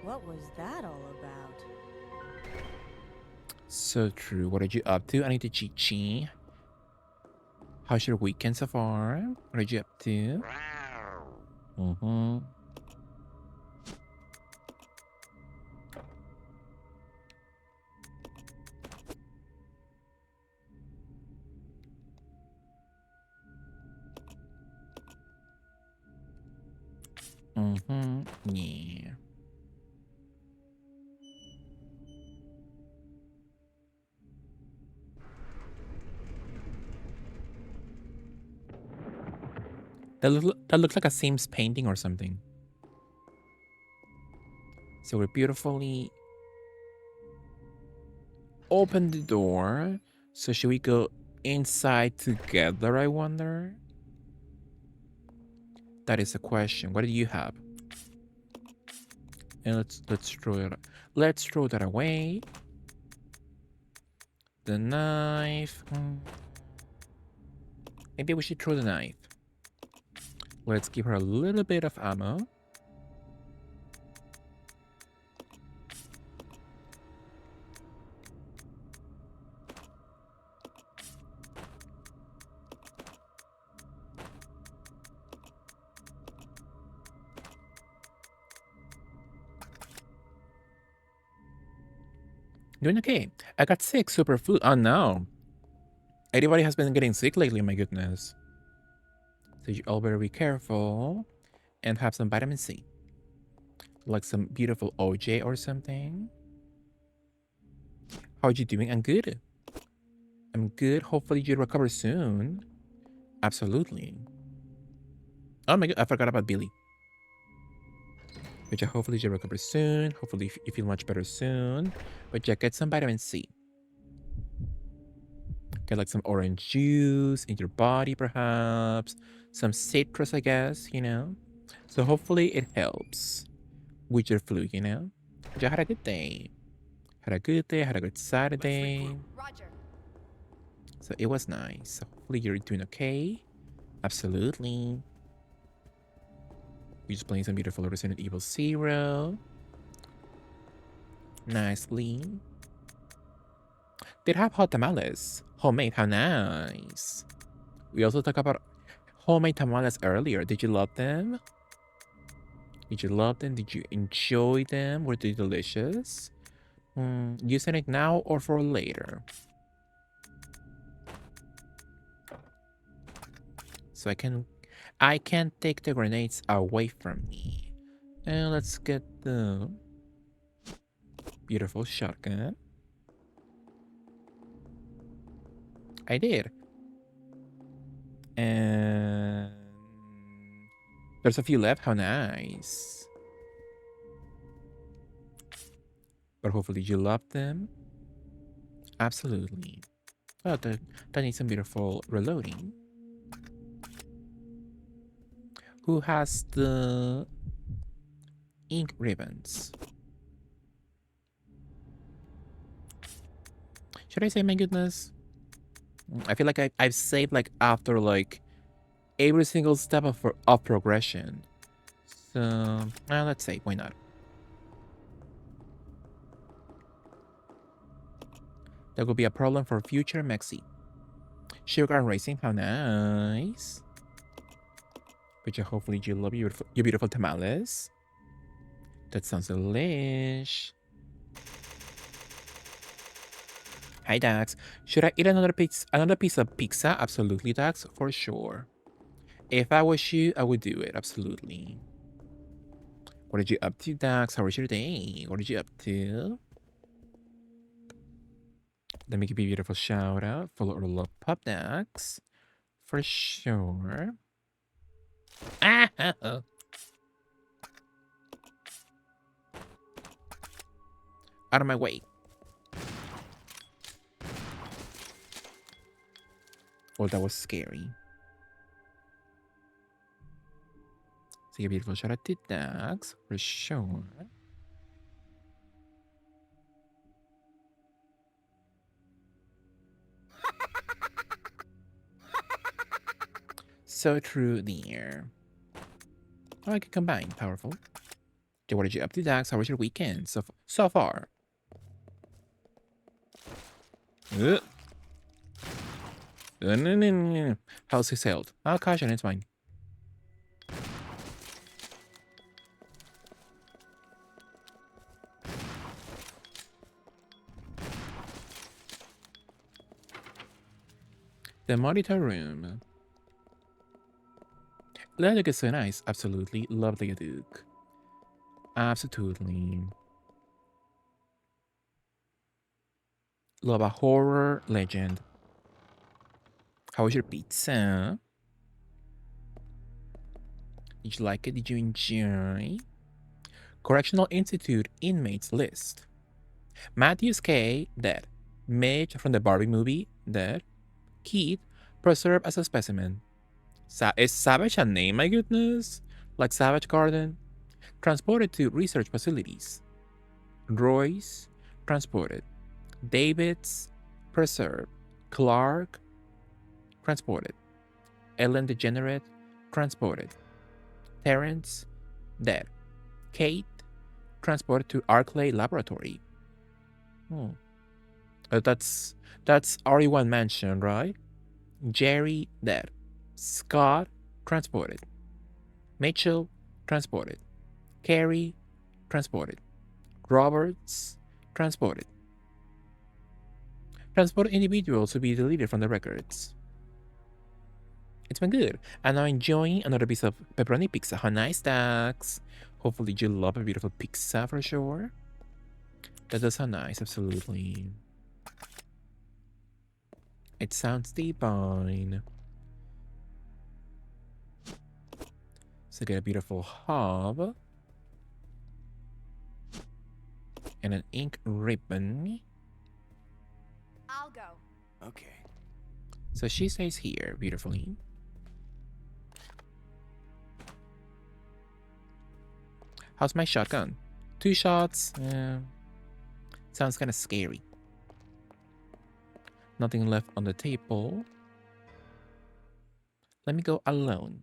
What was that all about? So true. What are you up to? I need to Chi. How's your weekend so far? What are you up to? Mm-hmm. Mm-hmm. Yeah. That looks like a Sims painting or something. So we beautifully open the door. So should we go inside together, I wonder? That is a question. What do you have? And let's throw that away. The knife. Maybe we should throw the knife. Let's give her a little bit of ammo. Doing okay. I got sick, super flu. Oh no. Everybody has been getting sick lately, my goodness. So you all better be careful and have some vitamin C. Like some beautiful OJ or something. How are you doing? I'm good. I'm good. Hopefully you recover soon. Absolutely. Oh my god, I forgot about Billy. But yeah, hopefully you recover soon. Hopefully you feel much better soon. But yeah, get some vitamin C. Get like some orange juice in your body, perhaps. Some citrus, I guess, you know. So hopefully it helps with your flu, you know. But yeah, had a good day. Had a good day, had a good Saturday. Roger. So it was nice. So hopefully you're doing okay. Absolutely. We're just playing some beautiful Resident Evil 0. Nicely. They have hot tamales. Homemade, how nice. We also talked about homemade tamales earlier. Did you love them? Did you love them? Did you enjoy them? Were they delicious? Using it now or for later? So I can't take the grenades away from me. And let's get the beautiful shotgun. I did. And there's a few left. How nice. But hopefully you love them. Absolutely. Oh, that needs some beautiful reloading. Who has the ink ribbons? Should I say my goodness? I feel like I've saved like after like every single step of progression. So let's say, why not? That could be a problem for future Mexi. Sugar racing, how nice. But yeah, hopefully you love your beautiful tamales. That sounds delish. Hi Dax. Should I eat another piece of pizza? Absolutely, Dax, for sure. If I was you, I would do it, absolutely. What are you up to, Dax? How was your day? What are you up to? Let me give you a beautiful shout out. Follow or love Pop Dax. For sure. Ah! Out of my way. Oh, that was scary. Take a beautiful shot at the dogs, for sure. So true, dear. Oh, I can combine. Powerful. Okay, what did you up to, Dax? How was your weekend so far? No, no, no, no, no. How's his health? Oh, caution, it's fine. The monitor room. Leduc is so nice. Absolutely. Love the Leduc. Absolutely. Love a horror legend. How was your pizza? Did you like it? Did you enjoy? Correctional Institute inmates list. Matthews K. Dead. Midge from the Barbie movie. Dead. Keith preserved as a specimen. Is Savage a name? My goodness. Like Savage Garden. Transported to research facilities. Royce transported. Davids preserved. Clark transported. Ellen Degenerate transported. Terrence dead. Kate transported to Arclay Laboratory. That's RE1 Mansion, right? Jerry dead. Scott transported. Mitchell transported. Carrie transported. Roberts transported. Transported individuals to be deleted from the records. It's been good. And I'm enjoying another piece of pepperoni pizza. How nice, Dax. Hopefully you love a beautiful pizza for sure. That does sound nice, absolutely. It sounds divine. So get a beautiful hub. And an ink ribbon. I'll go. Okay. So she stays here beautifully. How's my shotgun? 2 shots? Sounds kind of scary. Nothing left on the table. Let me go alone.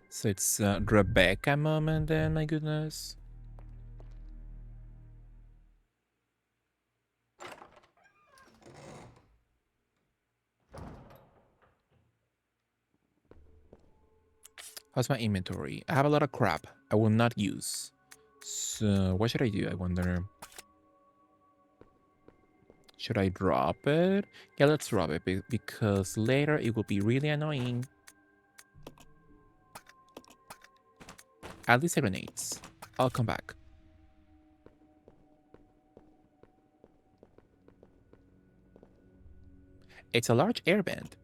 So it's Rebecca moment then, my goodness. How's my inventory? I have a lot of crap I will not use. So what should I do, I wonder? Should I drop it? Yeah, let's drop it because later it will be really annoying. At least the grenades. I'll come back. It's a large airband.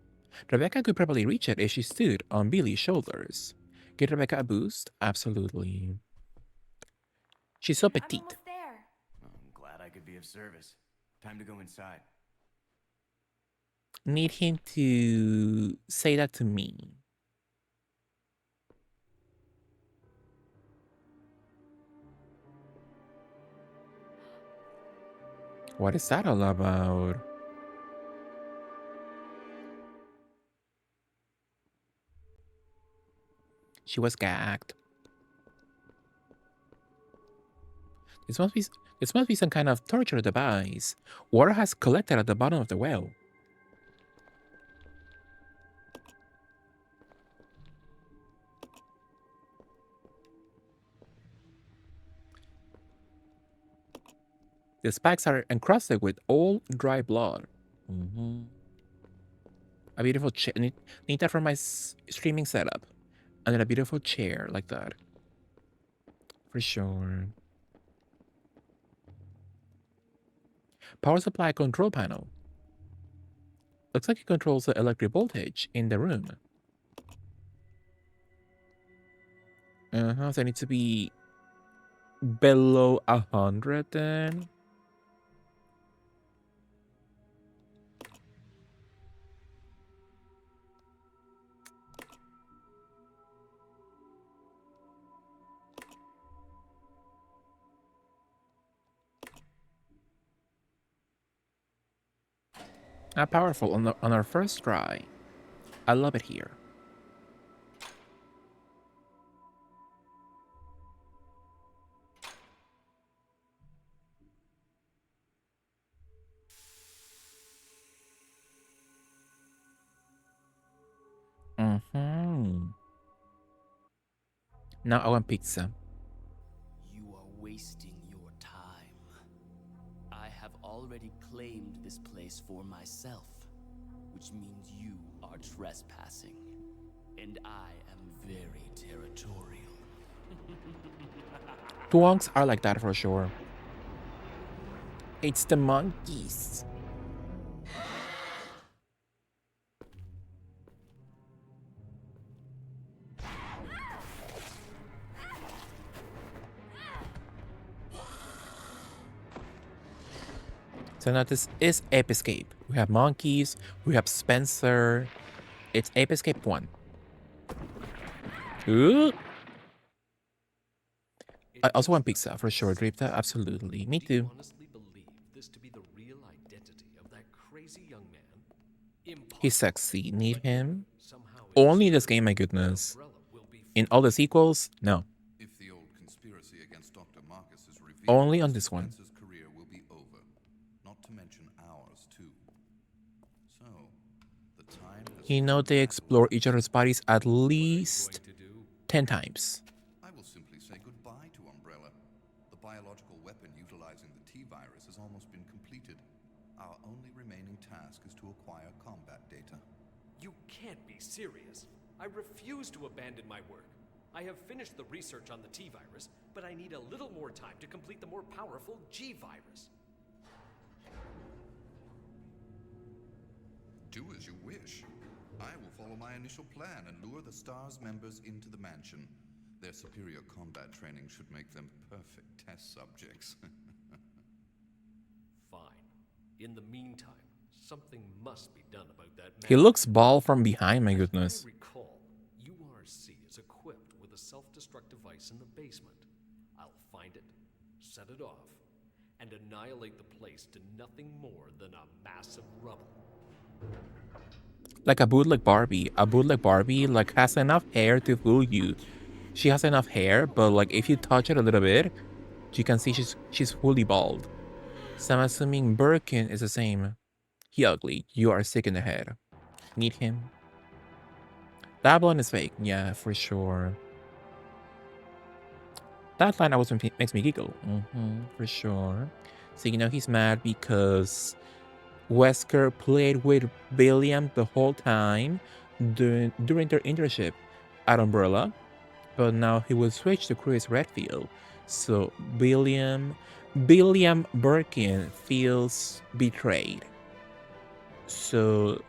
Rebecca could probably reach it if she stood on Billy's shoulders. Give Rebecca a boost? Absolutely. She's so I'm petite. almost there. I'm glad I could be of service. Time to go inside. Need him to say that to me. What is that all about? She was gagged. This must be some kind of torture device. Water has collected at the bottom of the well. The spikes are encrusted with old, dry blood. A beautiful chair. Need that for my streaming setup. And then a beautiful chair like that. For sure. Power supply control panel. Looks like it controls the electric voltage in the room. So it needs to be below 100 then. Not powerful on our first try. I love it here. Now I want pizza. You are wasting your time. I have already claimed this place for myself, which means you are trespassing. And I am very territorial. Twonks are like that for sure. It's the monkeys. So now this is Ape Escape. We have monkeys, we have Spencer. It's Ape Escape 1. Ooh. I also want pizza for sure, Dripta. Absolutely. Me too. Honestly believe this to be the real identity of that crazy young man? He's sexy. Need him? Somehow Only in this game, my goodness. In all the sequels, no. If the old conspiracy against Dr. Marcus is revealed, Only on this one. Spencer's career will be over. Not to mention ours, too. So, the time has You know they explore each other's bodies at least 10 times. I will simply say goodbye to Umbrella. The biological weapon utilizing the T-virus has almost been completed. Our only remaining task is to acquire combat data. You can't be serious. I refuse to abandon my work. I have finished the research on the T-virus, but I need a little more time to complete the more powerful G-virus. Do as you wish. I will follow my initial plan and lure the STARS members into the mansion. Their superior combat training should make them perfect test subjects. Fine. In the meantime, something must be done about that man. He looks bald from behind, my goodness. As I recall, URC is equipped with a self-destruct device in the basement. I'll find it, set it off, and annihilate the place to nothing more than a mass of rubble. Like a bootleg Barbie. A bootleg Barbie like has enough hair to fool you. She has enough hair, but like if you touch it a little bit, you can see she's fully bald. So I'm assuming Birkin is the same. He ugly. You are sick in the head. Need him. That blonde is fake. Yeah, for sure. That line always makes me giggle. For sure. So you know he's mad because Wesker played with William the whole time during their internship at Umbrella, but now he will switch to Chris Redfield. So William Birkin feels betrayed. So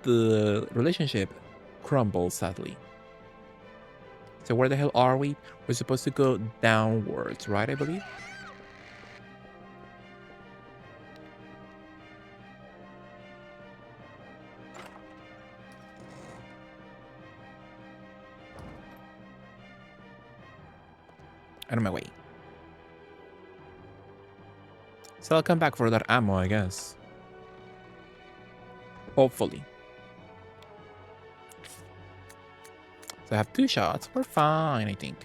the relationship crumbles sadly. So where the hell are we? We're supposed to go downwards, right, I believe? Out of my way. So I'll come back for that ammo, I guess. Hopefully. So I have 2 shots. We're fine, I think.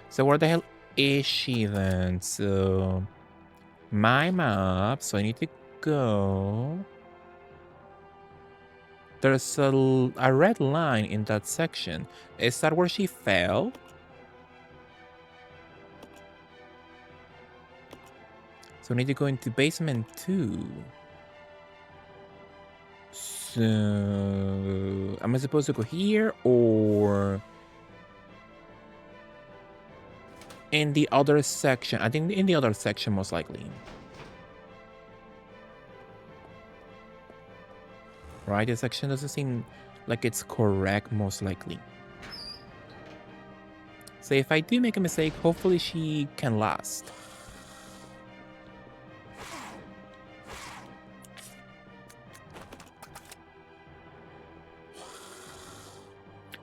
So where the hell is she then? So my map. So I need to go. There's a red line in that section. Is that where she fell? So we need to go into basement 2. So am I supposed to go here or In the other section. I think in the other section, most likely. Right? This section doesn't seem like it's correct, most likely. So if I do make a mistake, hopefully she can last.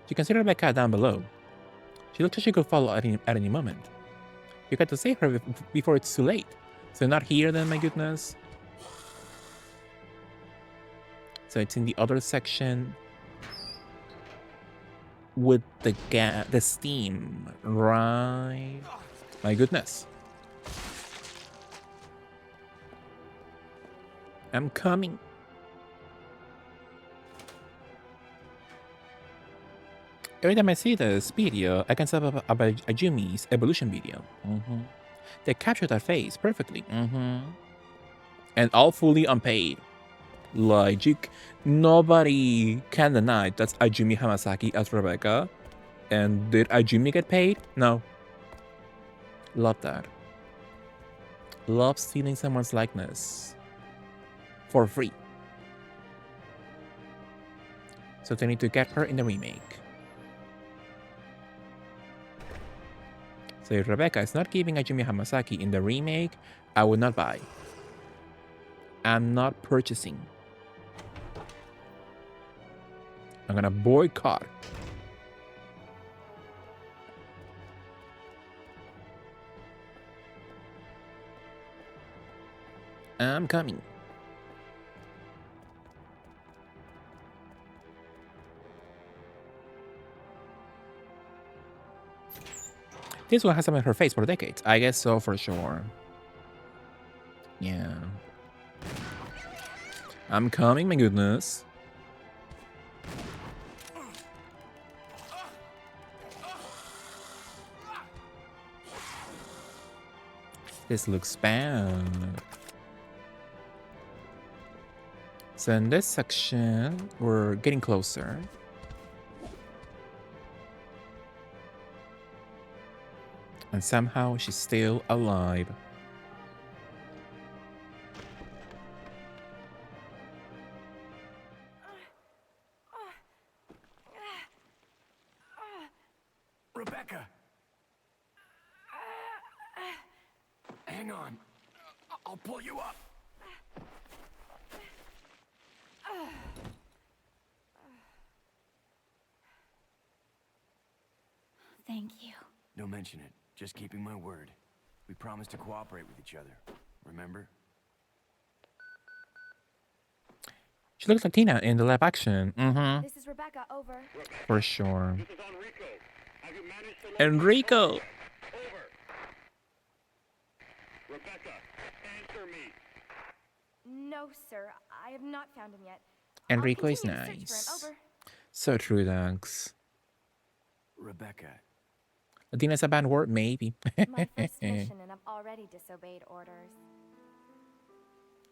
You can see Rebecca down below. She looks like she could fall at any moment. You got to save her before it's too late. So not here then, my goodness. So it's in the other section with the steam, right? My goodness. I'm coming. Every time I see this video, I can set up a Ajumi's evolution video. They captured that face perfectly. And all fully unpaid. Like, nobody can deny that's Ajumi Hamasaki as Rebecca. And did Ajumi get paid? No. Love that. Love stealing someone's likeness. For free. So they need to get her in the remake. So if Rebecca is not giving Ajumi Hamasaki in the remake, I would not buy. I'm not purchasing. I'm gonna boycott. I'm coming. This one hasn't been her face for decades. I guess so, for sure. Yeah. I'm coming, my goodness. This looks bad. So in this section, we're getting closer. And somehow she's still alive. Rebecca! Hang on. I'll pull you up. Thank you. Don't mention it. Just keeping my word. We promised to cooperate with each other. Remember? She looks like Tina in the live action. This is Rebecca, over. For sure. This is Enrico. Have you managed to locate Enrico! Over. Rebecca, answer me. No, sir. I have not found him yet. Enrico I'll is continue to search nice. for him, So true, thanks. Rebecca. Tina's a bad word, maybe. over. My first mission, and I've already disobeyed orders.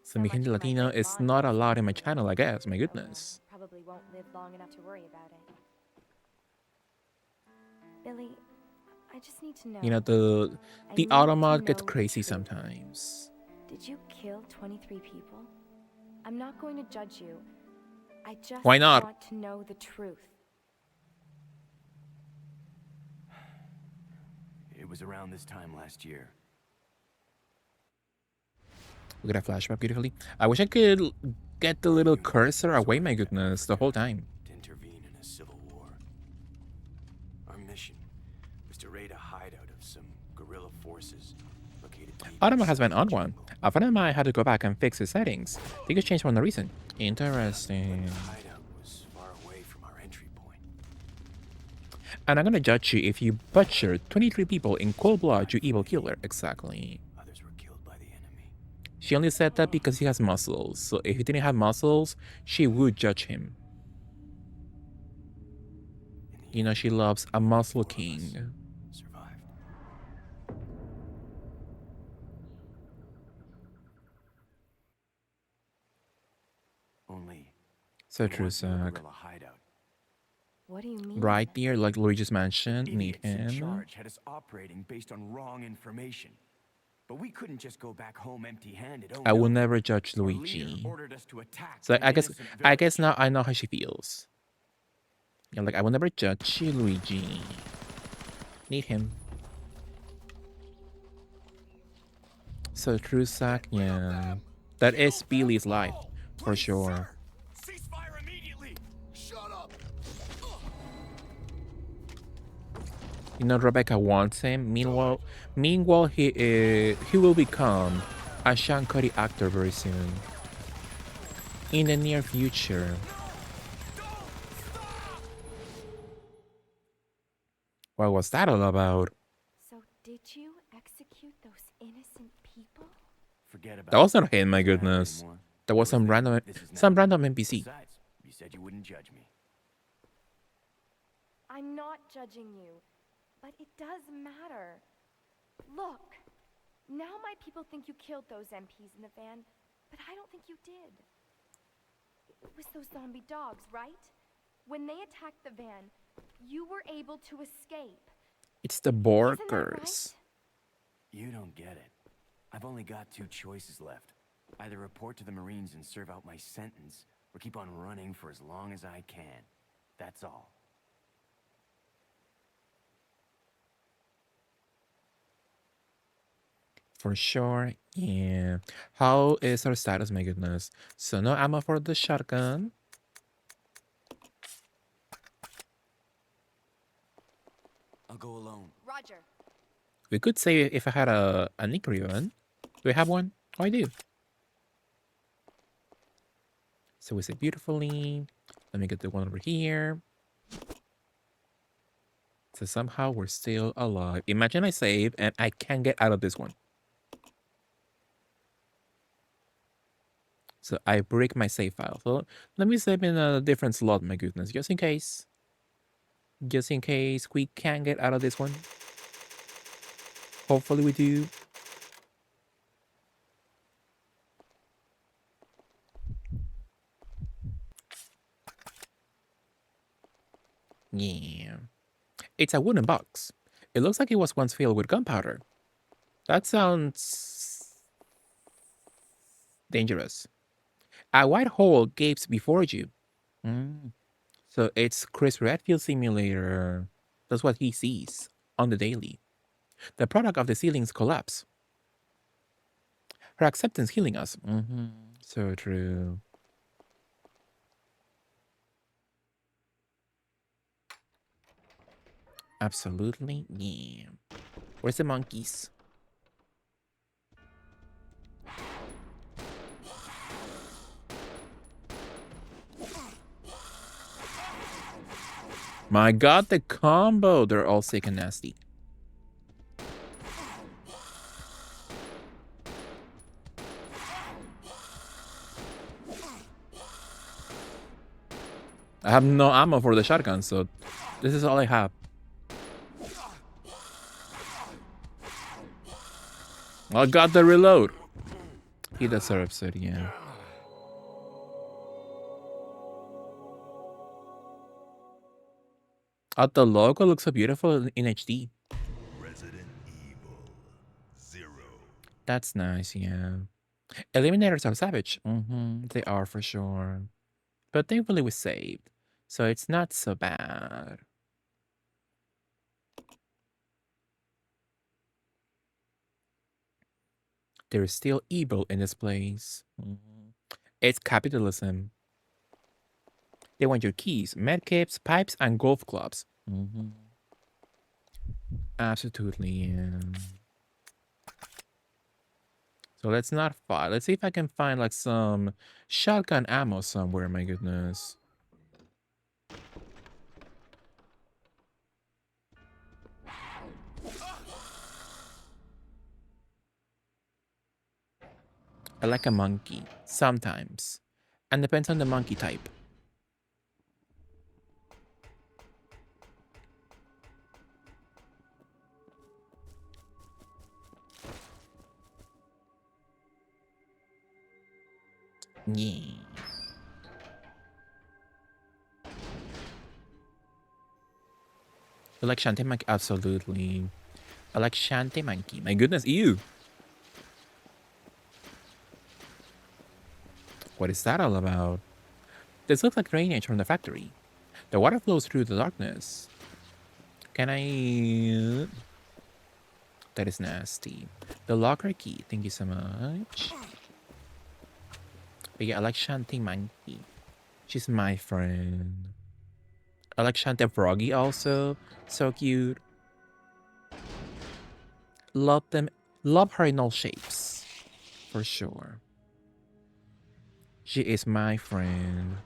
So mi gente Latino is not allowed in my channel, I guess. My goodness. Probably won't live long enough to worry about it. Billy, I just need to know. You know, the I need to automat gets know the crazy truth. sometimes. Did you kill 23 people? I'm not going to judge you. I just Why not? want to know the truth. It was around this time last year. Look at that flashback beautifully. I wish I could get the little cursor away, my goodness, the whole time. To intervene in a civil war. Our mission was to raid a hideout of some guerrilla forces located deep Automat has inside been on the one. jungle. A friend of mine had to go back and fix his settings. They just changed for no reason. Interesting. The hideout was far away from our entry point. And I'm gonna judge you if you butchered 23 people in cold blood, you evil killer. Exactly. Others were killed by the enemy. She only said that because he has muscles. So if he didn't have muscles, she would judge him. In the You know, end, she loves a muscle all of us king. survived. Only So we true, weren't in a Zach. guerrilla hideout. What do you mean? Right there, like Luigi just mentioned, need Idiots in him. charge had us operating based on wrong information. But we couldn't just go back home empty-handed. Oh, I will no. never judge Our leader Luigi. ordered us to attack So an innocent I guess village. now I know how she feels. Yeah, like I will never judge you, Luigi. Need him. So Trusak, yeah. That is Billy's life, for sure. Ceasefire immediately. Shut up. You know, Rebecca wants him. Meanwhile, he will become a Sean Cody actor very soon. In the near future. What was that all about? So did you execute those innocent people? Forget about That was not it. him, my Doesn't matter goodness. anymore. That was some Those random things- this is now. NPC. Besides, you said you wouldn't judge me. I'm not judging you, but it does matter. Look, now my people think you killed those MPs in the van, but I don't think you did. It was those zombie dogs, right? When they attacked the van, you were able to escape. It's the Isn't that Borkers. right? You don't get it. I've only got two choices left. Either report to the Marines and serve out my sentence, or keep on running for as long as I can. That's all. For sure, yeah. How is our status, my goodness? So no ammo for the shotgun. I'll go alone. Roger. We could say if I had a Nikrion. Do we have one? Oh, I do. So we say beautifully. Let me get the one over here. So somehow we're still alive. Imagine I save and I can't get out of this one. So I break my save file. So let me save in a different slot, my goodness, just in case. Just in case we can't get out of this one. Hopefully we do. Yeah. It's a wooden box. It looks like it was once filled with gunpowder. That sounds dangerous. A white hole gapes before you. So it's Chris Redfield simulator. That's what he sees on the daily. The product of the ceiling's collapse. Her acceptance healing us. So true. Absolutely, yeah. Where's the monkeys? My god, the combo! They're all sick and nasty. I have no ammo for the shotgun, so this is all I have. I got the reload. He deserves it, yeah. Oh, the logo looks so beautiful in HD. Resident Evil 0. That's nice, yeah. Eliminators are savage. They are for sure. But thankfully we saved, so it's not so bad. There is still evil in this place. It's capitalism. They want your keys, medkits, pipes, and golf clubs. Absolutely, yeah. So let's not fight. Let's see if I can find like some shotgun ammo somewhere, my goodness. I like a monkey, sometimes. And depends on the monkey type. Yeah. You like Shanty Monkey? Absolutely. I like Shanty Monkey. My goodness, ew. What is that all about? This looks like drainage from the factory. The water flows through the darkness. Can I... That is nasty. The locker key. Thank you so much. But yeah, I like Shanty Monkey. She's my friend. I like Shanty Froggy also. So cute. Love them. Love her in all shapes. For sure. She is my friend.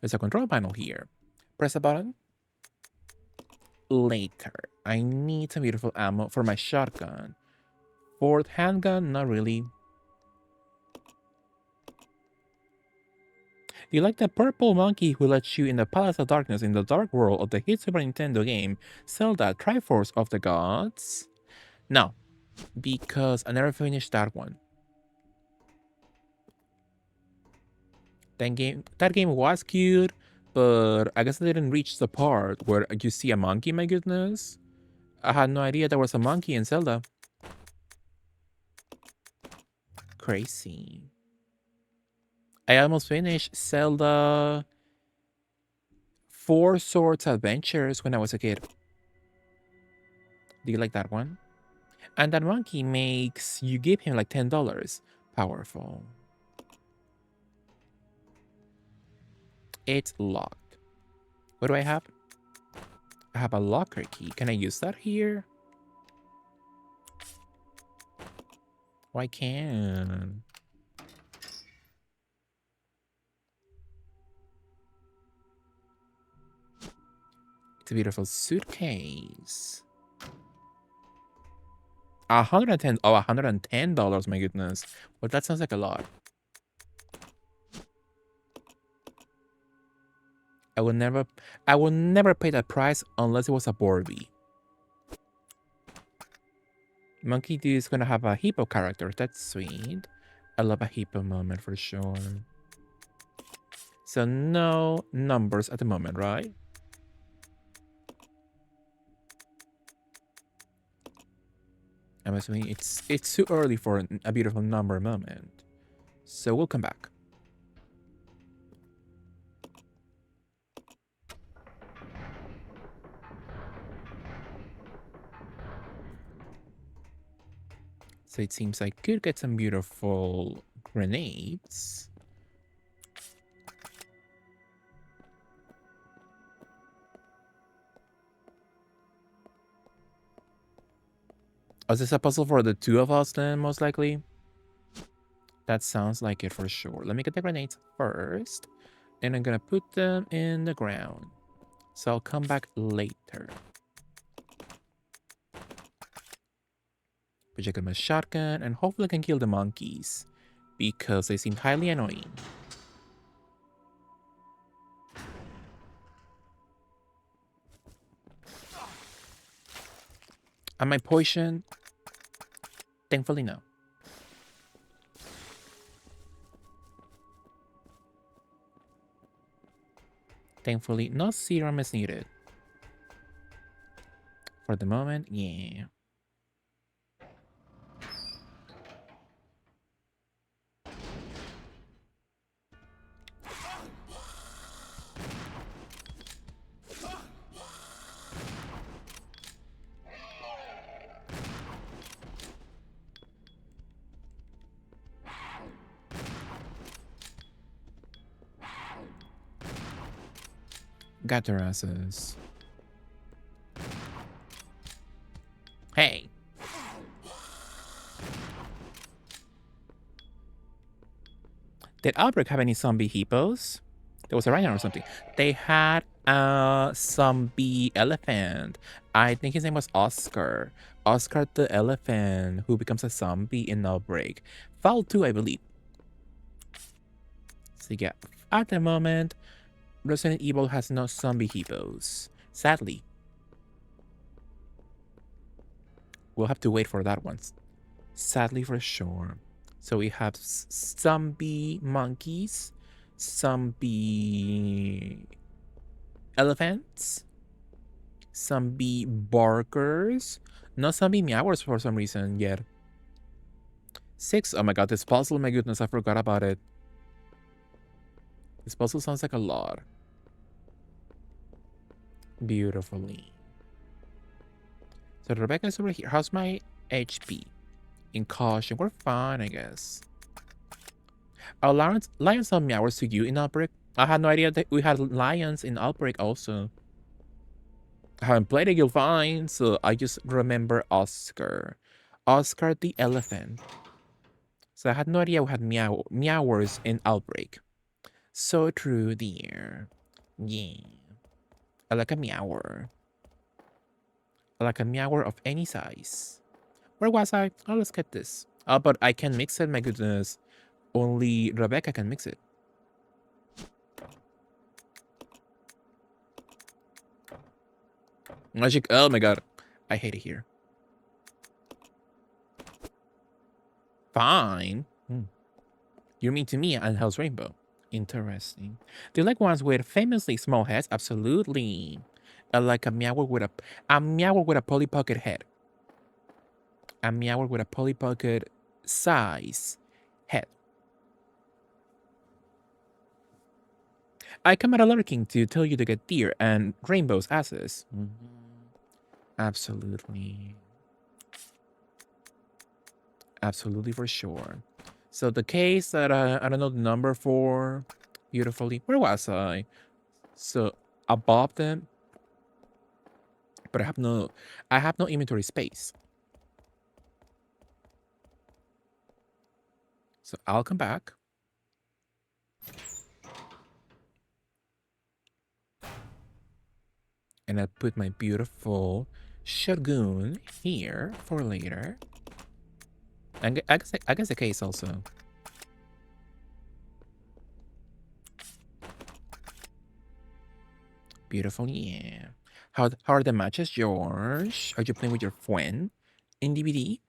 There's a control panel here. Press a button. Later. I need some beautiful ammo for my shotgun. Fourth handgun? Not really. Do you like the purple monkey who lets you in the Palace of Darkness in the dark world of the hit Super Nintendo game Zelda Triforce of the Gods? No, because I never finished that one. That game was cute, but I guess I didn't reach the part where you see a monkey, my goodness. I had no idea there was a monkey in Zelda. Crazy. I almost finished Zelda 4 Swords Adventures when I was a kid. Do you like that one? And that monkey makes you give him like $10. Powerful. It's locked. What do I have? I have a locker key. Can I use that here? Why can't? It's a beautiful suitcase. $110. Oh, $110, my goodness. Well, that sounds like a lot. I will never pay that price unless it was a Borby. Monkey Dude is gonna have a hippo character. That's sweet. I love a hippo moment for sure. So no numbers at the moment, right? I'm assuming it's too early for a beautiful number moment. So we'll come back. So it seems I could get some beautiful grenades. Oh, is this a puzzle for the two of us then, most likely? That sounds like it for sure. Let me get the grenades first. And I'm gonna put them in the ground. So I'll come back later. But check out my shotgun and hopefully I can kill the monkeys. Because they seem highly annoying. Am I poisoned? Thankfully, no. Thankfully, no serum is needed. For the moment, yeah. Got their asses. Hey. Did Outbreak have any zombie hippos? There was a rhino or something. They had a zombie elephant. I think his name was Oscar. Oscar the elephant, who becomes a zombie in Outbreak. Fall 2, I believe. So yeah, at the moment, Resident Evil has no zombie hippos. Sadly. We'll have to wait for that one. Sadly for sure. So we have zombie monkeys, zombie elephants, zombie barkers, no zombie meowers for some reason yet. 6. Oh my god, this puzzle, my goodness, I forgot about it. This puzzle sounds like a lot. Beautifully. So Rebecca's over here. How's my HP? In caution, we're fine, I guess. Are lions and meowers to you in Outbreak? I had no idea that we had lions in Outbreak also. I haven't played it, you'll find, so I just remember Oscar. Oscar the elephant. So I had no idea we had meowers in Outbreak. So true, dear. Yeah. I like a meower. I like a meower of any size. Where was I? Oh, let's get this. Oh, but I can mix it, my goodness. Only Rebecca can mix it. Magic. Oh my god. I hate it here. Fine. You mean to me and Hell's Rainbow? Interesting. Do you like ones with famously small heads? Absolutely. I like a meower with a Polly Pocket head. A meower with a Polly Pocket size head. I come out lurking to tell you to get deer and rainbow's asses. Absolutely. Absolutely for sure. So the case that I don't know the number for beautifully. Where was I? So above them. But I have no inventory space. So I'll come back. And I'll put my beautiful shotgun here for later. And I guess the case also. Beautiful, yeah. How are the matches, George? Are you playing with your friend in DBD?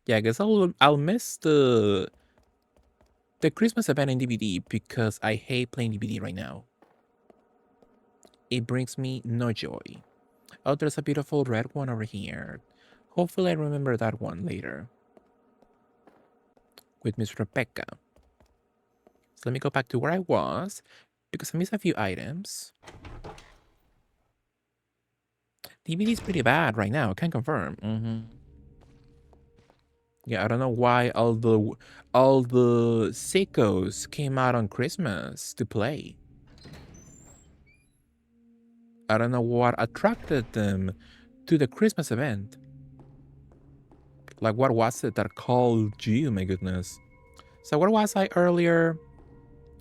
Yeah, I guess I'll miss the Christmas event in DBD because I hate playing DBD right now. It brings me no joy. Oh, there's a beautiful red one over here. Hopefully I remember that one later. With Miss Rebecca. So let me go back to where I was because I missed a few items. DBD is pretty bad right now, can confirm. Yeah, I don't know why all the sickos came out on Christmas to play. I don't know what attracted them to the Christmas event. Like, what was it that called you, my goodness? So where was I earlier?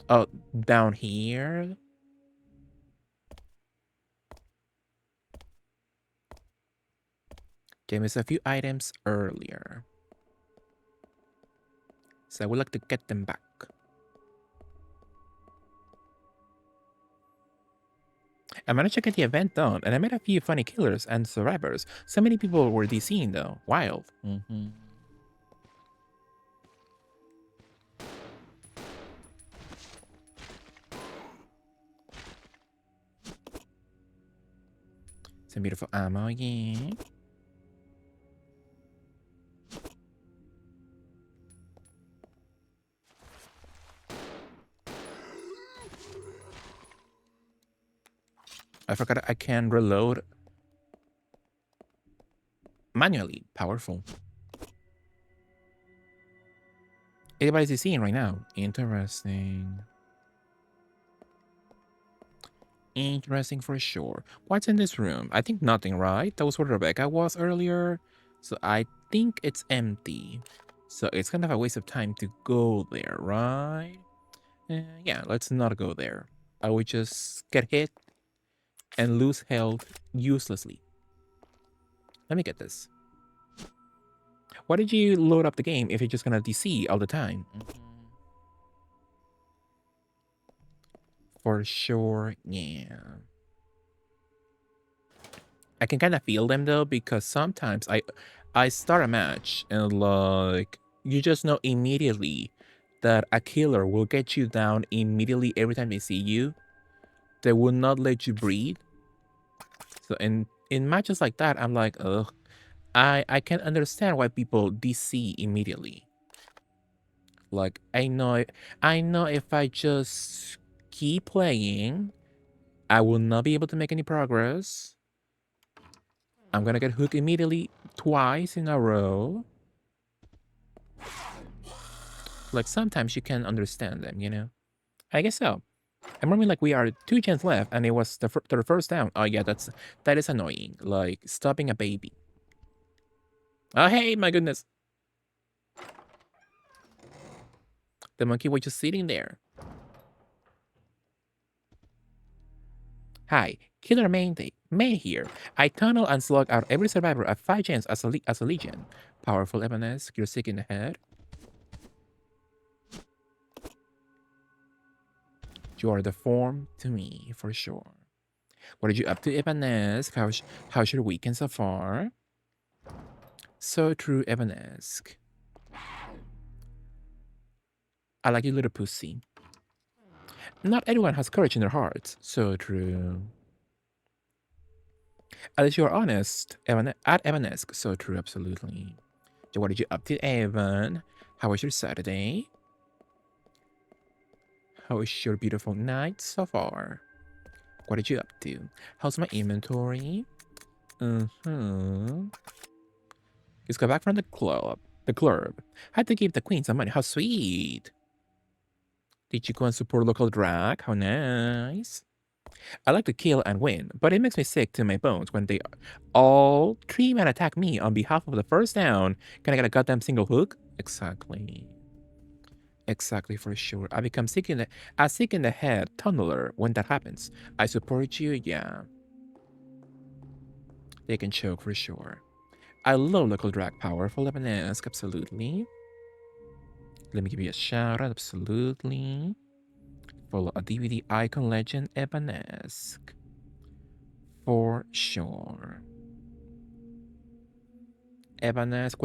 Oh, down here? Okay, missed a few items earlier. So I would like to get them back. I managed to get the event done, and I met a few funny killers and survivors. So many people were DCing though. Wild. Some beautiful ammo, yeah. I forgot I can reload manually. Powerful. Everybody's seeing right now. Interesting. Interesting for sure. What's in this room? I think nothing, right? That was where Rebecca was earlier. So I think it's empty. So it's kind of a waste of time to go there, right? Yeah, let's not go there. I would just get hit and lose health uselessly. Let me get this. Why did you load up the game if you're just gonna DC all the time? For sure, yeah. I can kind of feel them though, because sometimes I start a match and like you just know immediately that a killer will get you down immediately every time they see you. They will not let you breathe. So in matches like that, I'm like, ugh. I can understand why people DC immediately. Like I know if I just keep playing, I will not be able to make any progress. I'm gonna get hooked immediately twice in a row. Like sometimes you can understand them, you know? I guess so. I'm remembering like we are 2 gens left and it was the first down. Oh yeah, that is annoying. Like stopping a baby. Oh hey, my goodness. The monkey was just sitting there. Hi, Killer Main here. I tunnel and slug out every survivor at 5 gens as a legion. Powerful Evanesque, you're sick in the head. You are the form to me, for sure. What are you up to, Evanesque? How's your weekend so far? So true, Evanesque. I like you, little pussy. Not everyone has courage in their hearts. So true. At least you're honest, at Evanesque. So true, absolutely. So what are you up to, Evan? How was your Saturday? How was your beautiful night so far? What are you up to? How's my inventory? Just got back from the club. Had to give the queen some money. How sweet. Did you go and support local drag? How nice. I like to kill and win, but it makes me sick to my bones when they all 3 men attack me on behalf of the first down. Can I get a goddamn single hook? Exactly. Exactly, for sure. I become sick in the head tunneler when that happens. I support you, yeah. They can choke for sure. I love local drag, powerful Evanesque, absolutely. Let me give you a shout out, absolutely. Follow a DVD icon legend, Evanesque. For sure. Evanesque,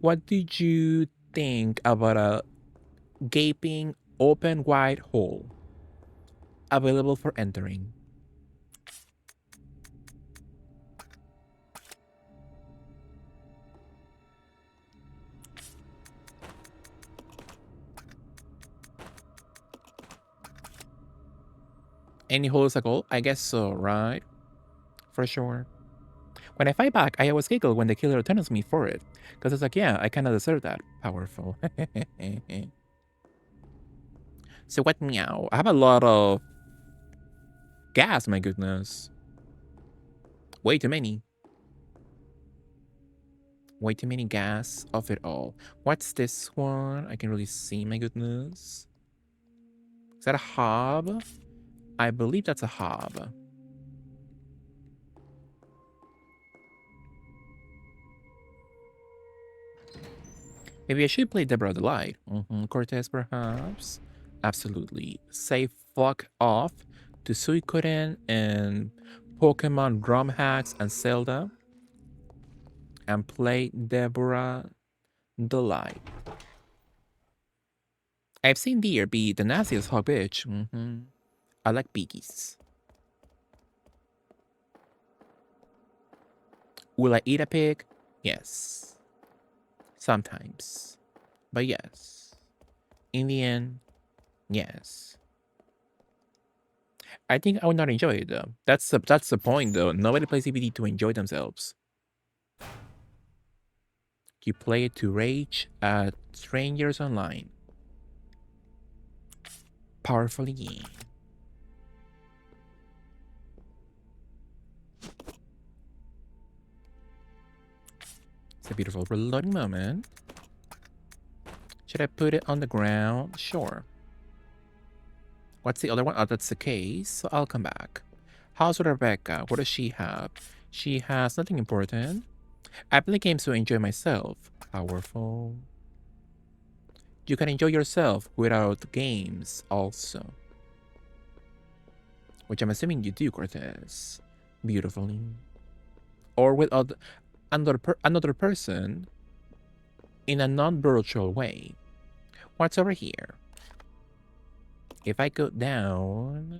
what did you think about a gaping open wide hole available for entering? Any hole is a goal? I guess so, right? For sure. When I fight back, I always giggle when the killer tunnels me for it. Because it's like, yeah, I kind of deserve that. Powerful. So what meow? I have a lot of gas, my goodness. Way too many. Way too many gas of it all. What's this one? I can really see, my goodness. Is that a hob? I believe that's a hob. Maybe I should play Deborah the Light. Cortez, perhaps? Absolutely. Say fuck off to Suikoden and Pokemon Drum Hacks and Zelda. And play Deborah the Light. I've seen Deer be the nastiest hog bitch. I like piggies. Will I eat a pig? Yes. Sometimes. But yes. In the end, yes. I think I would not enjoy it though. That's the point though. Nobody plays CBD to enjoy themselves. You play it to rage at strangers online. Powerfully, yeah. It's a beautiful reloading moment. Should I put it on the ground? Sure. What's the other one? Oh, that's the case. So I'll come back. How's Rebecca? What does she have? She has nothing important. I play games to enjoy myself. Powerful. You can enjoy yourself without games also. which I'm assuming you do, Cortez, beautifully, or with another person in a non-virtual way. What's over here? If I go down,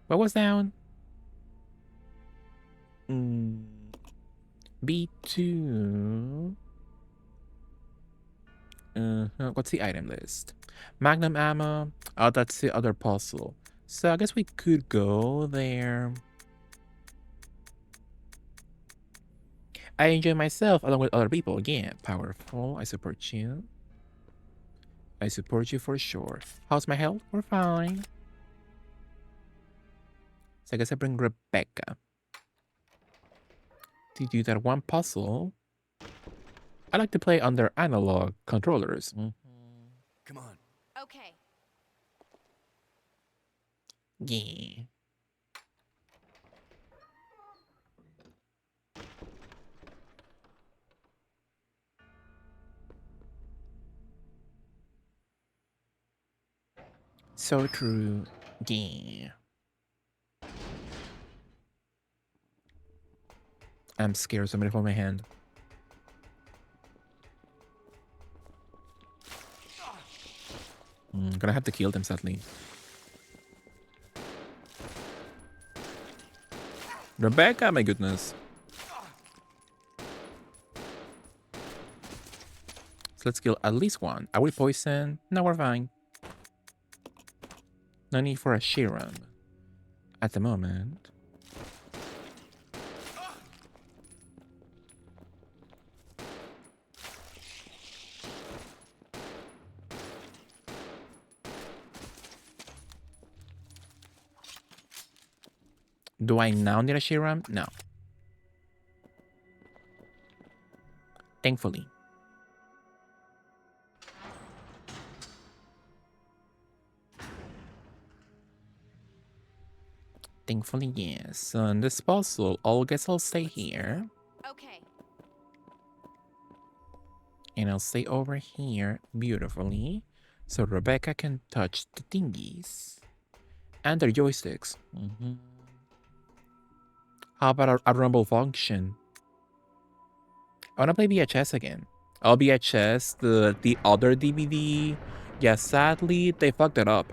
what was down? B2. What's the item list? Magnum ammo. Oh, that's the other puzzle. So I guess we could go there. I enjoy myself along with other people. Yeah, powerful. I support you. I support you for sure. How's my health? We're fine. So I guess I bring Rebecca to do that one puzzle. I like to play under analog controllers. Come on. Okay. Yeah. So true. Yeah. I'm scared. Somebody hold my hand. Gonna have to kill them, sadly. Rebecca, my goodness. So let's kill at least one. Are we poisoned? No, we're fine. No need for a serum at the moment. Do I now need a serum? No. Thankfully. Thankfully, yes. So in this puzzle, I guess I'll stay here. Okay. And I'll stay over here beautifully. So Rebecca can touch the thingies. And their joysticks. How about a rumble function? I wanna play VHS again. Oh, VHS, the other DVD. Yeah, sadly, they fucked it up.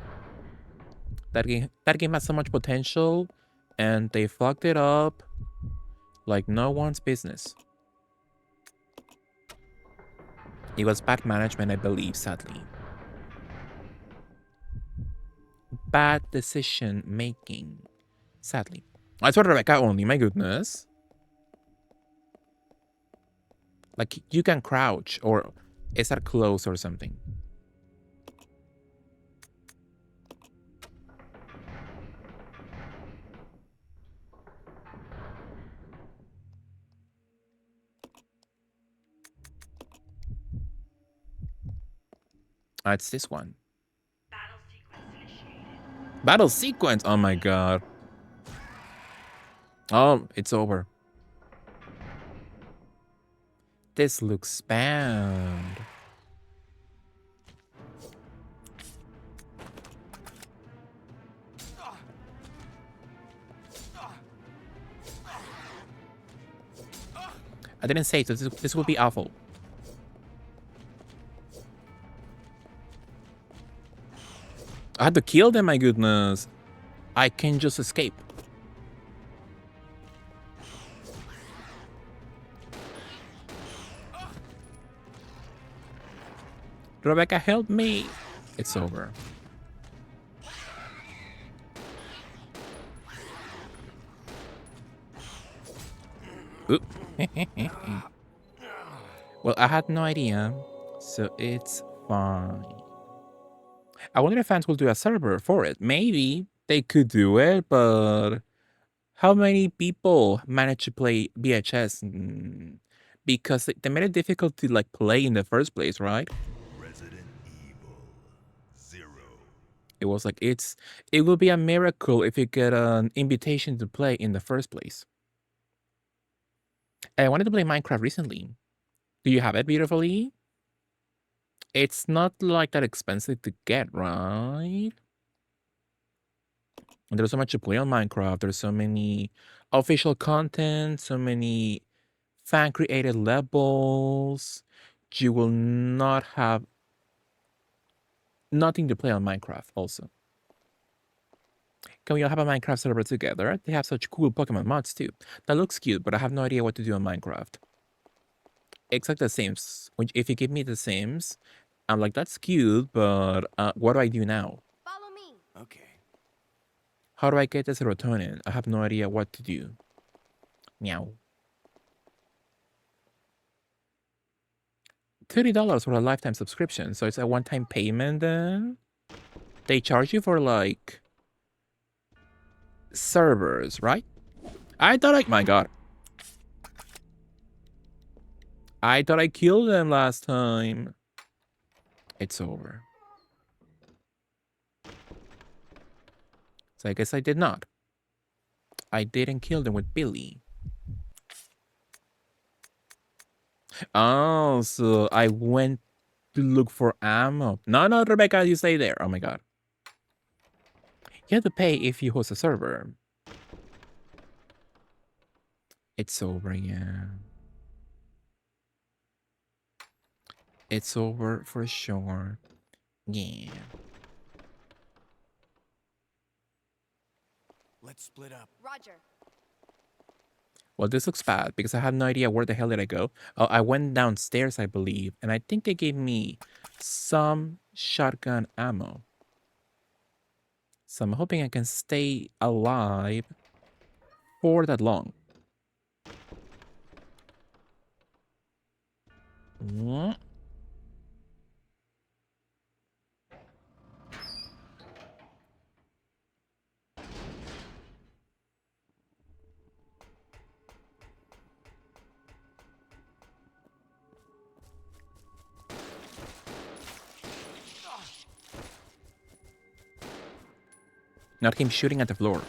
That game has so much potential, and they fucked it up like no one's business. It was bad management, I believe, sadly. Bad decision making, sadly. I saw Rebecca only, my goodness. Like, you can crouch, or is that close or something? It's this one. Battle sequence! Oh my god. Oh, it's over. This looks spammed. I didn't say so. This will be awful. I had to kill them, my goodness. I can just escape. Rebecca, help me. It's over. Oop. Well, I had no idea, so it's fine. I wonder if fans will do a server for it. Maybe they could do it, but how many people manage to play VHS? Because they made it difficult to like play in the first place, right? Resident Evil 0. It was like it will be a miracle if you get an invitation to play in the first place. I wanted to play Minecraft recently. Do you have it beautifully? It's not like that expensive to get, right? And there's so much to play on Minecraft. There's so many official content, so many fan created levels. You will not have nothing to play on Minecraft also. Can we all have a Minecraft server together? They have such cool Pokemon mods too. That looks cute, but I have no idea what to do on Minecraft. It's like The Sims. If you give me The Sims, I'm like, that's cute, but what do I do now? Follow me. Okay. How do I get the serotonin? I have no idea what to do. Meow. $30 for a lifetime subscription, so it's a one-time payment then? They charge you for like servers, right? I thought my god. I thought I killed them last time. It's over. So I guess I did not. I didn't kill them with Billy. Oh, so I went to look for ammo. No, Rebecca, you stay there. Oh my god. You have to pay if you host a server. It's over, yeah. It's over for sure. Yeah. Let's split up. Roger. Well, this looks bad because I have no idea where the hell did I go. Oh, I went downstairs, I believe, and I think they gave me some shotgun ammo. So I'm hoping I can stay alive for that long. Mm. Not him shooting at the floor.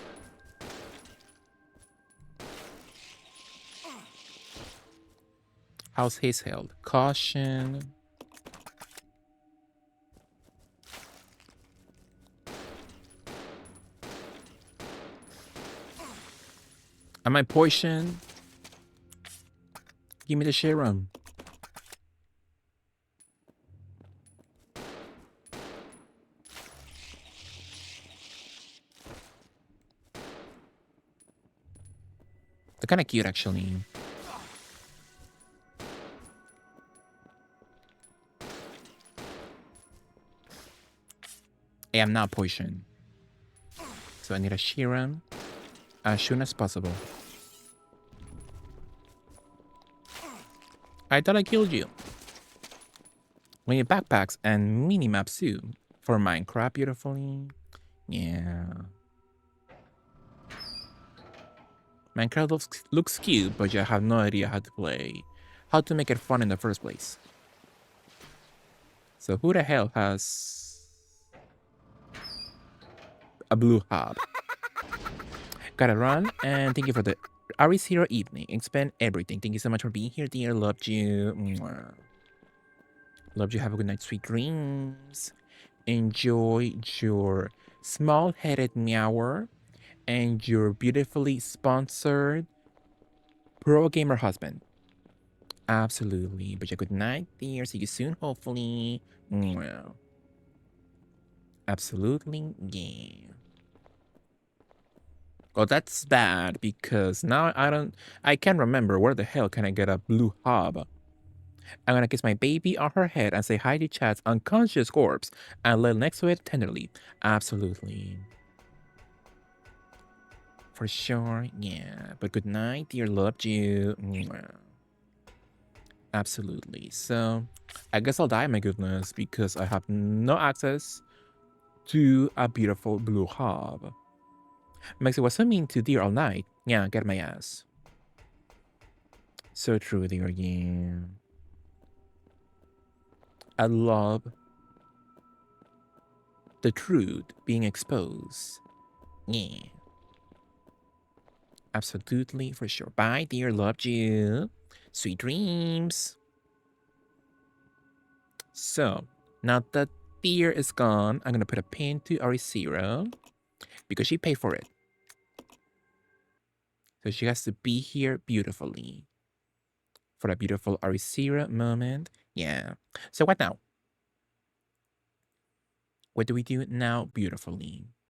How's his health? Caution. Am I poisoned? Give me the serum. They're kind of cute, actually. I am not poisoned. So I need a serum as soon as possible. I thought I killed you. We need backpacks and mini-maps too. For Minecraft, beautifully. Yeah. Minecraft looks cute, but I have no idea how to play. How to make it fun in the first place. So who the hell has a blue hub? Gotta run, and thank you for the Aris Hero evening. Expand everything. Thank you so much for being here, dear. Loved you. Mwah. Loved you. Have a good night. Sweet dreams. Enjoy your small-headed meower and your beautifully sponsored pro gamer husband. Absolutely. But yeah, good night, dear. See you soon, hopefully. Mwah. Absolutely, yeah. Well, that's bad because now I can't remember where the hell can I get a blue hub. I'm gonna kiss my baby on her head and say hi to Chad's unconscious corpse and lay next to it tenderly. Absolutely. For sure, yeah. But good night, dear. Loved you. Mwah. Absolutely. So, I guess I'll die, my goodness, because I have no access to a beautiful blue hub. Maxi was so mean to dear all night. Yeah, get my ass. So true, dear. Yeah. I love the truth being exposed. Yeah. Absolutely, for sure. Bye, dear. Loved you. Sweet dreams. So, now that deer is gone, I'm gonna put a pin to Aris0. because she paid for it. So she has to be here beautifully for a beautiful Arisira moment. Yeah. So what now? What do we do now beautifully?